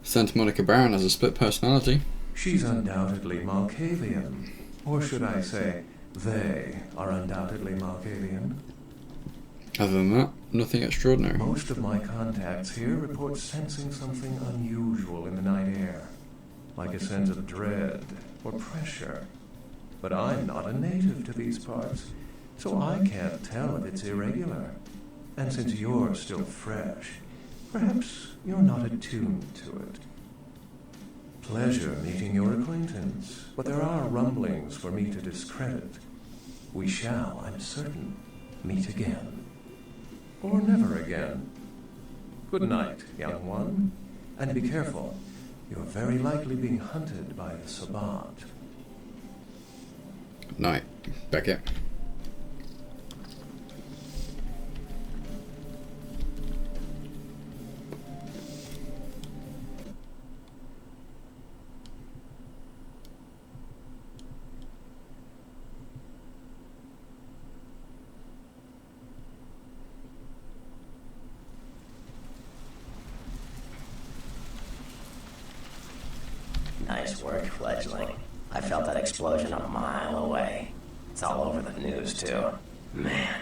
Santa Monica Brown has a split personality. She's undoubtedly Malkavian. Or should I say, they are undoubtedly Malkavian. Other than that, nothing extraordinary. Most of my contacts here report sensing something unusual in the night air. Like a sense of dread or pressure. But I'm not a native to these parts, so I can't tell if it's irregular. And since you're still fresh, perhaps you're not attuned to it. Pleasure meeting your acquaintance, but there are rumblings for me to discredit. We shall, I'm certain, meet again. Or never again. Good night, young one. And be careful. You're very likely being hunted by the Sabbat. Good night, Beckett. Nice work, fledgling. I felt that explosion a mile away. It's all over the news, too. Man,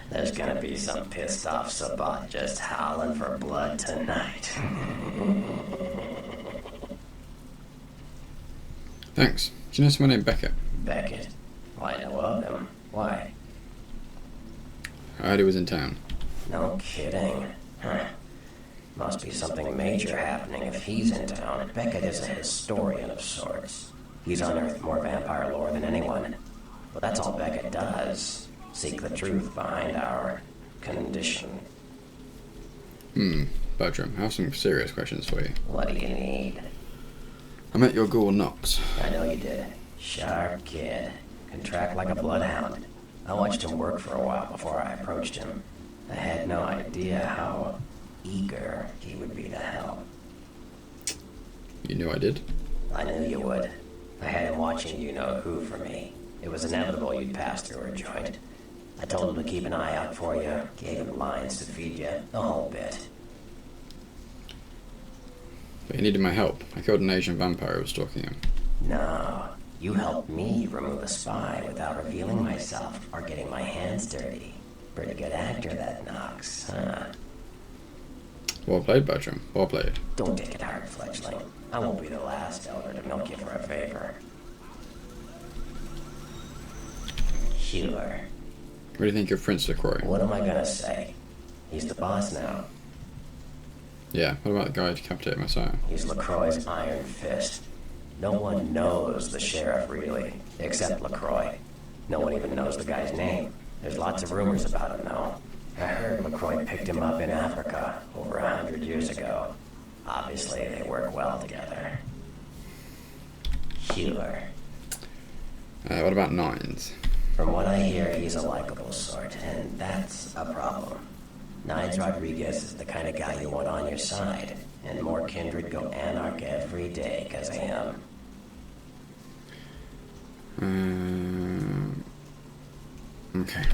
there's gonna be some pissed off Sabbat just howling for blood tonight. Thanks. Do you know someone named Beckett? Beckett? Well, I know of him. Why? I heard he was in town. No kidding. Huh. Must be something major happening if he's in town. Beckett is a historian of sorts. He's unearthed more vampire lore than anyone. But that's all Beckett does. Seek the truth behind our condition. Bertram, I have some serious questions for you. What do you need? I met your ghoul Knox. I know you did. Sharp kid. Can track like a bloodhound. I watched him work for a while before I approached him. I had no idea how eager he would be to help. You knew I did? I knew you would. I had him watching you-know-who for me. It was inevitable you'd pass through her joint. I told him to keep an eye out for you, gave him lines to feed you, the whole bit. But he needed my help. I killed an Asian vampire who was stalking him. No, you helped me remove a spy without revealing myself or getting my hands dirty. Pretty good actor, that Knox, huh? Well played, Bertram. Well played. Don't take it hard, fledgling. I won't be the last elder to milk you for a favor. Sure. What do you think of Prince LaCroix? What am I gonna say? He's the boss now. Yeah, what about the guy who decapitated Messiah? He's LaCroix's iron fist. No one knows the sheriff, really, except LaCroix. No one even knows the guy's name. There's lots of rumors about him, though. I heard LaCroix picked him up in Africa over 100 years ago. Obviously, they work well together. Sure. What about Nines? From what I hear, he's a likable sort, and that's a problem. Nines Rodriguez is the kind of guy you want on your side, and more kindred go anarch every day because of him. Okay.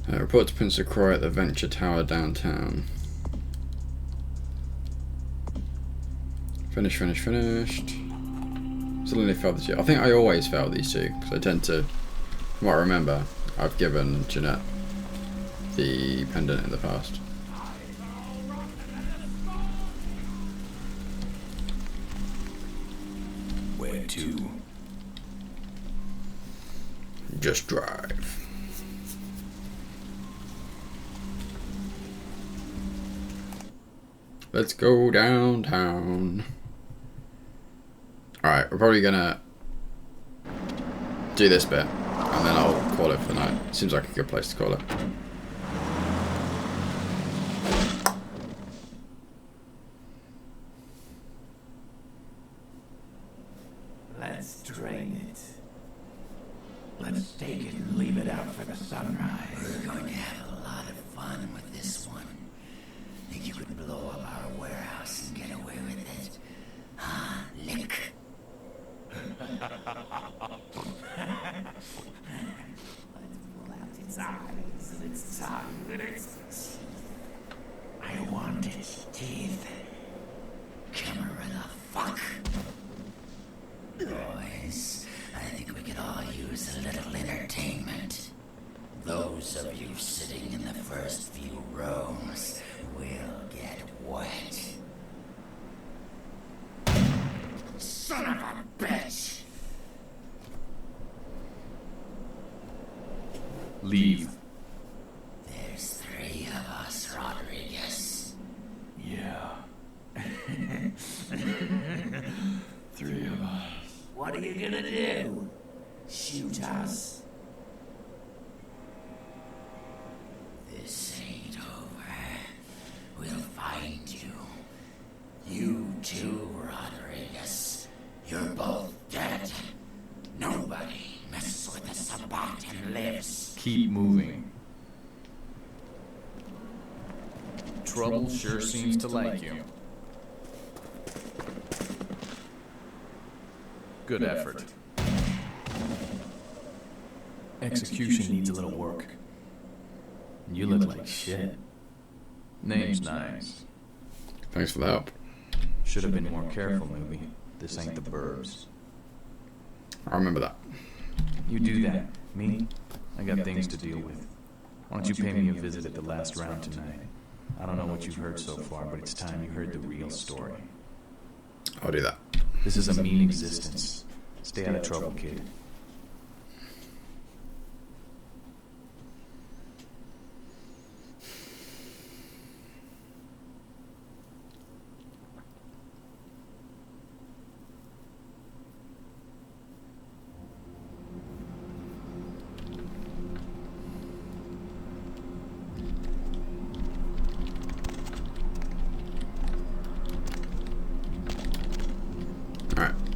Report to Prince LaCroix at the Venture Tower downtown. Finished. Still only failed these two. I think I always fail these two, because I tend to, from what I remember, I've given Jeanette the pendant in the past. Where to? Just drive. Let's go downtown. Alright, we're probably gonna do this bit, and then I'll call it for the night. Seems like a good place to call it. Let's drain it. Let's take it and leave it out for the sunrise. We're going to have a lot of fun with this one. Think you could blow up our warehouse and get away with it? Huh, Nick? Let's pull out its eyes and its tongue and its... I want its teeth. Camera the fuck? Boys, I think we could all use a little entertainment. Those of you sitting in the first few rows will get wet. Son of a bitch! Leave. There's 3 of us, Rodriguez. Yeah. 3 of us. What are you gonna do? Shoot us? This ain't over. We'll find you. You too, Rodriguez. You're both dead. Nobody messes with the Sabbat and lives. Keep moving. Trouble sure seems to like you. Good effort. Execution needs a little work. You look like shit. Name's nice. Thanks for the help. Should have been more careful, movie. This ain't the burbs. I remember that. You do that. Me? I got things to deal with. Why don't you pay me a visit at the last round tonight? I don't know what you've heard so far, but it's time you heard the real story. I'll do that. This is a mean existence. Stay out of trouble, kid.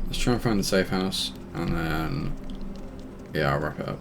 Let's try and find the safe house, and then, yeah, I'll wrap it up.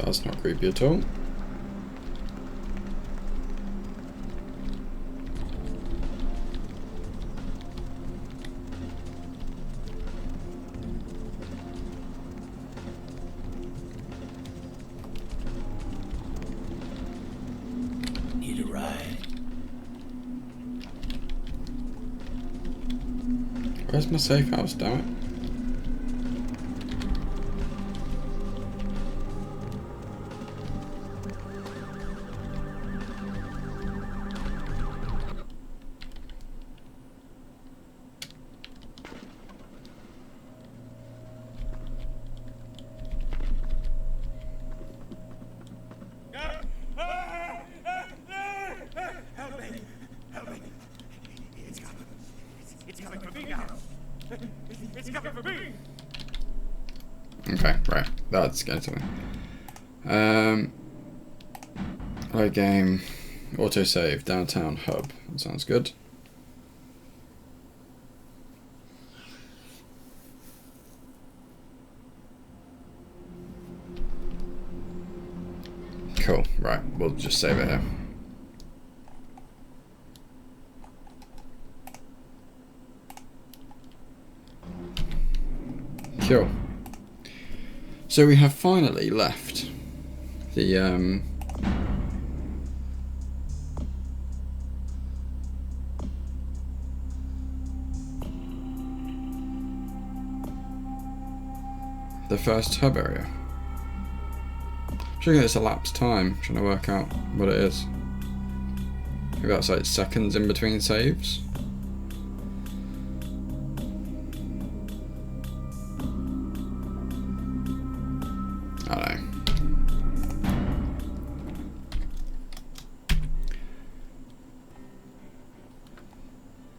That's not creepy at all. Need a ride? Where's my safe house, damn it? Help me! Help me! It's coming. It's coming for me now. It's coming for me. Okay, right. That's getting something. Right game. Autosave. Downtown hub. That sounds good. Cool. Right. We'll just save it here. Cool. So we have finally left the first hub area. Checking this elapsed time, trying to work out what it is. Maybe that's like seconds in between saves. I don't know.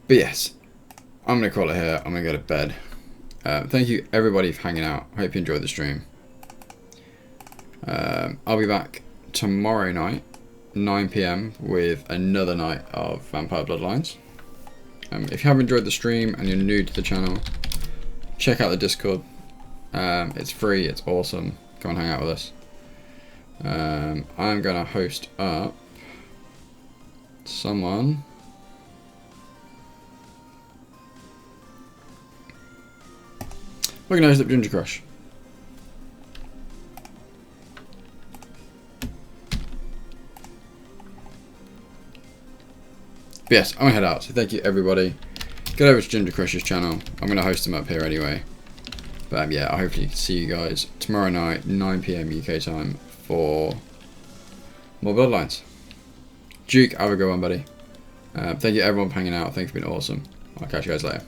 But yes, I'm going to call it here. I'm going to go to bed. Thank you everybody for hanging out. I hope you enjoyed the stream. I'll be back tomorrow night, 9 PM, with another night of Vampire Bloodlines. If you haven't enjoyed the stream and you're new to the channel, check out the Discord. It's free, it's awesome. Come and hang out with us. I'm going to host up someone. We're going to host up Ginger Crush. But yes, I'm going to head out. So thank you everybody. Get over to Ginger Crush's channel. I'm going to host him up here anyway. But yeah, I hopefully see you guys tomorrow night, 9 PM UK time, for more Bloodlines. Duke, have a good one, buddy. Thank you everyone for hanging out. Thanks for being awesome. I'll catch you guys later.